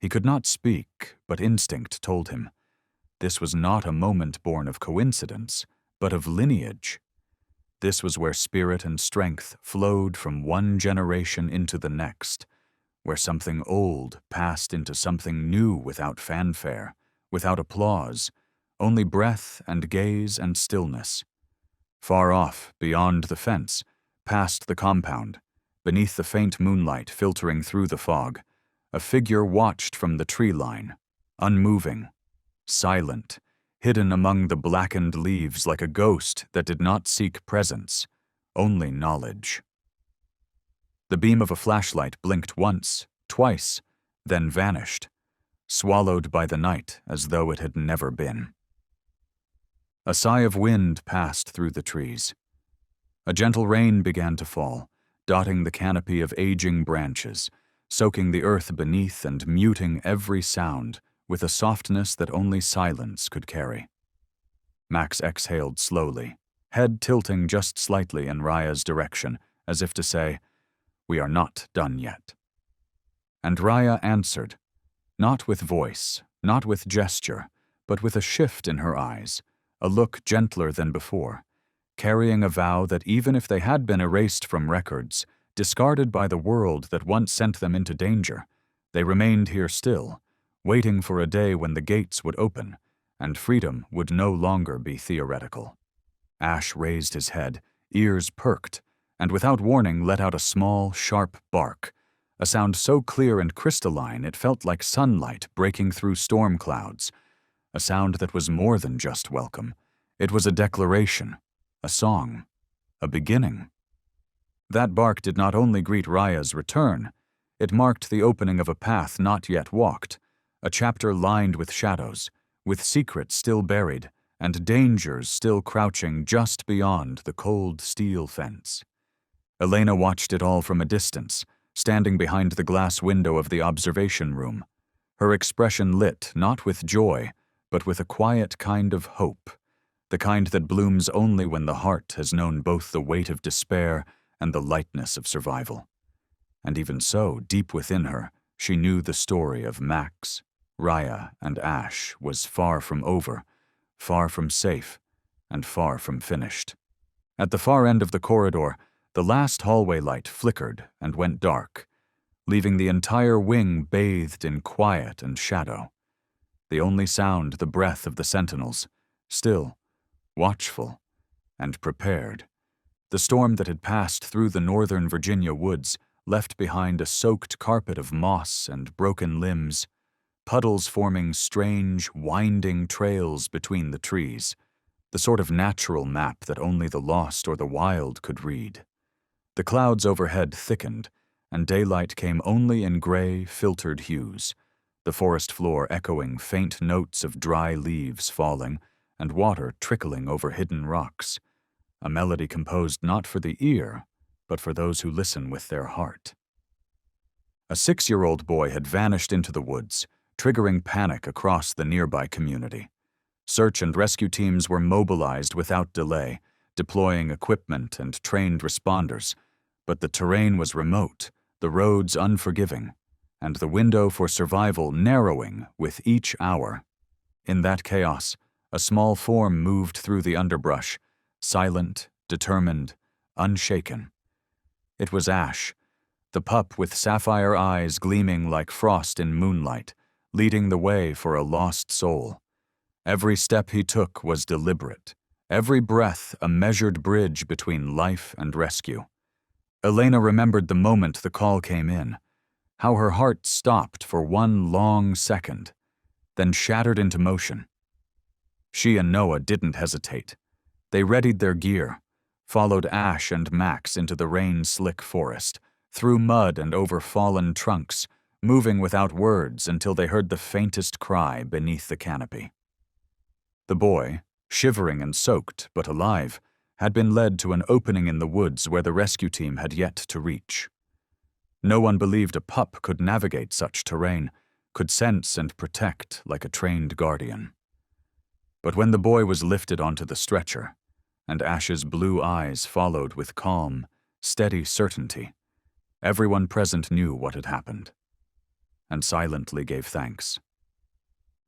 He could not speak, but instinct told him. This was not a moment born of coincidence, but of lineage. This was where spirit and strength flowed from one generation into the next, where something old passed into something new without fanfare, without applause, only breath and gaze and stillness. Far off, beyond the fence, past the compound, beneath the faint moonlight filtering through the fog, a figure watched from the tree line, unmoving, silent, hidden among the blackened leaves like a ghost that did not seek presence, only knowledge. The beam of a flashlight blinked once, twice, then vanished, swallowed by the night as though it had never been. A sigh of wind passed through the trees. A gentle rain began to fall, dotting the canopy of aging branches, soaking the earth beneath and muting every sound with a softness that only silence could carry. Max exhaled slowly, head tilting just slightly in Raya's direction, as if to say, "We are not done yet." And Raya answered, not with voice, not with gesture, but with a shift in her eyes, a look gentler than before, carrying a vow that even if they had been erased from records, discarded by the world that once sent them into danger, they remained here still, waiting for a day when the gates would open, and freedom would no longer be theoretical. Ash raised his head, ears perked, and without warning let out a small, sharp bark, a sound so clear and crystalline it felt like sunlight breaking through storm clouds, a sound that was more than just welcome. It was a declaration, a song, a beginning. That bark did not only greet Raya's return, it marked the opening of a path not yet walked, a chapter lined with shadows, with secrets still buried, and dangers still crouching just beyond the cold steel fence. Elena watched it all from a distance, standing behind the glass window of the observation room, her expression lit not with joy, but with a quiet kind of hope, the kind that blooms only when the heart has known both the weight of despair and the lightness of survival. And even so, deep within her, she knew the story of Max, Raya, and Ash was far from over, far from safe, and far from finished. At the far end of the corridor, the last hallway light flickered and went dark, leaving the entire wing bathed in quiet and shadow. The only sound the breath of the sentinels, still, watchful, and prepared. The storm that had passed through the northern Virginia woods left behind a soaked carpet of moss and broken limbs, puddles forming strange, winding trails between the trees, the sort of natural map that only the lost or the wild could read. The clouds overhead thickened, and daylight came only in gray, filtered hues, the forest floor echoing faint notes of dry leaves falling and water trickling over hidden rocks, a melody composed not for the ear, but for those who listen with their heart. A 6-year-old boy had vanished into the woods, triggering panic across the nearby community. Search and rescue teams were mobilized without delay, deploying equipment and trained responders, but the terrain was remote, the roads unforgiving, and the window for survival narrowing with each hour. In that chaos, a small form moved through the underbrush, silent, determined, unshaken. It was Ash, the pup with sapphire eyes gleaming like frost in moonlight, leading the way for a lost soul. Every step he took was deliberate, every breath a measured bridge between life and rescue. Elena remembered the moment the call came in, how her heart stopped for one long second, then shattered into motion. She and Noah didn't hesitate. They readied their gear, followed Ash and Max into the rain-slick forest, through mud and over fallen trunks, moving without words until they heard the faintest cry beneath the canopy. The boy, shivering and soaked but alive, had been led to an opening in the woods where the rescue team had yet to reach. No one believed a pup could navigate such terrain, could sense and protect like a trained guardian. But when the boy was lifted onto the stretcher, and Ash's blue eyes followed with calm, steady certainty. Everyone present knew what had happened, and silently gave thanks.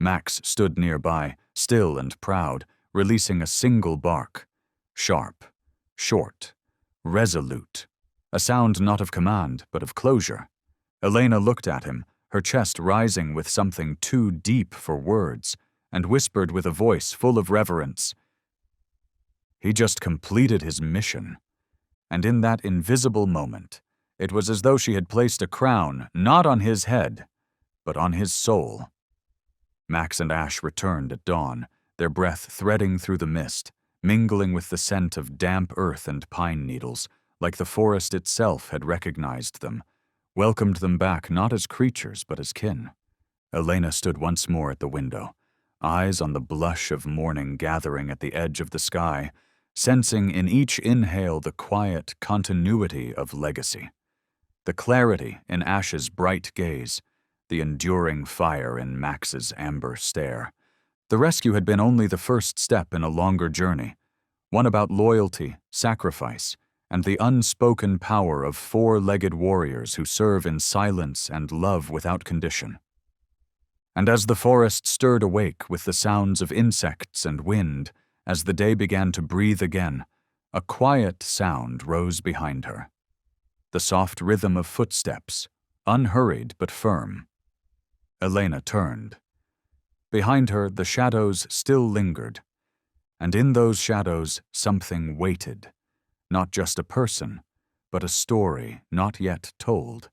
Max stood nearby, still and proud, releasing a single bark. Sharp, short, resolute. A sound not of command, but of closure. Elena looked at him, her chest rising with something too deep for words, and whispered with a voice full of reverence, "He just completed his mission." And in that invisible moment, it was as though she had placed a crown not on his head, but on his soul. Max and Ash returned at dawn, their breath threading through the mist, mingling with the scent of damp earth and pine needles, like the forest itself had recognized them, welcomed them back not as creatures but as kin. Elena stood once more at the window, eyes on the blush of morning gathering at the edge of the sky, sensing in each inhale the quiet continuity of legacy, the clarity in Ash's bright gaze, the enduring fire in Max's amber stare. The rescue had been only the first step in a longer journey, one about loyalty, sacrifice, and the unspoken power of four-legged warriors who serve in silence and love without condition. And as the forest stirred awake with the sounds of insects and wind, as the day began to breathe again, a quiet sound rose behind her. The soft rhythm of footsteps, unhurried but firm. Elena turned. Behind her, the shadows still lingered, and in those shadows something waited, not just a person, but a story not yet told,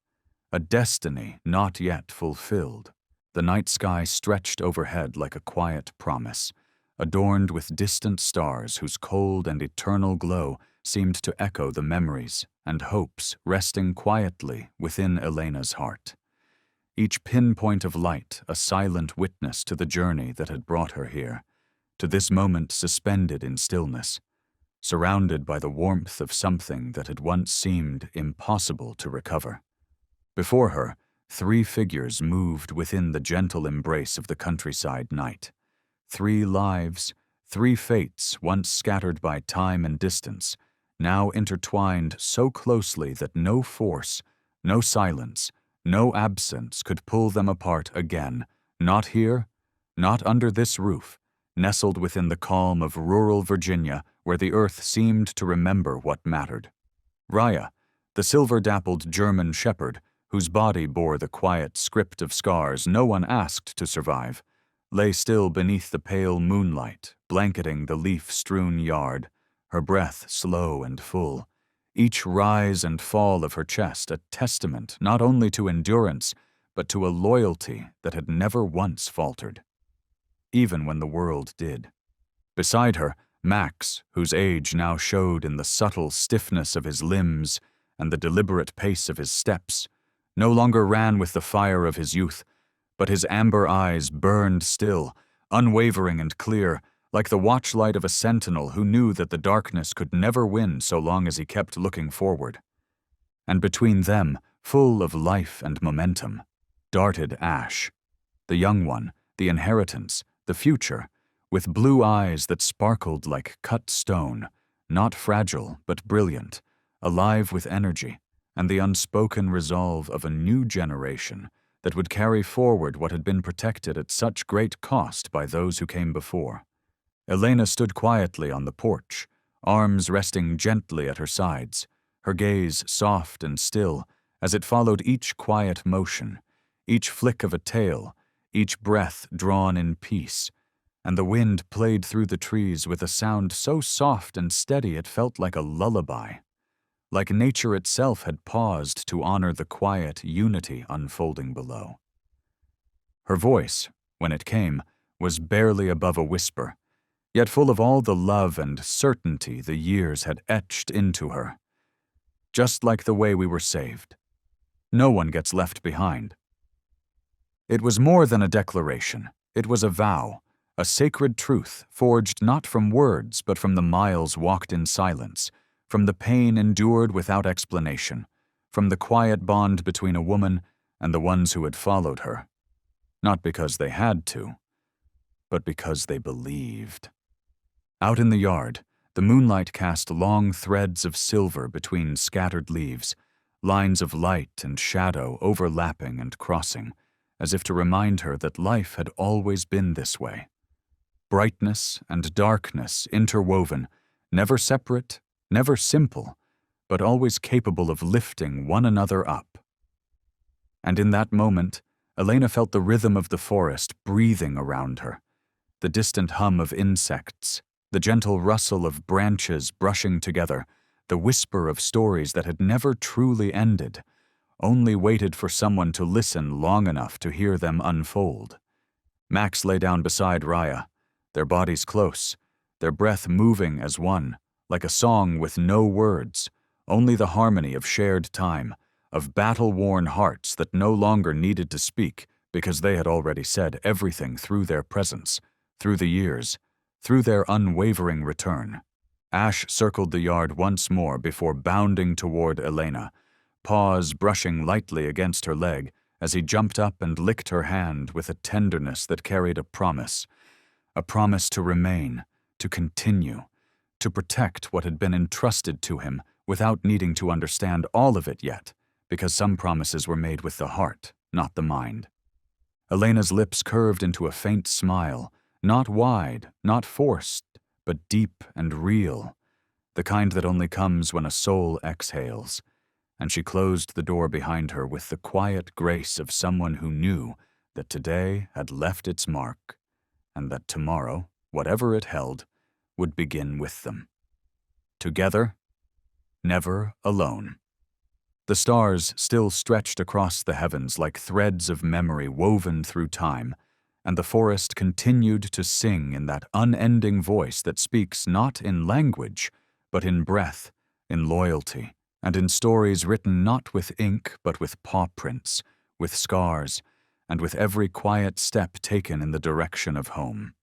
a destiny not yet fulfilled. The night sky stretched overhead like a quiet promise, adorned with distant stars whose cold and eternal glow seemed to echo the memories and hopes resting quietly within Elena's heart. Each pinpoint of light a silent witness to the journey that had brought her here, to this moment suspended in stillness, surrounded by the warmth of something that had once seemed impossible to recover. Before her, 3 figures moved within the gentle embrace of the countryside night. 3 lives, 3 fates once scattered by time and distance, now intertwined so closely that no force, no silence, no absence could pull them apart again, not here, not under this roof, nestled within the calm of rural Virginia where the earth seemed to remember what mattered. Raya, the silver-dappled German shepherd, whose body bore the quiet script of scars no one asked to survive, lay still beneath the pale moonlight, blanketing the leaf-strewn yard, her breath slow and full, each rise and fall of her chest a testament not only to endurance, but to a loyalty that had never once faltered, even when the world did. Beside her, Max, whose age now showed in the subtle stiffness of his limbs and the deliberate pace of his steps, no longer ran with the fire of his youth, but his amber eyes burned still, unwavering and clear, like the watchlight of a sentinel who knew that the darkness could never win so long as he kept looking forward. And between them, full of life and momentum, darted Ash, the young one, the inheritance, the future, with blue eyes that sparkled like cut stone, not fragile but brilliant, alive with energy, and the unspoken resolve of a new generation that would carry forward what had been protected at such great cost by those who came before. Elena stood quietly on the porch, arms resting gently at her sides, her gaze soft and still as it followed each quiet motion, each flick of a tail, each breath drawn in peace, and the wind played through the trees with a sound so soft and steady it felt like a lullaby, like nature itself had paused to honor the quiet unity unfolding below. Her voice, when it came, was barely above a whisper, yet full of all the love and certainty the years had etched into her. Just like the way we were saved. No one gets left behind. It was more than a declaration. It was a vow, a sacred truth forged not from words but from the miles walked in silence, from the pain endured without explanation, from the quiet bond between a woman and the ones who had followed her, not because they had to, but because they believed. Out in the yard, The moonlight cast long threads of silver between scattered leaves, lines of light and shadow overlapping and crossing, as if to remind her that life had always been this way. Brightness and darkness interwoven, never separate, never simple, but always capable of lifting one another up. And in that moment, Elena felt the rhythm of the forest breathing around her, the distant hum of insects, the gentle rustle of branches brushing together, the whisper of stories that had never truly ended, only waited for someone to listen long enough to hear them unfold. Max lay down beside Raya, their bodies close, their breath moving as one, like a song with no words, only the harmony of shared time, of battle-worn hearts that no longer needed to speak because they had already said everything through their presence, through the years, through their unwavering return. Ash circled the yard once more before bounding toward Elena, Paws brushing lightly against her leg as he jumped up and licked her hand with a tenderness that carried a promise to remain, to continue, to protect what had been entrusted to him without needing to understand all of it yet, because some promises were made with the heart, not the mind. Elena's lips curved into a faint smile, not wide, not forced, but deep and real, the kind that only comes when a soul exhales, and she closed the door behind her with the quiet grace of someone who knew that today had left its mark, and that tomorrow, whatever it held, would begin with them. Together, never alone. The stars still stretched across the heavens like threads of memory woven through time, and the forest continued to sing in that unending voice that speaks not in language, but in breath, in loyalty, and in stories written not with ink but with paw prints, with scars, and with every quiet step taken in the direction of home.